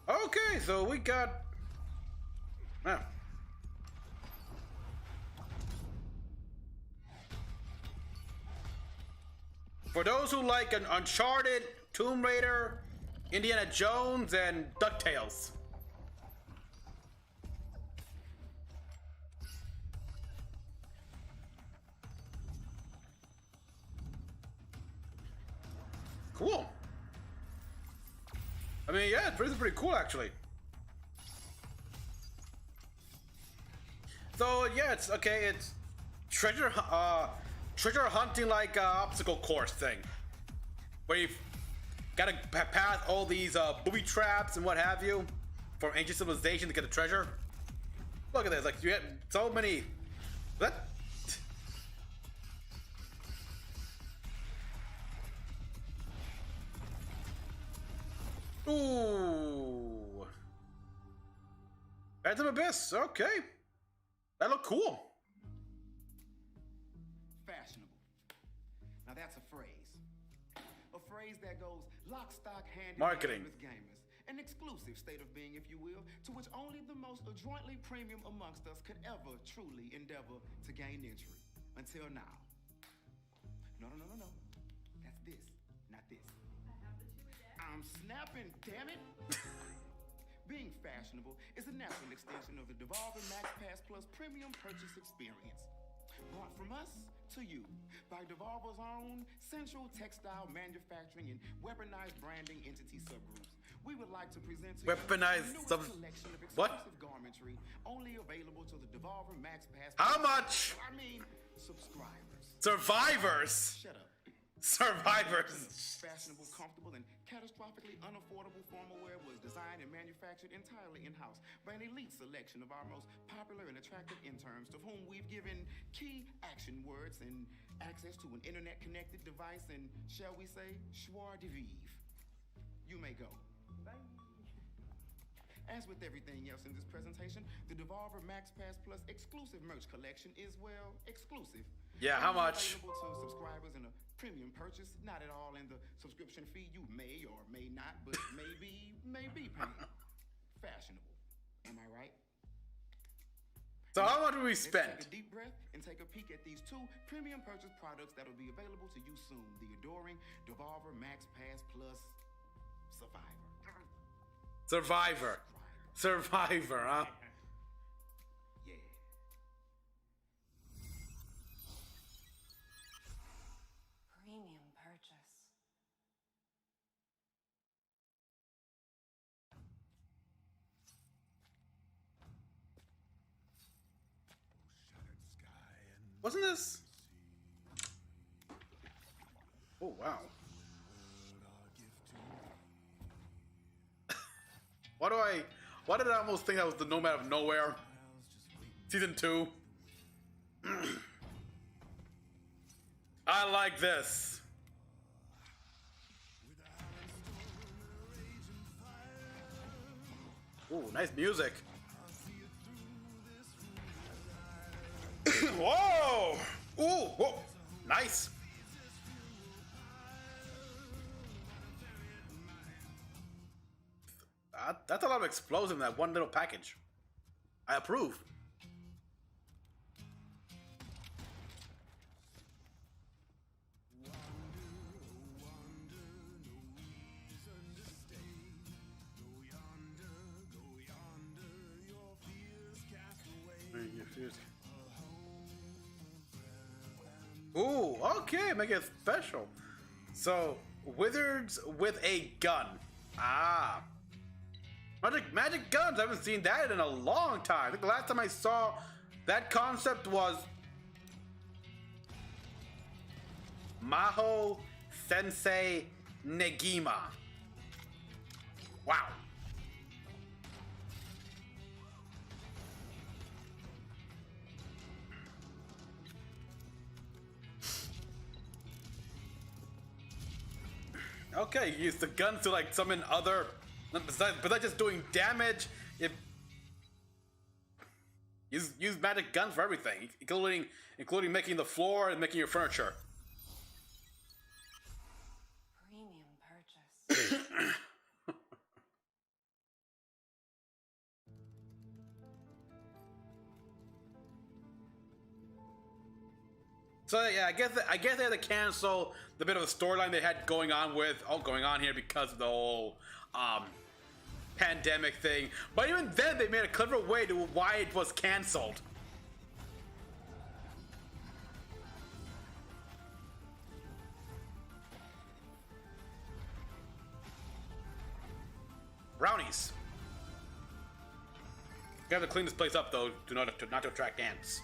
Okay, so we got... Oh. For those who like an Uncharted, Tomb Raider, Indiana Jones, and DuckTales. Cool. I mean, yeah, it's pretty cool, actually. So, yeah, it's okay. It's treasure hunting, like obstacle course thing, where you've got to pass all these booby traps and what have you from ancient civilization to get the treasure. Look at this, like you have so many. What? Ooh. Phantom Abyss, okay. That looked cool. Fashionable. Now that's a phrase. A phrase that goes lock, stock, hand in Marketing. hand with gamers. An exclusive state of being, if you will, to which only the most adroitly premium amongst us could ever truly endeavor to gain entry. Until now. No. That's this, not this. I'm snapping, damn it! Being fashionable is a natural extension of the Devolver Max Pass Plus premium purchase experience. Brought from us to you by Devolver's own central textile manufacturing and weaponized branding entity subgroups. We would like to present to Weaponized you sub... collection of What? exclusive garmentry only available to the Devolver Max Pass. How much? I mean, subscribers. Survivors. Shut up. Survivors. Fashionable, comfortable, and catastrophically unaffordable formal wear was designed and manufactured entirely in-house by an elite selection of our most popular and attractive interns, to whom we've given key action words and access to an internet-connected device and, shall we say, joie de vivre. You may go. Bye. As with everything else in this presentation, the Devolver Max Pass Plus exclusive merch collection is, well, exclusive. Yeah, how much? Available to subscribers in a premium purchase, not at all in the subscription fee you may or may not, but may be paying. Fashionable. Am I right? So how much do we spend? Let's take a deep breath and take a peek at these two premium purchase products that will be available to you soon. The adoring Devolver Max Pass Plus Survivor. Survivor, huh? Yeah. Premium purchase. Wasn't this? Oh wow. Why did I almost think that was the Nomad of Nowhere? Season 2. I like this. Ooh, nice music. Whoa! Ooh, whoa. Nice. That's a lot of explosive in that one little package. I approve. Ooh, okay, make it special. So, wizards with a gun. Ah. Magic guns, I haven't seen that in a long time. I think the last time I saw that concept was Maho Sensei Negima. Wow. Okay, you use the guns to like summon other, but that's just doing damage. If use magic guns for everything, including making the floor and making your furniture. Premium So yeah, I guess they had to cancel the bit of a storyline they had going on here because of the whole pandemic thing. But even then, they made a clever way to why it was canceled. Brownies. You have to clean this place up though, not to attract ants.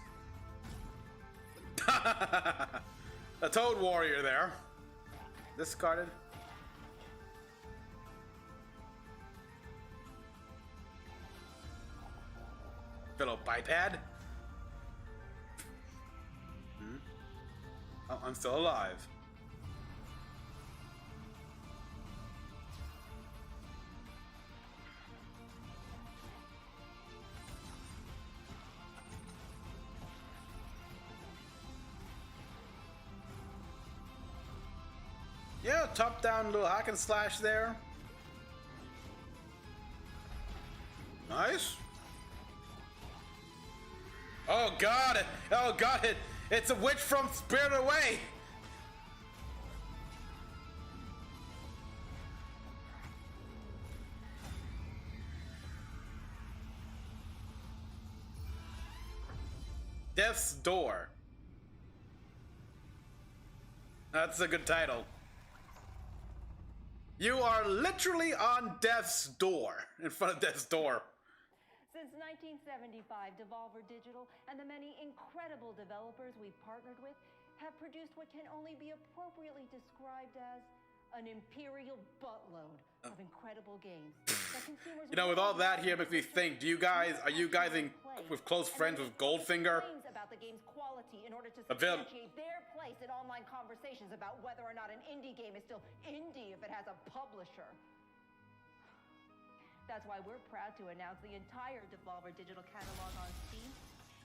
A Toad Warrior there. Discarded. Little biped. Oh, I'm still alive. Yeah, top down little hack and slash there. Nice. Oh god, oh god, it's a witch from Spirited Away. Death's Door. That's a good title. You are literally on death's door, in front of death's door. Since 1975, Devolver Digital and the many incredible developers we've partnered with have produced what can only be appropriately described as an imperial buttload of incredible games that consumers You know, with all that here makes me think, are you guys with close friends with Goldfinger? about the game's quality in order to substantiate their place in online conversations about whether or not an indie game is still indie if it has a publisher. That's why we're proud to announce the entire Devolver Digital catalog on Steam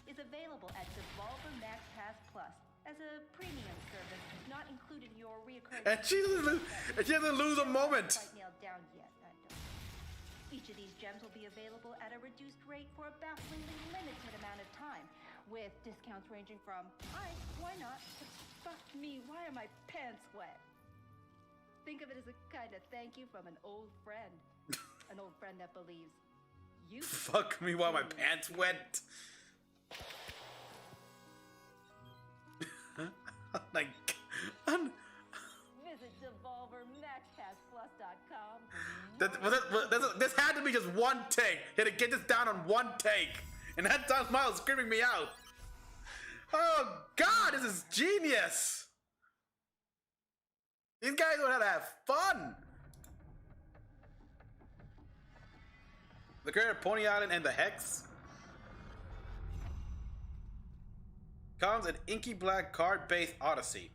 is available at Devolver Max Pass Plus as a premium service, not included in your reoccurring. And she doesn't lose a moment. Quite nailed down yet. Each of these gems will be available at a reduced rate for a bafflingly limited amount of time, with discounts ranging from "Alright, why not?" to "Fuck me, why are my pants wet?" Think of it as a kind of thank you from an old friend. An old friend that believes you. Fuck me while my pants wet. Like, Visit DevolverMaxPassPlus.com. This had to be just one take. He had to get this down on one take, and that Don Miles screaming me out. Oh God, this is genius. These guys know how to have fun. The creator of Pony Island and the Hex comes an inky black card-based Odyssey.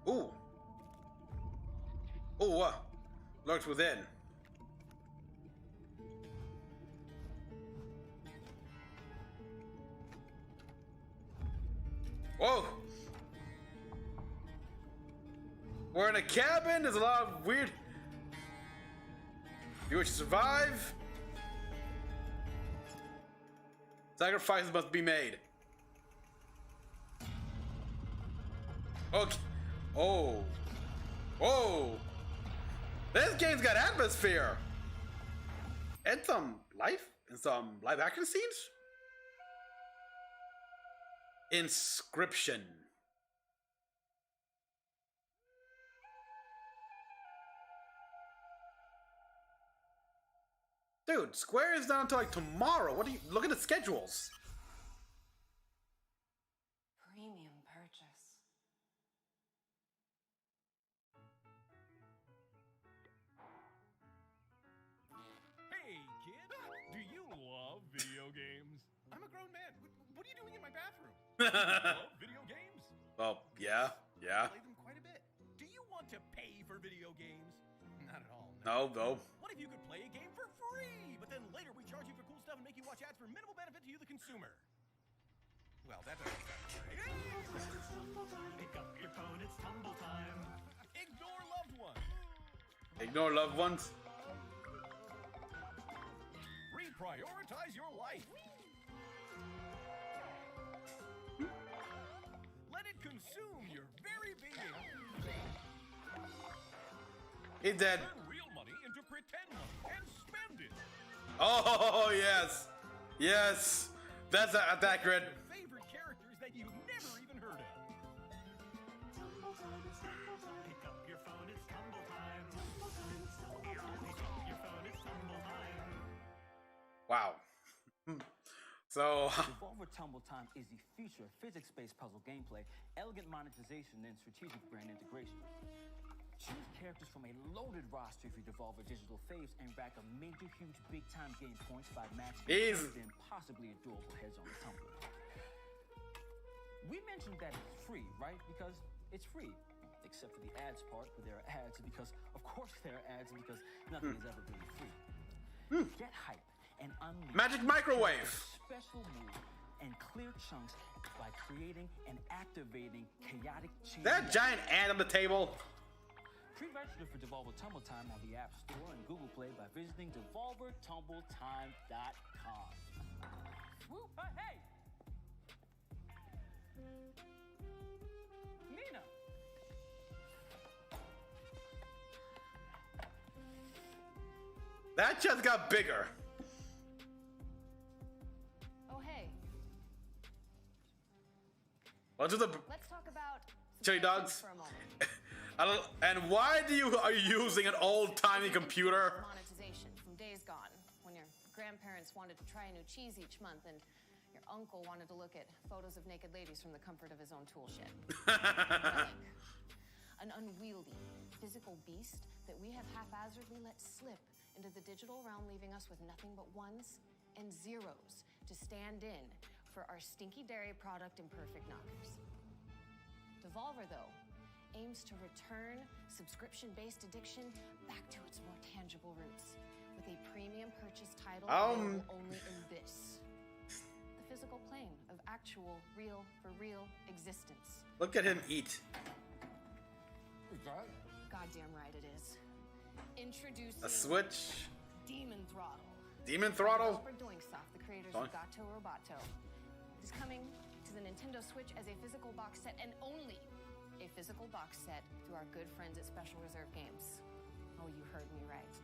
Ooh. Ooh, lurks within. Whoa! We're in a cabin. There's a lot of weird. You wish to survive? Sacrifices must be made. Okay. Oh. Whoa. This game's got atmosphere. And some life and some live action scenes. Inscription. Dude, Square is down until like tomorrow. What do you look at the schedules? Premium purchase. Hey, kid! Do you love video games? I'm a grown man. What are you doing in my bathroom? Love video games? Well, yeah. Play them quite a bit. Do you want to pay for video games? Not at all. No. What if you could play a game for free, but then later we charge you for cool stuff and make you watch ads for minimal benefit to you, the consumer? Well, that doesn't sound right. Pick up your phone, it's tumble time. Ignore loved ones. Ignore loved ones. Reprioritize your life. Let it consume your very being. He's dead. Turn real money into pretend money and spend it. Oh yes, yes. That's accurate. Favorite characters that you've never even heard of. Pick up your phone, it's tumble time. Pick up your phone, it's tumble time. Wow. So. Devolver Tumble Time is the future of physics-based puzzle gameplay, elegant monetization, and strategic brand integration. Choose characters from a loaded roster of your Devolver digital faves and rack a major, huge, big-time game points by matching the impossibly adorable heads on the tumble. We mentioned that it's free, right? Because it's free. Except for the ads part, where there are ads, because, of course, there are ads, because nothing is ever really free. Get hype and unleash Magic microwave. special move and clear chunks by creating and activating chaotic chain. That giant ant on the table. Pre-register for Devolver Tumble Time on the App Store and Google Play by visiting devolvertumbletime.com. Woo! Hey! Nina! That just got bigger. Oh, hey. Let's do the Let's talk about chili dogs. for a moment. And why are you using an old-timey computer? Monetization from days gone, when your grandparents wanted to try a new cheese each month and your uncle wanted to look at photos of naked ladies from the comfort of his own tool shed. An unwieldy, physical beast that we have haphazardly let slip into the digital realm, leaving us with nothing but ones and zeros to stand in for our stinky dairy product and perfect knockers. Devolver, though, aims to return subscription-based addiction back to its more tangible roots with a premium purchase title available only in this, the physical plane of actual, real existence. Look at him eat. Goddamn right it is. Introducing A Switch. Demon Throttle. Demon Throttle? Developer Doinksoft, the creators of Gato Roboto, is coming to the Nintendo Switch as a physical box set, and only a physical box set through our good friends at Special Reserve Games. Oh, you heard me right.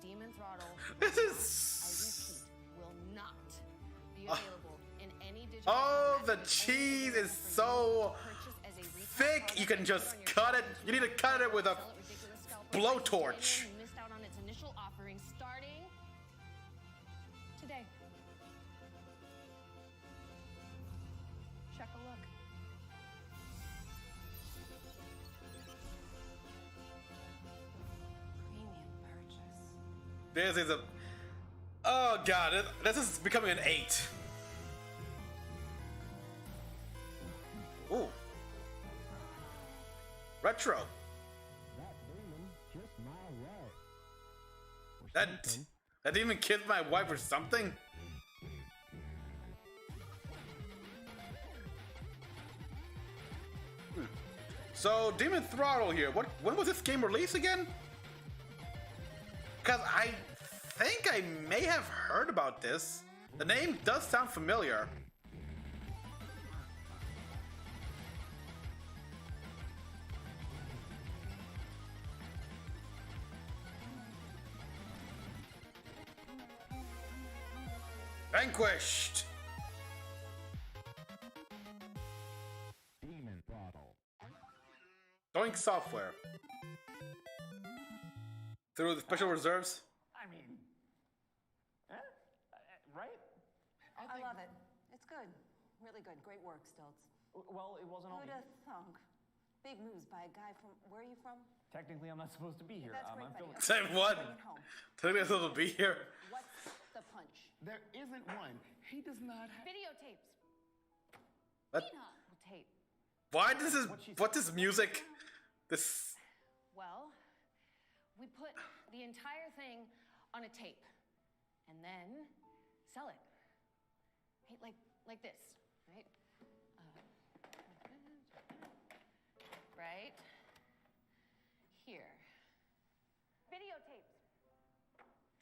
Demon Throttle, This is. I repeat, will not be available in any digital Oh, format. the cheese is so thick. You can just cut it. You need to cut it with a blowtorch. You missed out on its initial offering starting today. Check a look. This is a. Oh god, this is becoming an 8. Ooh. Retro. That demon kissed my wife or something? So, Demon Throttle here. When was this game released again? Because I think I may have heard about this. The name does sound familiar. Vanquished! Demon Throttle. Doink Software. Through the special reserves? I mean, right? I love it. It's good. Really good. Great work, Stilts. Well, it wasn't Who'd only. have thunk? Big moves by a guy from. Where are you from? Technically, I'm not supposed to be here. That's I'm great, filming. buddy. Say what? Bring it home. Technically I'm supposed to be here. What's the punch? There isn't one. He does not have. Videotapes. What? Tape. Why does this? What this music? This. Well, we put the entire thing on a tape and then sell it. Right? Like this, right?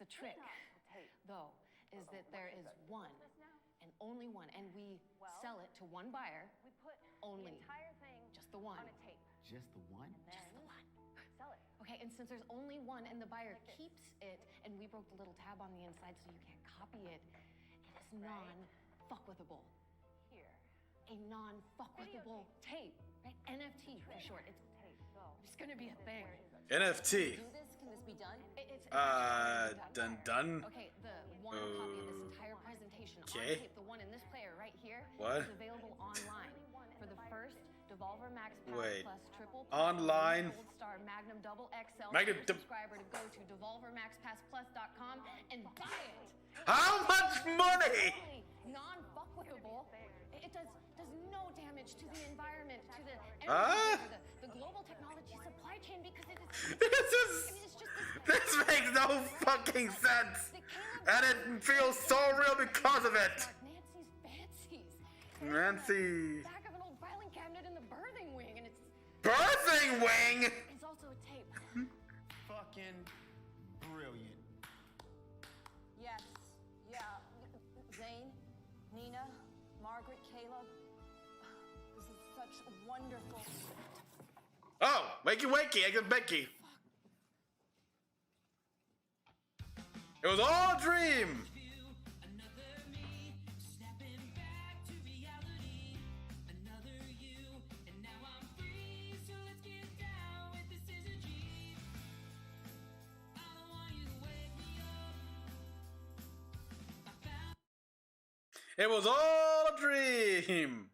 The trick, though, is that there is one and only one, and we sell it to one buyer. We put only. the entire thing Just the one. on a tape. Just the one? Just the one. Sell it. Okay, and since there's only one and the buyer keeps it, and we broke the little tab on the inside so you can't copy it, it is non-fuckwithable. Here. A non-fuckwithable tape, right? NFT for short. It's gonna be a thing. NFT. Do this? Can this be done? It's done. Okay, the one copy of this entire presentation on Okay. tape, the one in this player right here, What? is available online for the first Devolver Max Pass Wait. Plus Triple Online? Gold Star Magnum Double XL Magnum for subscriber to go to devolvermaxpassplus.com and buy it. How much money? Non-fuckwithable. It does no damage to the environment, to the Huh? energy, to the global technology supply chain because it is. This makes no fucking sense, and it feels so real because of it. Nancy. Back of an old filing cabinet in the birthing wing, and it's Birthing wing. It's also a tape. Fucking brilliant. Yes. Yeah. Zane, Nina, Margaret, Caleb. This is such wonderful. Oh, wakey wakey, I get Becky. It was all a dream. It was all a dream.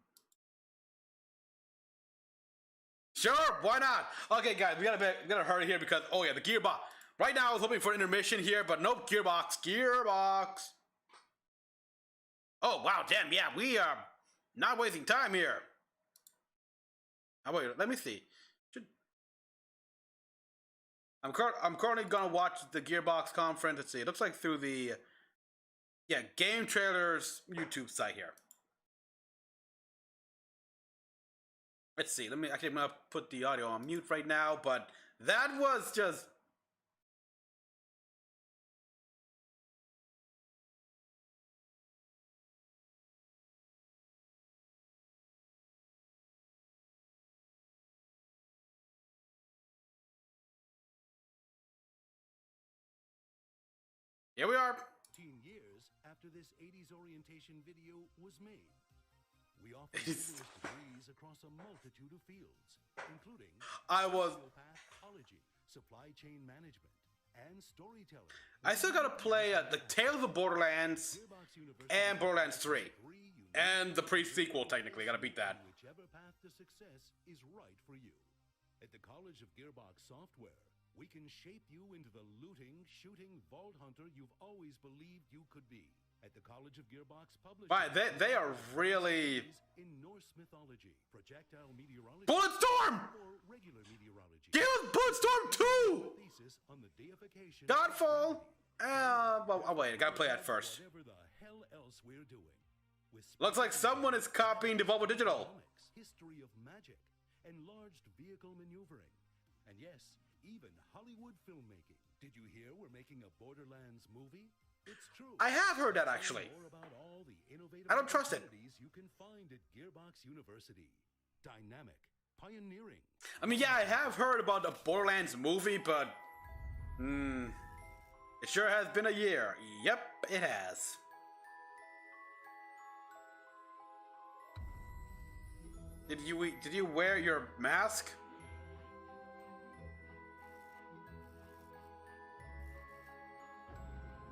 Sure, why not? Okay, guys, we gotta hurry here because the gearbox. Right now, I was hoping for intermission here, but nope, gearbox. Oh wow, damn, yeah, we are not wasting time here. Wait, let me see. I'm currently gonna watch the Gearbox conference. Let's see. It looks like through the Game Trailers YouTube site here. Let's see. I'm gonna put the audio on mute right now, but that was just. Here we are. 15 years after this 80s orientation video was made. We offer numerous degrees across a multitude of fields, including pathology, supply chain management, and storytelling. I still gotta play the Tales of the Borderlands and Borderlands 3. And the pre-sequel, technically. Gotta beat that. Whichever path to success is right for you. At the College of Gearbox Software, we can shape you into the looting, shooting vault hunter you've always believed you could be. At the College of Gearbox Publishing, Right, they are really. in Norse mythology, projectile meteorology, Bulletstorm! or regular meteorology. Give us Bulletstorm 2! Thesis on the deification. Godfall! Wait, I gotta play that first. Whatever the hell else we're doing. With Looks like someone is copying Devolver Digital. history of magic, enlarged vehicle maneuvering, and yes, even Hollywood filmmaking. Did you hear we're making a Borderlands movie? It's true. I have heard that, actually. More about all the innovative I don't trust it. opportunities you can find at Gearbox University. Dynamic, pioneering. I mean, yeah, I have heard about the Borderlands movie, but. It sure has been a year. Yep, it has. Did you wear your mask?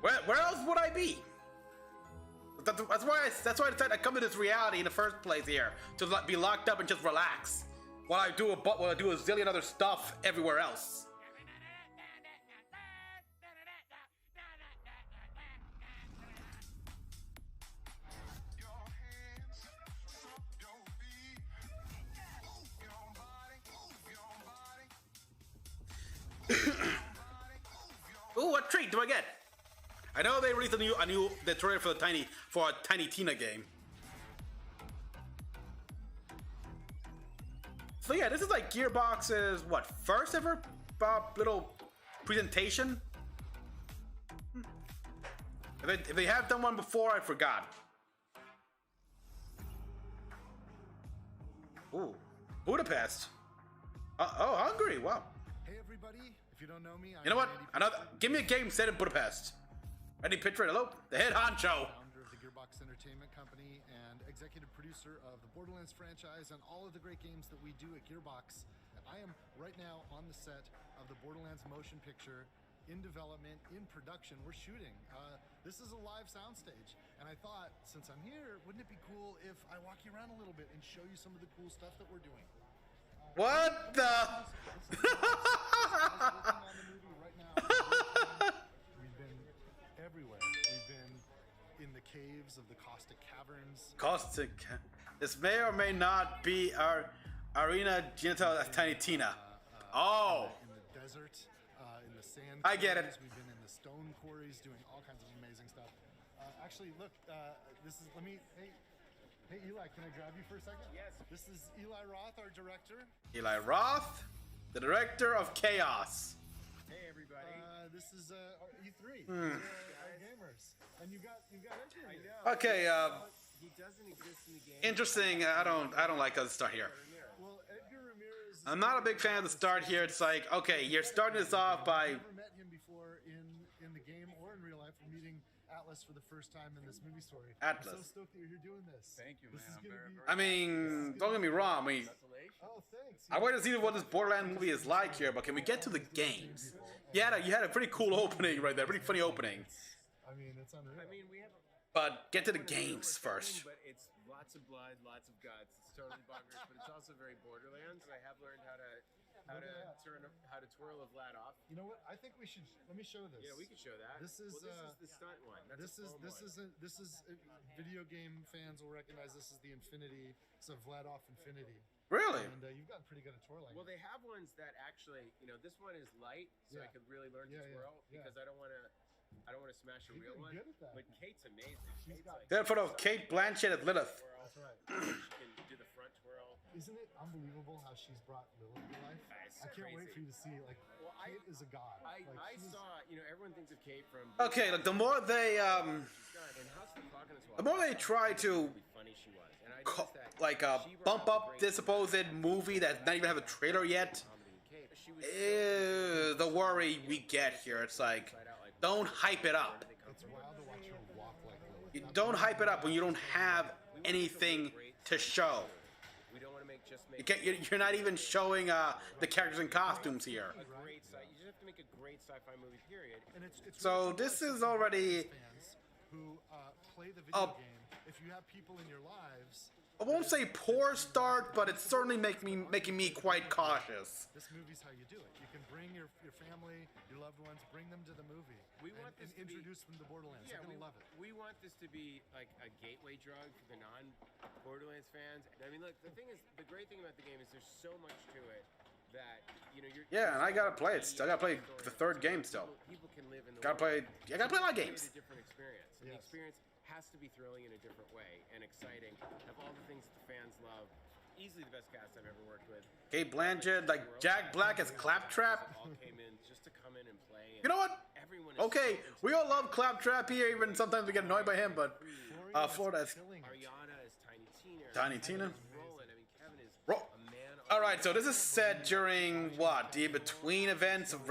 Where else would I be? That's why I decided to come to this reality in the first place here, to be locked up and just relax while I do a zillion other stuff everywhere else. Ooh, what treat do I get? I know they released the trailer for a Tiny Tina game. So yeah, this is like Gearbox's first ever little presentation. If they have done one before, I forgot. Ooh, Budapest. Oh, Hungary. Wow. Hey everybody, if you don't know me, You know what? Give me a game set in Budapest. Ready, pitch, ready, hello. The head honcho. Founder of the Gearbox Entertainment Company and executive producer of the Borderlands franchise and all of the great games that we do at Gearbox. I am right now on the set of the Borderlands motion picture, in development, in production. We're shooting. This is a live soundstage, and I thought, since I'm here, wouldn't it be cool if I walk you around a little bit and show you some of the cool stuff that we're doing? What the? We've been everywhere. We've been in the caves of the Caustic Caverns. Caustic. This may or may not be our Arena Genital Tiny Tina. Oh. In the desert, in the sand. I get it. We've been in the stone quarries doing all kinds of amazing stuff. Actually, look, this is, hey Eli, can I grab you for a second? Yes. This is Eli Roth, our director. Eli Roth, the director of Chaos. Hey everybody. This is our E3. Our gamers. And you got Edgar. I know. Okay, He doesn't exist in the game. interesting. I don't like the start here. Well, Edgar Ramirez. I'm not a big fan of the start here. It's like, okay, you're starting this off by. I've never met him before in the game or in real life. We're meeting Atlas for the first time in this movie story. Atlas. I'm so stoked that you're here doing this. Thank you, man. I mean, don't get me wrong. I mean, Oh, thanks. I wanted to see what this Borderlands movie is like here, but can we get to the games? You had a pretty cool opening right there, pretty funny opening. I mean, it's unreal. I mean, we have. But get to the games first. But it's lots of blood, lots of guts. It's totally bonkers, but it's also very Borderlands. And I have learned how to twirl a Vlad off. You know what? I think we should. Let me show this. Yeah, we could show that. This is the stunt one. That's this is video game fans will recognize this as the Infinity. It's a Vladoff Infinity. Really? And you've gotten pretty good at twirling. Well, they have ones that actually, this one is light, so I could really learn to twirl because I don't want to smash a real one. Good at that. But Kate's amazing. Kate's like, That photo of Kate Blanchett as Lilith. That's right. She can do the front twirl. Isn't it unbelievable how she's brought Lilith to life? I can't wait for you to see. Like, Kate is a god. I saw. Everyone thinks of Kate from. Okay, look, the more they try to bump up this supposed movie that not even have a trailer yet, the worry we get here. It's like, don't hype it up. It's wild to watch her walk like Lilith. Don't hype it up when you don't have anything to show. We don't want to make You're not even showing the characters in costumes here. You just have to make a great sci-fi movie, period. And it's So this is already. Who play the video game. If you have people in your lives. I won't say poor start, but it's certainly making me quite cautious. This movie's how you do it. You can bring your family, your loved ones, bring them to the movie. We want this to introduce them to Borderlands. They're gonna love it. We want this to be like a gateway drug for the non-Borderlands fans. I mean, look, the great thing about the game is there's so much to it that Yeah, and I gotta play it. I gotta play the third game still. People can live in the I gotta play a lot of games. A different experience. Yes. The experience has to be thrilling in a different way and exciting. Have all the things that the fans love. Easily the best cast I've ever worked with. Kate Blanchett, like Jack Black as Claptrap. All came in just to come in and play. And You know what? Everyone is Okay, we all love Claptrap here. Even sometimes we get annoyed by him, but Florida is Ariana is Tiny Tina. Tiny Tina. Roland. I mean, Kevin is a man. All right, so this is set during what? The between events of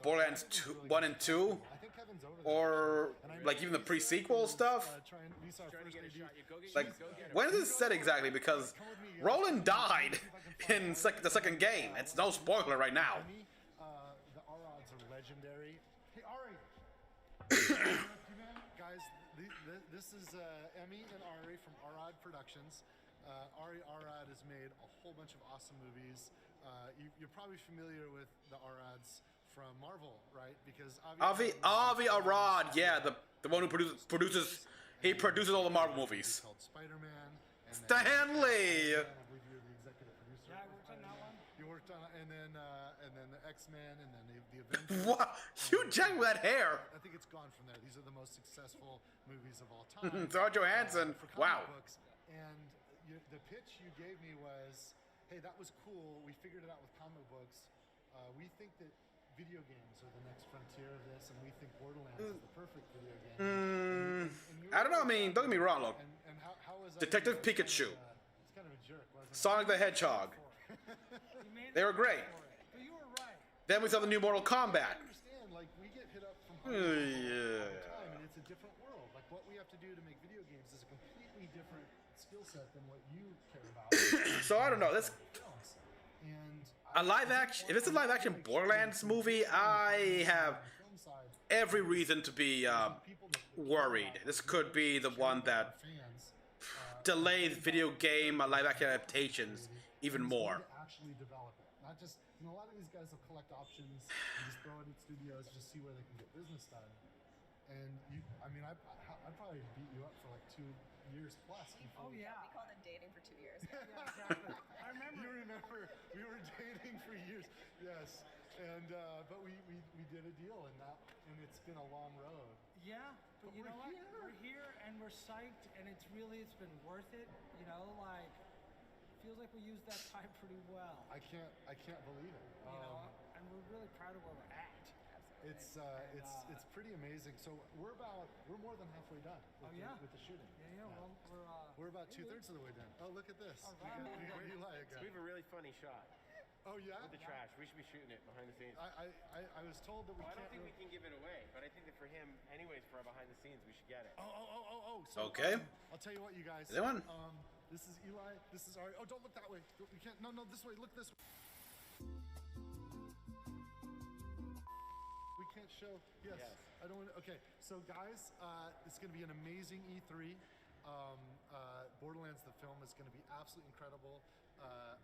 Borderlands 1 and 2, or like even the pre-sequel stuff. Like, when is this set exactly? Because Roland died in the second game. It's no spoiler right now. The R-Odds are legendary. Hey, Ari. Guys, this is Emmy and Ari from R-Odd Productions. Ari Arad has made a whole bunch of awesome movies. You're probably familiar with the R-Odds from Marvel, right? Because Avi Arad, yeah, the one who produces all the Marvel movies. Called Spider-Man. Stanley. I believe you're the executive producer. Yeah, I worked on that one. You worked on, and then the X-Men, and then the Avengers. What? Hugh Jackman with that hair. I think it's gone from there. These are the most successful movies of all time. Scarlett Johansson. For comic Wow. books. And the pitch you gave me was, hey, that was cool. We figured it out with comic books. We think that video games are the next frontier of this, and we think Borderlands is the perfect video game. I don't know. I mean, don't get me wrong. Look, And how was Detective Pikachu, it's kind of a jerk, wasn't it? Sonic the Hedgehog. They were great. But you were right. Then we saw the new Mortal Kombat. I understand, like, we get hit up from Yeah. all the time, and it's a different world. Like, what we have to do to make video games is a completely different skill set than what you care about. So I don't know. This And a live action. If it's a live action Borderlands movie, I have every reason to be worried. This could be the one that delays video game live action adaptations even more. actually develop it, not just, you know, a lot of these guys will collect options and just throw it at studios, just see where they can get business done. And you, I mean, I probably beat you up for like 2 years plus. Oh yeah. We called it dating for 2 years. Yeah, exactly. I remember. You remember we were dating for years, yes. And but we did a deal, and it's been a long road. Yeah, but you know what? We're here and we're psyched, and it's been worth it. You know, like feels like we used that time pretty well. I can't believe it. You know, and we're really proud of where we're at. It's pretty amazing. So we're more than halfway done with the shooting. Yeah. Well, we're about 2/3 of the way done. Oh, look at this. All right. We got Eli again. We have a really funny shot. Oh yeah. With the trash, we should be shooting it behind the scenes. I was told that we I can't. don't think we can give it away, but I think that for him, anyways, for our behind the scenes, we should get it. Oh. So, Okay. I'll tell you what, you guys. Is that one? This is Eli. This is Ari. Oh, don't look that way. We can't. No, this way. Look this way. We can't show. Yes. I don't want to. Okay. So, guys, it's going to be an amazing E3. Borderlands, the film, is going to be absolutely incredible.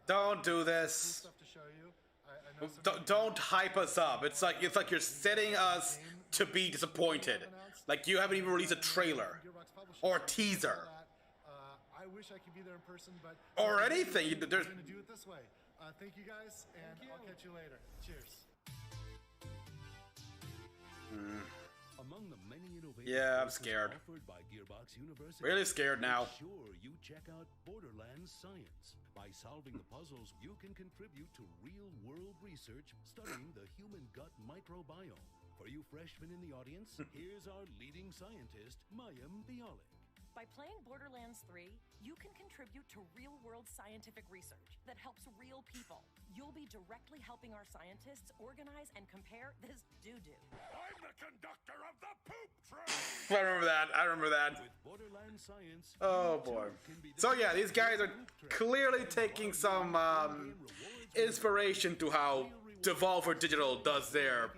Don't do Cool this. stuff to show you. I know some Don't hype us up. It's like you're setting us to be disappointed. Like you haven't even released a trailer or a teaser I wish I could be there in person, but or anything. We're There's going to do it this way. Thank you guys, and I'll catch you later. Cheers. Among the many innovative Yeah, I'm courses scared. offered by Gearbox University, Really scared now. make sure you check out Borderlands Science. By solving the puzzles, you can contribute to real-world research studying the human gut microbiome. For you freshmen in the audience, here's our leading scientist, Mayim Bialik. By playing Borderlands 3, you can contribute to real-world scientific research that helps real people. You'll be directly helping our scientists organize and compare this doo-doo. I'm the conductor of the poop train! I remember that. With Borderlands Science, Oh boy. So yeah, these guys are clearly taking some inspiration to how Devolver Digital does their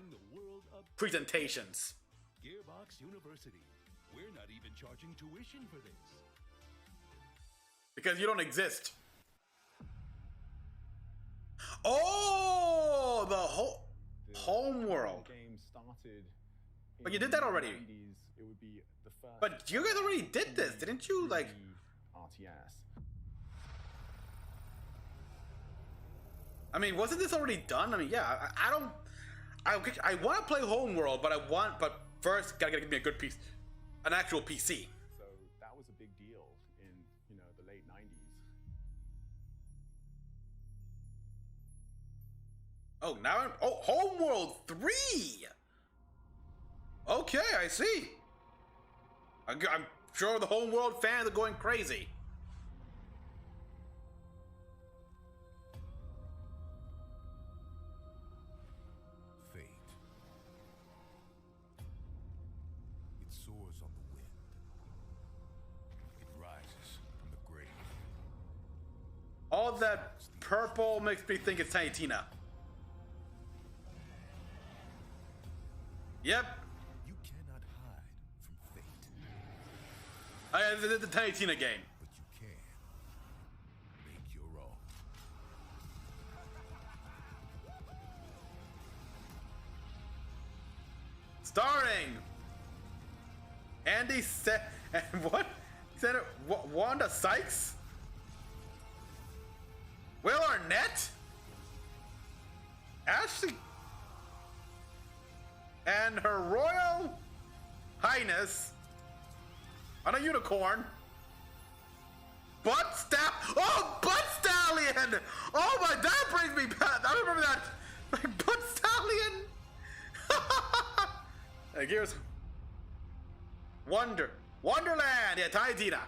presentations. Gearbox University. We're not even charging tuition for this. Because you don't exist. Oh, the whole homeworld. Game started. But you did that already. In the 90s, it would be the first. But you guys already did this, didn't you? Like RTS. I mean, wasn't this already done? I mean, yeah. I want to play Homeworld, but first gotta give me a good piece, an actual PC. So that was a big deal in the late 90s. Oh, now Homeworld 3. Okay, I see. I'm sure the Homeworld fans are going crazy. Fate. It soars on the wind. It rises from the grave. All that purple makes me think it's Tiny Tina. Yep. You cannot hide from fate. The Tiny Tina game. But you can make your own. Starring Andy what? Wanda Sykes? Will Arnett? Ashley and Her Royal Highness on a unicorn. Butt Stallion! Oh my, that brings me back. I remember that. Like Butt Stallion. Gears. Wonderland. Yeah, Tiny Tina.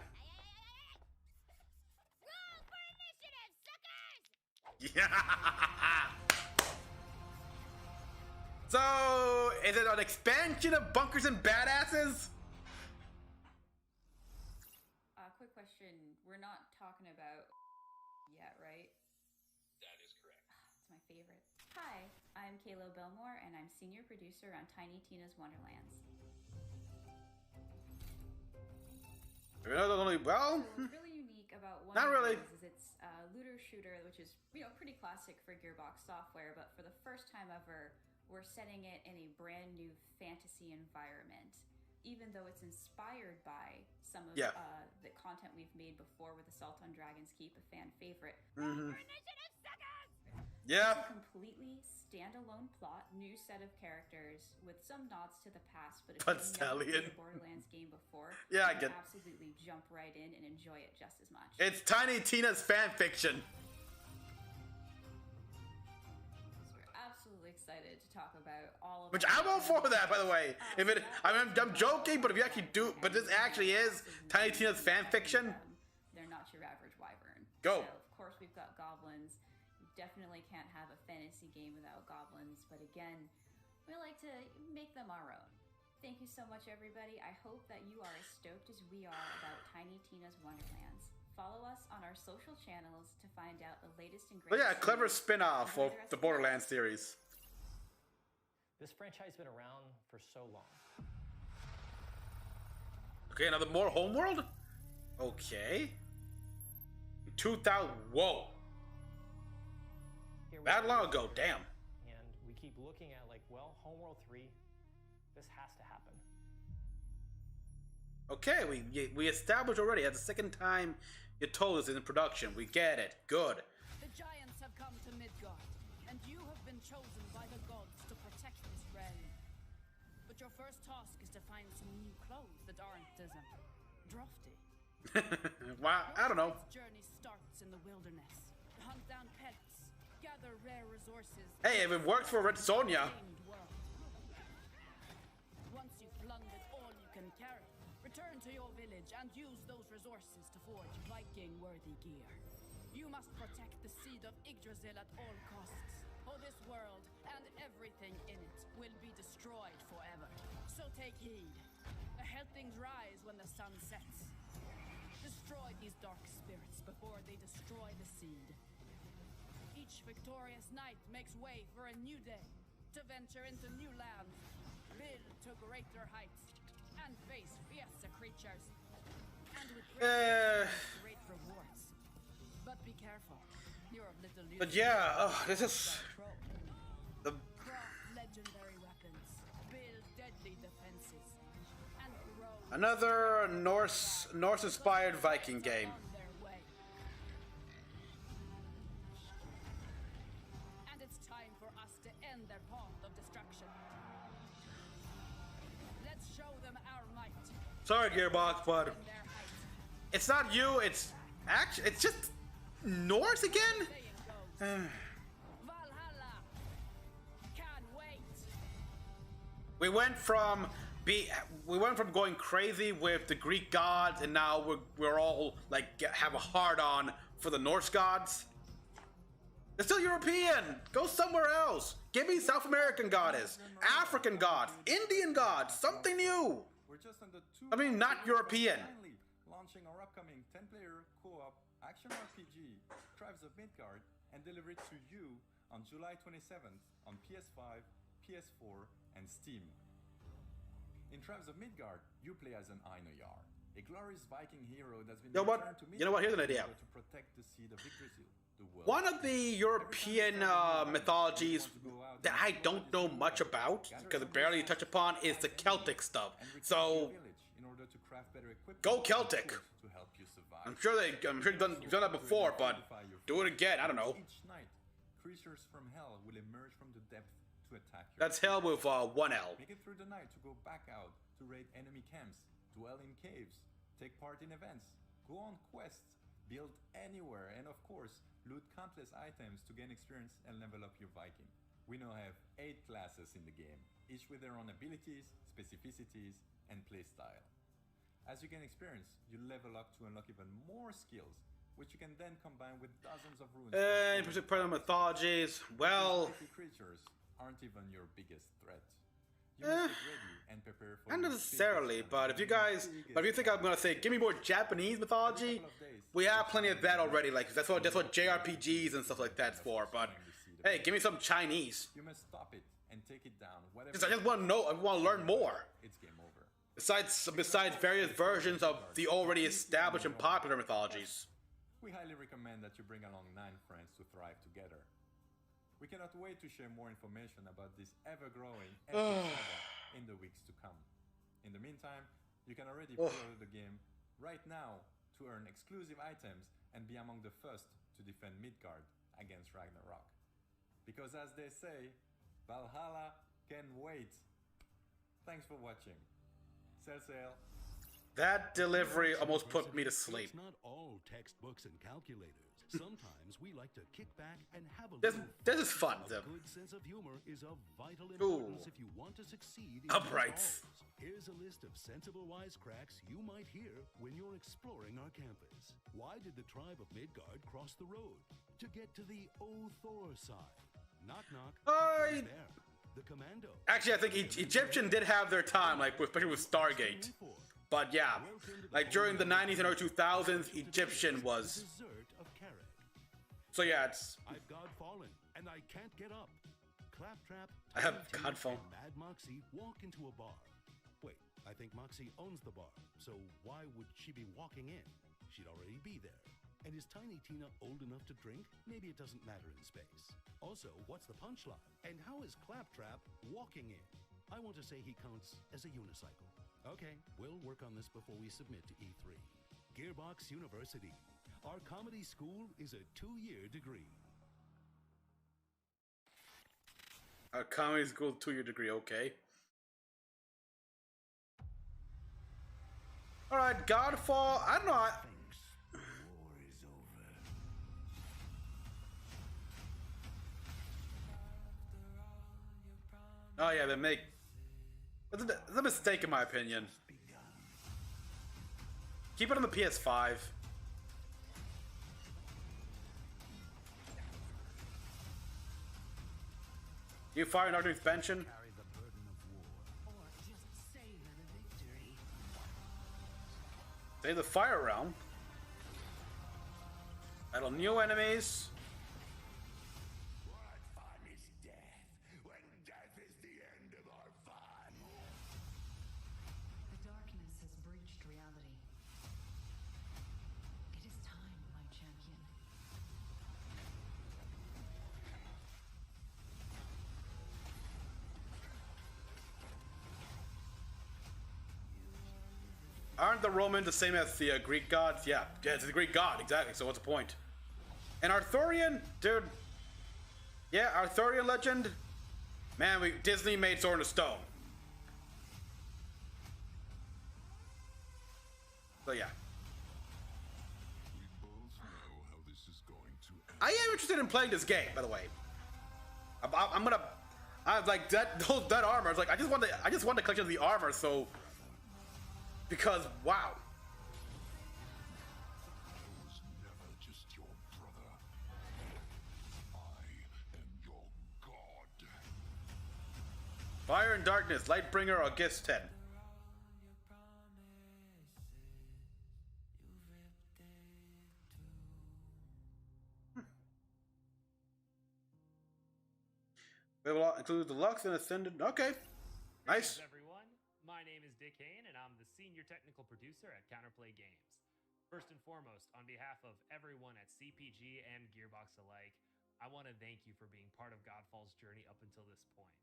Yeah. So, is it an expansion of Bunkers and Badasses? Quick question. We're not talking about yet, right? That is correct. It's my favorite. Hi, I'm Kayla Belmore, and I'm senior producer on Tiny Tina's Wonderlands. Well, So what's really unique about Not really. Wonderlands is it's a looter shooter, which is pretty classic for Gearbox software. But for the first time ever, we're setting it in a brand new fantasy environment. Even though it's inspired by some of the content we've made before with Assault on Dragon's Keep, a fan favorite. Yeah. It's a completely standalone plot, new set of characters with some nods to the past, but if you've never played a Borderlands game before, Yeah, I you get- can absolutely jump right in and enjoy it just as much. It's Tiny Tina's fan fiction. So we're absolutely excited to talk about all of Which I'm all for that, by the way. If it, I'm joking, but if you actually do, but this actually is Tiny Tina's fan fiction. They're not your average wyvern. Go. So, of course, we've got goblins. You definitely can't have a fantasy game without goblins, but again, we like to make them our own. Thank you so much, everybody. I hope that you are as stoked as we are about Tiny Tina's Wonderlands. Follow us on our social channels to find out the latest and But greatest. yeah, clever news. spin-off Enjoy of rest the of your Borderlands series. This franchise has been around for so long. Okay, another more Homeworld? Okay. 2000, whoa. Here we That are long this ago, year, damn. And we keep looking at like, well, Homeworld 3, this has to happen. Okay, we established already. That's the second time you told us in production. We get it. Good. The giants have come to Midgard, and you have been chosen by the gods to protect this realm. But your first task is to find some new clothes that aren't as drafty. Wow, I don't know. This journey starts in the wilderness. Hunt down pets, gather rare resources. Hey, if it works for Red Sonja. Famed world. Once you've plundered all you can carry, return to your village and use those resources to forge Viking-worthy gear. You must protect the seed of Yggdrasil at all costs, or this world and everything in it will be destroyed forever. So take heed. Ahead things rise when the sun sets. Destroy these dark spirits before they destroy the seed. Each victorious knight makes way for a new day, to venture into new lands, build to greater heights, and face fiercer creatures. And with great rewards. But be careful. You're of little use. But yeah, this is the Craft legendary weapons, build deadly defenses, and grow another Norse-inspired Viking game. on their way. And it's time for us to end their path of destruction. Let's show them our might. Sorry, Gearbox, but it's not you. It's actually it's just Norse again. Valhalla. Can't wait. We went from going crazy with the Greek gods, and now we're all like have a hard on for the Norse gods. They're still European. Go somewhere else. Give me South American goddess, African gods, Indian gods, something new. We're just under 2 I mean, not months European. from finally launching our upcoming 10-player co-op action RPG, Tribes of Midgard, and deliver it to you on July 27th on PS5, PS4, and Steam. In Tribes of Midgard, you play as an Einarjar, a glorious Viking hero that's been You know what? returned to Midgard You know what? Here's an idea. in order to protect the seed of Yggdrasil, the world. One of the European mythologies that I don't know much about, because it barely touched upon, is the Celtic stuff. So, in order to craft better equipment go Celtic. to help you survive. I'm sure you've done that before, but do it again. I don't know. Each night, creatures from hell will emerge from the depth to attack you. That's hell with one L. Make it through the night to go back out to raid enemy camps, dwell in caves, take part in events, go on quests, build anywhere, and of course, loot countless items to gain experience and level up your Viking. We now have 8 classes in the game, each with their own abilities, specificities, and playstyle. As you gain experience, you level up to unlock even more skills, which you can then combine with dozens of runes. Part of mythologies. Well, creatures aren't even your biggest threat. You must get ready and prepare for not necessarily, but if you think I'm gonna say, give me more Japanese mythology, we have plenty of that already. Like that's what JRPGs and stuff like that's for. But hey, give me some Chinese. You must stop it and take it down. I just want to know. I want to learn more. It's game over. Besides various versions of the already established and popular mythologies. We highly recommend that you bring along 9 friends to thrive together. We cannot wait to share more information about this ever-growing epic saga in the weeks to come. In the meantime, you can already pre-order the game right now to earn exclusive items and be among the first to defend Midgard against Ragnarok. Because as they say, Valhalla can wait. Thanks for watching. Sail. That delivery almost put me to sleep. It's not all textbooks and calculators. Sometimes we like to kick back and have a little fun. This is fun. A good sense of humor is of vital importance if you want to succeed in Uprights. Here's a list of sensible wisecracks you might hear when you're exploring our campus. Why did the tribe of Midgard cross the road? To get to the Thor side. Knock knock. Who's there? The commando. Actually, I think Egyptian did have their time, like especially with Stargate. But yeah, like during the 90s and early 2000s, Egyptian was. So yeah, it's. I've God fallen, and I can't get up. Claptrap. I have God fallen. Mad Moxie walk into a bar. Wait, I think Moxie owns the bar, so why would she be walking in? She'd already be there. And is Tiny Tina old enough to drink? Maybe it doesn't matter in space. Also, what's the punchline? And how is Claptrap walking in? I want to say he counts as a unicycle. Okay, we'll work on this before we submit to E3. Gearbox University. Our comedy school is a 2-year degree. Our comedy school 2-year degree, okay. Alright, Godfall, I don't know. Oh yeah, they make. It's a mistake in my opinion. Keep it on the PS5. You fire an Arctic suspension? Save the fire realm. Battle new enemies. Aren't the Romans the same as the Greek gods? Yeah, it's the Greek god, exactly, so what's the point? And Arthurian? Dude. Yeah, Arthurian legend? Man, Disney made Sword in Stone. So yeah. I am interested in playing this game, by the way. I'm gonna... I was like, that armor, I was like, I just want the collection of the armor, so... Because, wow. I was never just your brother. I am your god. Fire and Darkness, Lightbringer, August 10. We will include Deluxe and Ascended. Okay. Nice. Hey everyone, my name is Dick Hayne and I'm the senior technical producer at Counterplay Games. First and foremost, on behalf of everyone at CPG and Gearbox alike, I want to thank you for being part of Godfall's journey up until this point.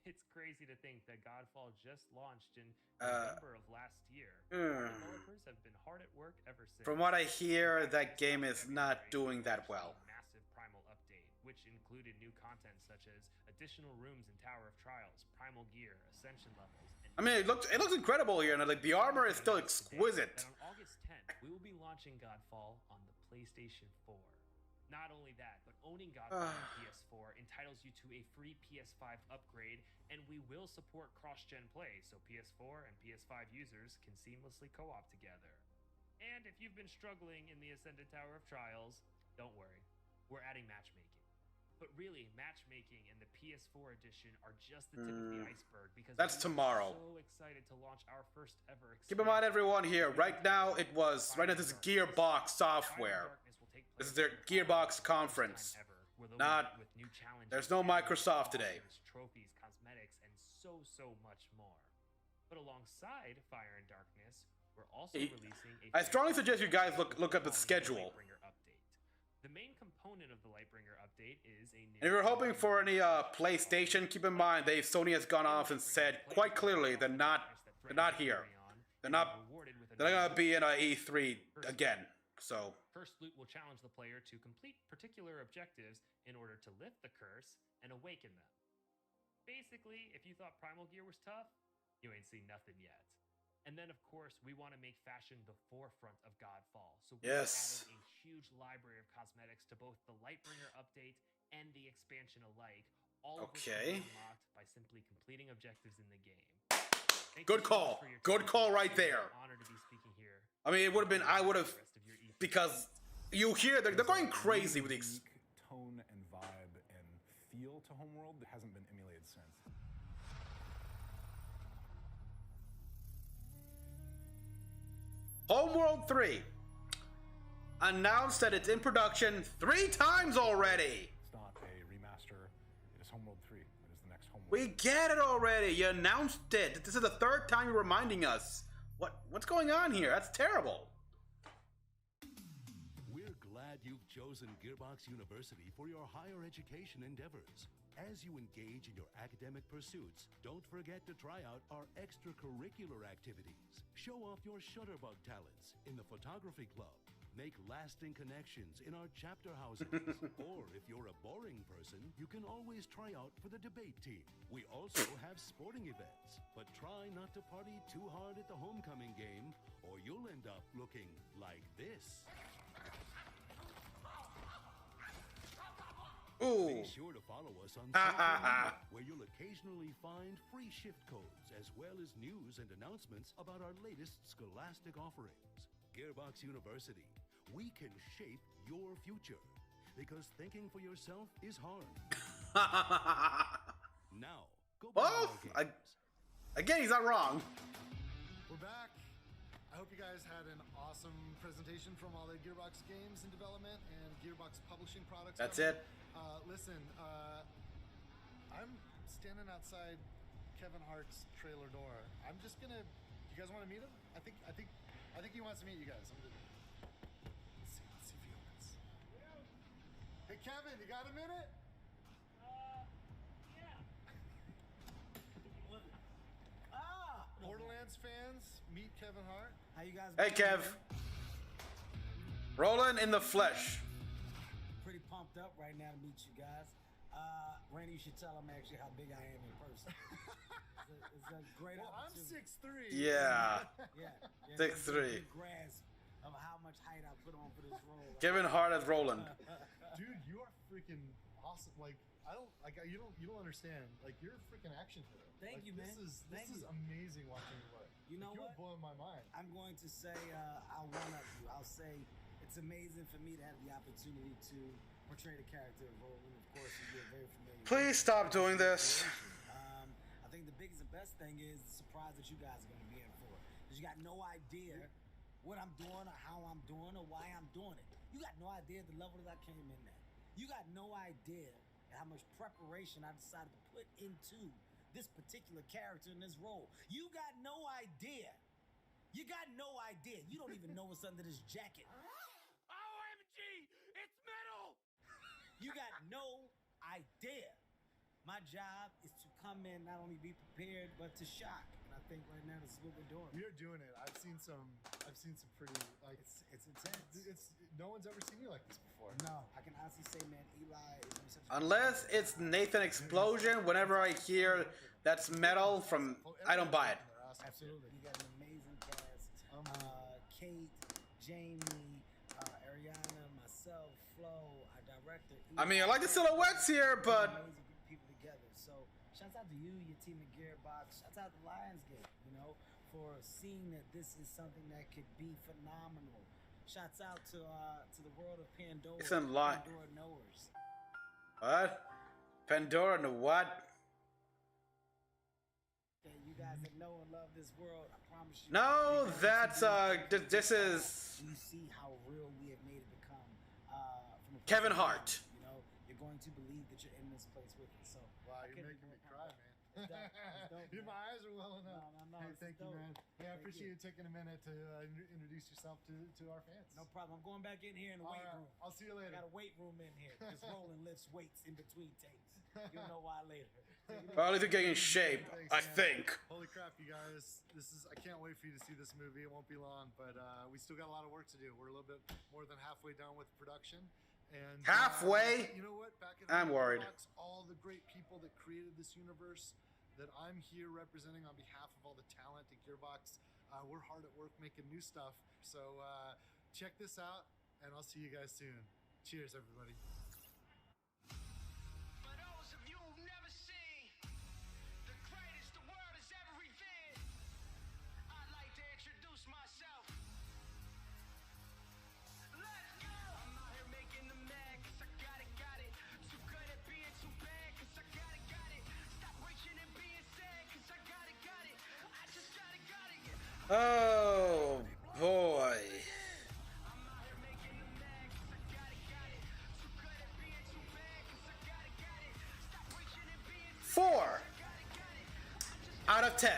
It's crazy to think that Godfall just launched in November of last year. Developers have been hard at work ever since. From what I hear, that game is not doing that well. Massive Primal update, which included new content such as additional rooms in Tower of Trials, Primal Gear, Ascension levels. I mean, it looks incredible here, and like the armor is still exquisite. And on August 10th, we will be launching Godfall on the PlayStation 4. Not only that, but owning Godfall on PS4 entitles you to a free PS5 upgrade, and we will support cross-gen play, so PS4 and PS5 users can seamlessly co-op together. And if you've been struggling in the Ascended Tower of Trials, don't worry, we're adding matchmaking. But really, matchmaking and the PS4 edition are just the tip of the iceberg, because that's tomorrow. So excited to launch our first ever. Keep in mind, everyone here, right now this is Gearbox software. This is their Gearbox conference. There's no Microsoft today. Trophies, cosmetics, and so much more. But alongside Fire and Darkness, we're also releasing a... I strongly suggest you guys look up the schedule. The main component of the Lightbringer update is a new... And if you're hoping for any PlayStation, keep in mind Sony has gone off and said quite clearly they're not here. They're not gonna be in E3 again. So First Loot will challenge the player to complete particular objectives in order to lift the curse and awaken them. Basically, if you thought Primal Gear was tough, you ain't seen nothing yet. And then, of course, we want to make fashion the forefront of Godfall. So we added a huge library of cosmetics to both the Lightbringer update and the expansion alike, all of which can be unlocked by simply completing objectives in the game. Good call. Good call right there. Honored to be speaking here. I mean, I would have, because you hear they're going crazy with these. Tone and vibe and feel to Homeworld that hasn't been emulated since. Homeworld 3 announced that it's in production 3 times already. It's not a remaster. It is Homeworld 3. It is the next Homeworld. We get it already. You announced it. This is the 3rd time you're reminding us. What's going on here? That's terrible. We're glad you've chosen Gearbox University for your higher education endeavors. As you engage in your academic pursuits, don't forget to try out our extracurricular activities. Show off your shutterbug talents in the photography club. Make lasting connections in our chapter houses. Or if you're a boring person, you can always try out for the debate team. We also have sporting events, but try not to party too hard at the homecoming game, or you'll end up looking like this. Ooh. Be sure to follow us on social media, where you'll occasionally find free shift codes, as well as news and announcements about our latest scholastic offerings. Gearbox University, we can shape your future, because thinking for yourself is hard. Now, go back. Again, he's not wrong. We're back. I hope you guys had an awesome presentation from all the Gearbox games in development and Gearbox publishing products. That's it. Listen, I'm standing outside Kevin Hart's trailer door. I'm just gonna. You guys want to meet him? I think he wants to meet you guys. Let's see if he opens. Hey, Kevin, you got a minute? Borderlands fans, meet Kevin Hart. How you guys? Hey, Kev. Rolling in the flesh. Pretty pumped up right now to meet you guys. Randy, you should tell him actually how big I am in person. It's a great opportunity. I'm 6'3". Yeah. Yeah. 6'3". Grasp of how much height I put on for this role. Kevin Hart as Roland. Dude, you are freaking awesome. Like, you don't understand. Like, you're a freaking action hero. Thank you, man. This is amazing watching you work. You know what? You're blowing my mind. I'm going to say I'll one-up you. I'll say it's amazing for me to have the opportunity to portray the character of Roland. Of course, you're very familiar. Please stop doing this. I think the biggest and best thing is the surprise that you guys are going to be in for. Because you got no idea what I'm doing or how I'm doing or why I'm doing it. You got no idea the level that I came in at. You got no idea how much preparation I decided to put into this particular character in this role. You got no idea. You got no idea. You don't even know what's under this jacket. OMG! It's metal! You got no idea. My job is to come in, not only be prepared, but to shock. And I think right now this is what we're doing. We are doing it. I've seen some pretty, like, it's intense. No one's ever seen you like this before. No, I can honestly say, man, Eli is such Unless it's Nathan Explosion, whenever I hear that's metal from, I don't buy it. Absolutely. You got an amazing cast. Kate, Jamie, Ariana, myself, Flo, our I mean, I like the silhouettes here, but amazing group of people together. So, shouts out to you, your team at Gearbox. Shouts out to Lionsgate, for seeing that this is something that could be phenomenal. Shouts out to the world of Pandora. It's in line. Pandora knowers. What? Pandora and what? Okay, you guys that know and love this world, I promise you. No, that's this is. You see how real we have made it become. From a Kevin Hart. You're going to believe that you're in this place with us. So, wow, you're making me cry, man. My eyes are welling up. No, hey, thank you, man. Hey, I appreciate you taking a minute to introduce yourself to our fans. No problem. I'm going back in here in the weight room. I'll see you later. Got a weight room in here. Just rolling lifts weights in between takes. You'll know why later. Well, if you're getting in shape, I think. Holy crap, you guys! I can't wait for you to see this movie. It won't be long, but we still got a lot of work to do. We're a little bit more than halfway done with production. And halfway? You know what? Back at I'm worried. All the great people that created this universe that I'm here representing on behalf of all the talent at Gearbox. We're hard at work making new stuff. So check this out, and I'll see you guys soon. Cheers, everybody. For those of you who've never seen the greatest the world has ever revealed, I'd like to introduce myself. Let's go! I'm out here making them mad, cause I got it. Too good at being too bad, cause I got it. Stop reaching and being sad, cause I got it. I just got it. Oh boy. Four out of 10.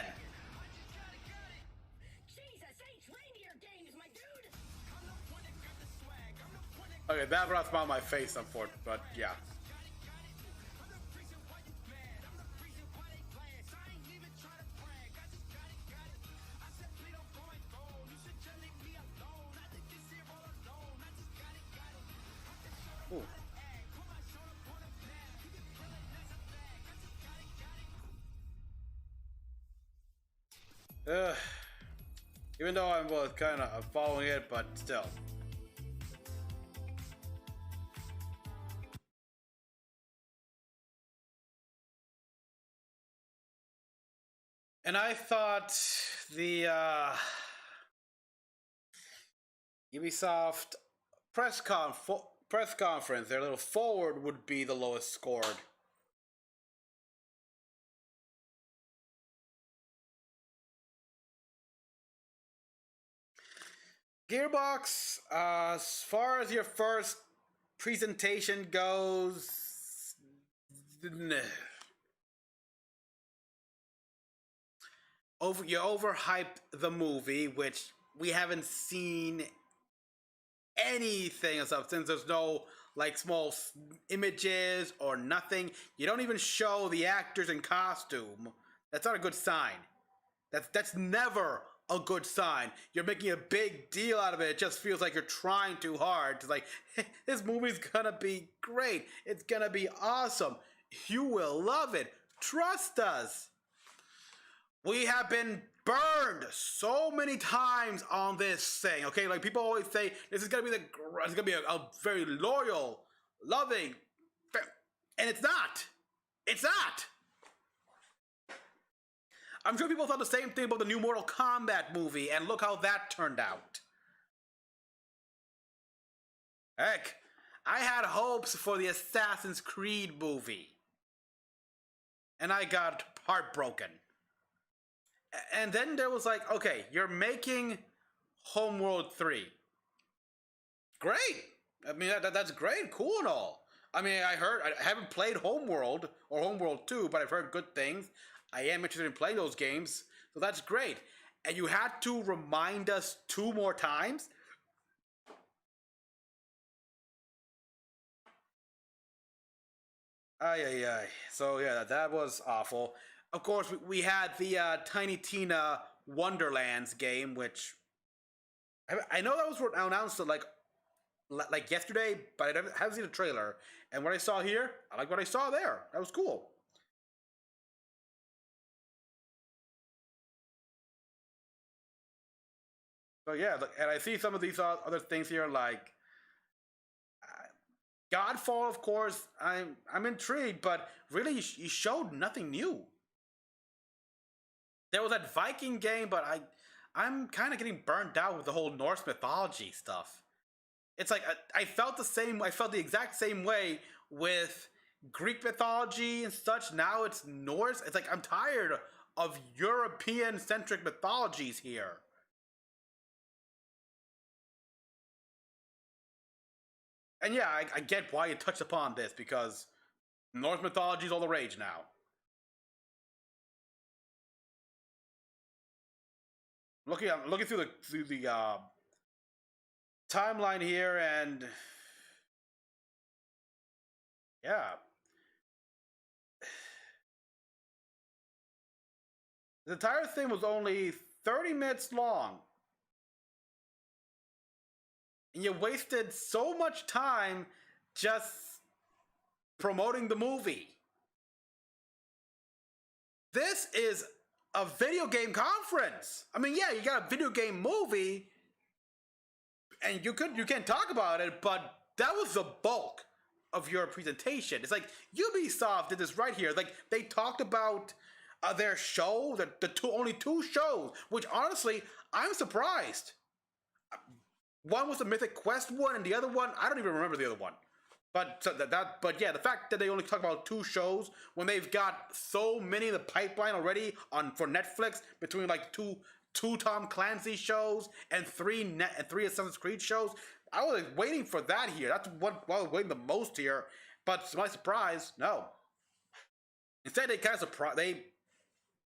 Okay, that brought a smile on my face, unfortunately, but yeah. Even though I'm kind of following it, but still. And I thought the Ubisoft press conference, their little forward would be the lowest scored. Gearbox, as far as your first presentation goes, you overhyped the movie, which we haven't seen anything of since there's no like small images or nothing. You don't even show the actors in costume. That's not a good sign. That's never a good sign. You're making a big deal out of it. It just feels like you're trying too hard. It's like, this movie's gonna be great. It's gonna be awesome. You will love it. Trust us. We have been burned so many times on this thing. Okay, like people always say, this is gonna be a very loyal, loving, and it's not. It's not. I'm sure people thought the same thing about the new Mortal Kombat movie, and look how that turned out. Heck, I had hopes for the Assassin's Creed movie, and I got heartbroken. And then there was like, okay, you're making Homeworld 3. Great. I mean, that's great, cool and all. I mean, I haven't played Homeworld or Homeworld 2, but I've heard good things. I am interested in playing those games, so that's great. And you had to remind us 2 more times? Ay. So yeah, that was awful. Of course, we had the Tiny Tina Wonderlands game, which I know that was announced like yesterday, but I haven't seen the trailer. And what I saw here, I like what I saw there. That was cool. So yeah, and I see some of these other things here, like Godfall, of course, I'm intrigued, but really, you showed nothing new. There was that Viking game, but I'm kind of getting burned out with the whole Norse mythology stuff. It's like I felt the same. I felt the exact same way with Greek mythology and such. Now it's Norse. It's like I'm tired of European-centric mythologies here. And yeah, I get why you touched upon this because Norse mythology is all the rage now. I'm looking through the timeline here, and yeah, the entire thing was only 30 minutes long, and you wasted so much time just promoting the movie. This is a video game conference. I mean, yeah, you got a video game movie, and you can talk about it, but that was the bulk of your presentation. It's like Ubisoft did this right here. Like they talked about their show, only two shows, which honestly I'm surprised. One was the Mythic Quest one, and the other one I don't even remember the other one. But but yeah, the fact that they only talk about two shows when they've got so many in the pipeline already for Netflix between like two Tom Clancy shows and three Assassin's Creed shows. I was like, waiting for that here. That's what I was waiting the most here. But to my surprise, no. Instead, they kind of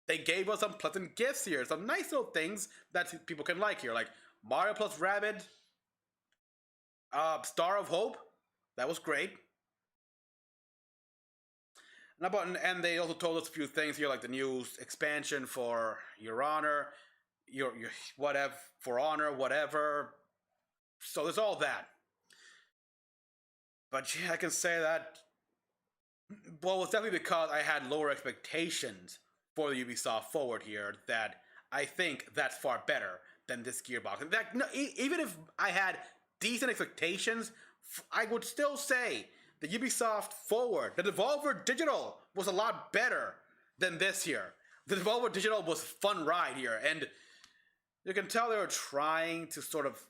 they gave us some pleasant gifts here, some nice little things that people can like here, like Mario plus Rabbids, Star of Hope. That was great. And they also told us a few things here, like the new expansion for Your Honor, your whatever, for Honor, whatever. So there's all that. But yeah, I can say that. Well, it's definitely because I had lower expectations for the Ubisoft Forward here. That I think that's far better than this Gearbox. In fact, no, even if I had decent expectations, I would still say the Ubisoft Forward, the Devolver Digital, was a lot better than this here. The Devolver Digital was a fun ride here, and you can tell they were trying to sort of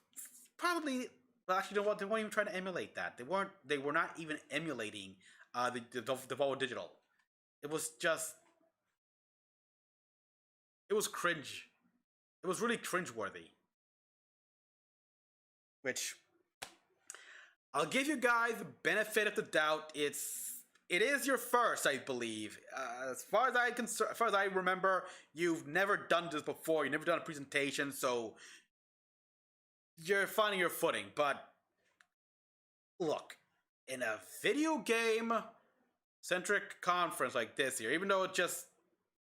probably. Well, actually, you know what? They weren't even trying to emulate that. They weren't. They were not even emulating the Devolver Digital. It was just. It was cringe. It was really cringeworthy. Which I'll give you guys the benefit of the doubt. It is your first, I believe. As far as I remember, you've never done this before. You've never done a presentation, so you're finding your footing. But look, in a video game centric conference like this here, even though it just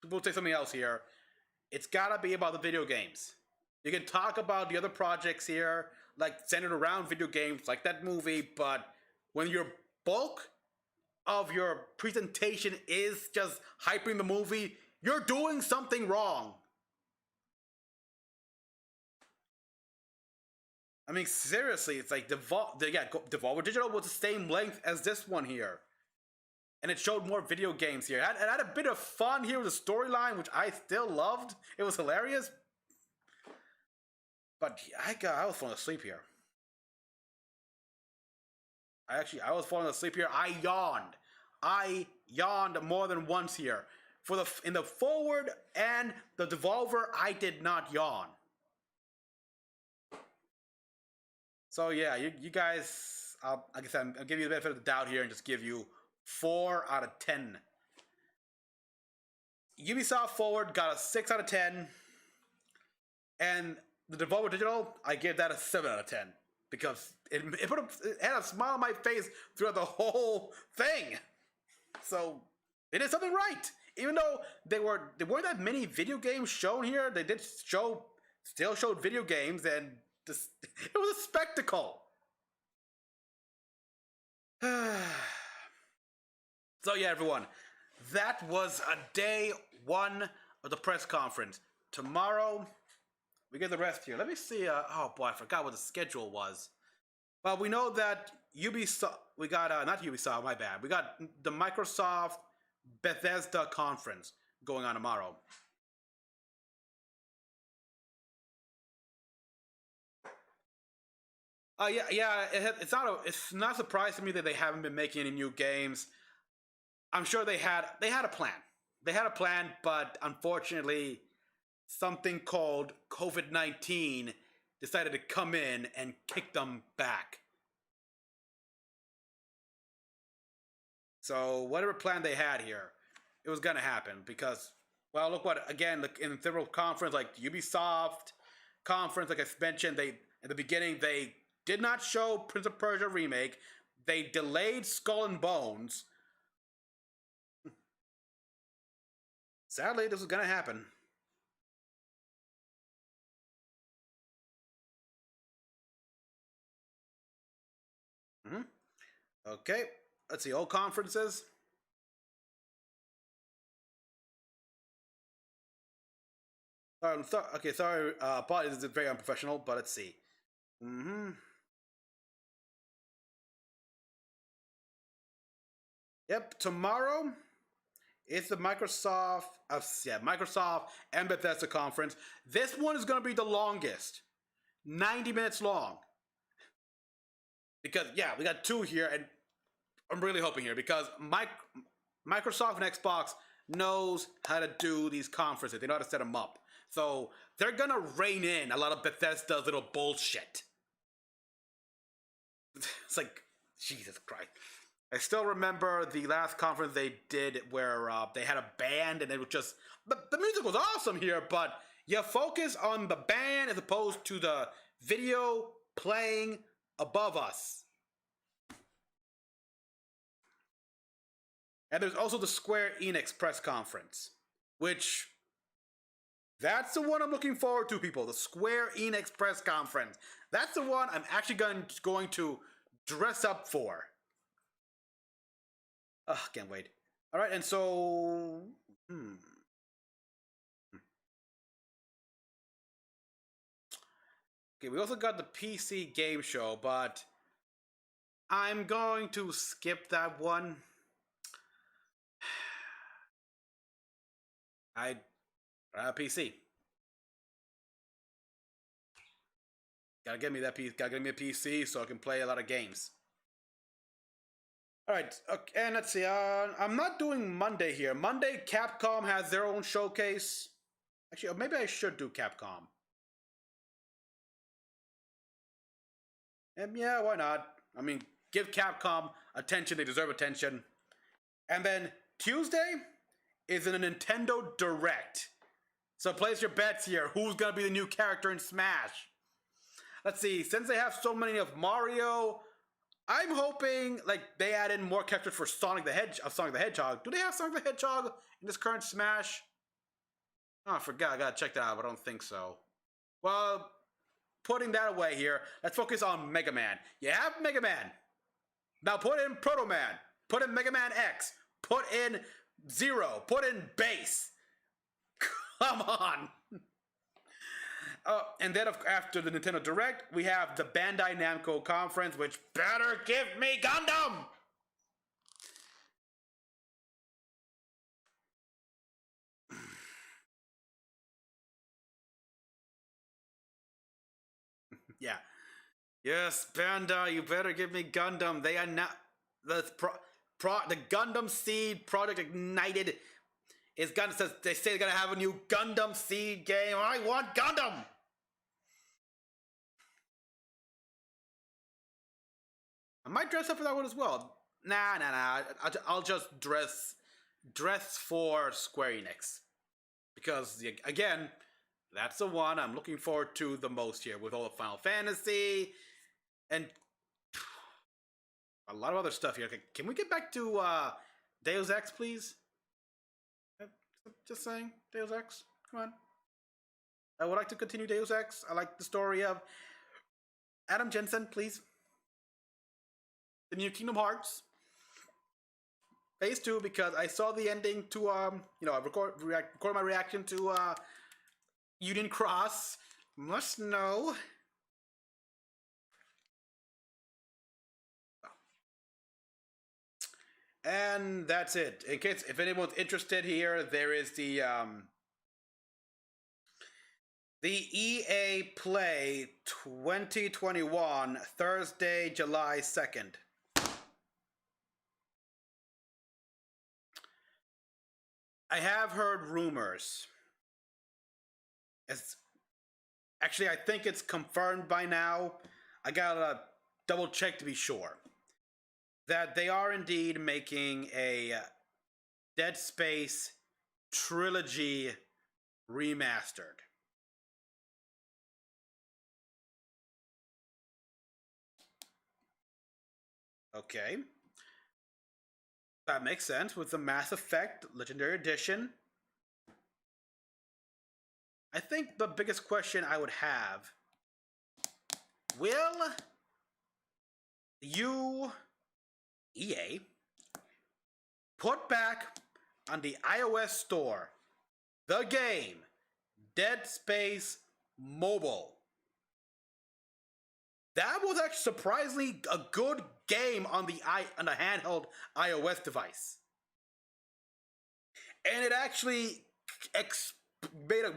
people say something else here, it's gotta be about the video games. You can talk about the other projects here, like centered around video games, like that movie, but when your bulk of your presentation is just hyping the movie, you're doing something wrong. I mean, seriously, it's like Devolver Digital was the same length as this one here. And it showed more video games here. It had a bit of fun here with the storyline, which I still loved. It was hilarious. But I was falling asleep here. I was falling asleep here. I yawned more than once here. In the Forward and the Devolver, I did not yawn. So yeah, you guys, like I said, I'll give you the benefit of the doubt here and just give you 4 out of 10. Ubisoft Forward got a 6 out of 10. And the Devolver Digital, I gave that a 7 out of 10. Because it had a smile on my face throughout the whole thing. So, it did something right. Even though there weren't that many video games shown here, they still showed video games, and it was a spectacle. So yeah, everyone, that was a day 1 of the press conference. Tomorrow, we get the rest here. Let me see. Oh boy, I forgot what the schedule was. Well, we know that Ubisoft. not Ubisoft, my bad. We got the Microsoft Bethesda conference going on tomorrow. It's not a surprise to me that they haven't been making any new games. I'm sure they had a plan. They had a plan, but unfortunately, something called COVID-19 decided to come in and kick them back. So whatever plan they had here, it was gonna happen because, well, look what, again, in several conference like Ubisoft conference, like I mentioned, they at the beginning they did not show Prince of Persia remake. They delayed Skull and Bones. Sadly, this was gonna happen. Okay, let's see, all conferences. Sorry, apologies, this is very unprofessional, but let's see. Yep, tomorrow it's the Microsoft and Bethesda conference. This one is going to be the longest, 90 minutes long. Because, yeah, we got two here, and I'm really hoping here, because Microsoft and Xbox knows how to do these conferences. They know how to set them up. So they're going to rein in a lot of Bethesda's little bullshit. It's like, Jesus Christ. I still remember the last conference they did where they had a band and it was just, the music was awesome here, but you focus on the band as opposed to the video playing above us. And there's also the Square Enix press conference, which, that's the one I'm looking forward to, people. The Square Enix press conference. That's the one I'm actually going to dress up for. Can't wait. All right, and so, Okay, we also got the PC game show, but I'm going to skip that one. I have a PC. Gotta get me that PC. Gotta get me a PC so I can play a lot of games. All right, okay, and let's see. I'm not doing Monday here. Monday, Capcom has their own showcase. Actually, maybe I should do Capcom. And yeah, why not? I mean, give Capcom attention. They deserve attention. And then Tuesday is a Nintendo Direct. So place your bets here. Who's going to be the new character in Smash? Let's see. Since they have so many of Mario, I'm hoping like they add in more characters for Sonic the Hedgehog. Do they have Sonic the Hedgehog in this current Smash? Oh, I forgot. I gotta check that out, but I don't think so. Well, putting that away here, let's focus on Mega Man. You have Mega Man. Now put in Proto Man. Put in Mega Man X. Put in Zero. Put in Bass. Come on. And then after the Nintendo Direct, we have the Bandai Namco conference, which better give me Gundam! Yeah. Yes, Bandai, you better give me Gundam. They are not the Gundam Seed Project Ignited is gonna. They say they're gonna have a new Gundam Seed game. I want Gundam. I might dress up for that one as well. Nah. I'll just dress for Square Enix because again, that's the one I'm looking forward to the most here with all the Final Fantasy and a lot of other stuff here. Okay, can we get back to Deus Ex, please? Just saying, Deus Ex. Come on. I would like to continue Deus Ex. I like the story of Adam Jensen, please. The new Kingdom Hearts. Phase 2, because I saw the ending to, I recorded my reaction to Union Cross. Must know. And that's it. In case if anyone's interested here, there is the EA Play 2021, Thursday, July 2nd. I have heard rumors. Actually, I think it's confirmed by now. I gotta double check to be sure. That they are indeed making a Dead Space trilogy remastered. Okay. That makes sense with the Mass Effect Legendary Edition. I think the biggest question I would have, will you, EA, put back on the iOS store the game Dead Space Mobile? That was actually surprisingly a good game on the handheld iOS device, and it actually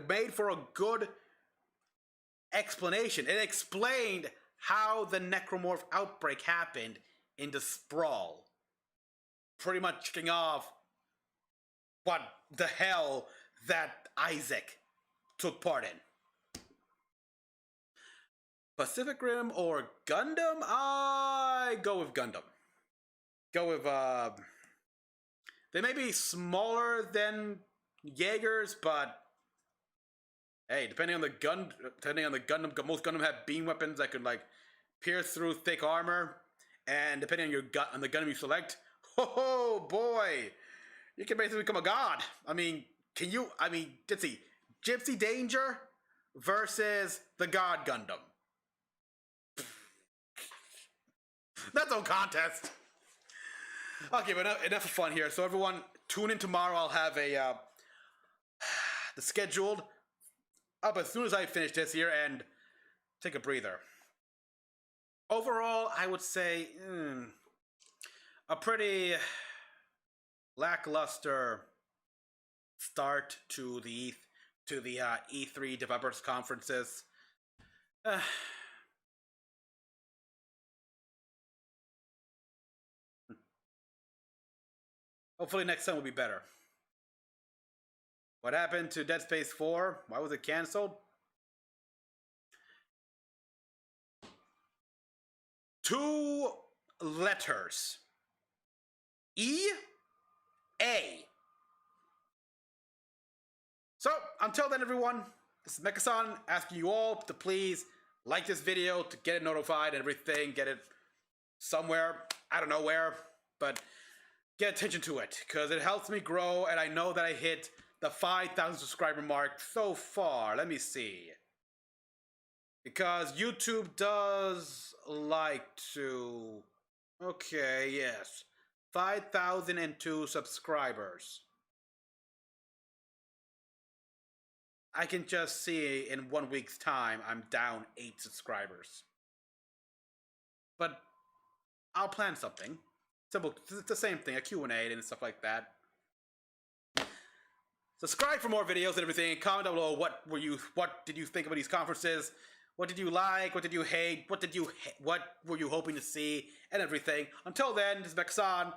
made for a good explanation. It explained how the necromorph outbreak happened in the sprawl, pretty much kicking off what the hell that Isaac took part in. Pacific Rim or Gundam? I go with Gundam. Go with, they may be smaller than Jaegers, but hey, depending on the Gundam, most Gundam have beam weapons that could like pierce through thick armor, and depending on the Gundam you select, oh boy, you can basically become a god. I mean, let's see, Gypsy Danger versus the God Gundam. That's no contest. Okay, but enough of fun here. So everyone, tune in tomorrow. I'll have the scheduled up as soon as I finish this here and take a breather. Overall, I would say a pretty lackluster start to the E3 developers conferences. Hopefully next time will be better. What happened to Dead Space 4? Why was it canceled? 2 letters. E-A. So, until then everyone, this is Mecha-san asking you all to please like this video to get it notified and everything, get it somewhere, I don't know where, but get attention to it, because it helps me grow, and I know that I hit the 5,000 subscriber mark so far. Let me see. Because YouTube does like to... Okay, yes. 5,002 subscribers. I can just see in 1 week's time, I'm down 8 subscribers. But I'll plan something. Simple, it's the same thing, a Q&A and stuff like that. Subscribe for more videos and everything. Comment down below what did you think about these conferences? What did you like? What did you hate? What were you hoping to see? And everything. Until then, this is Mecha-san.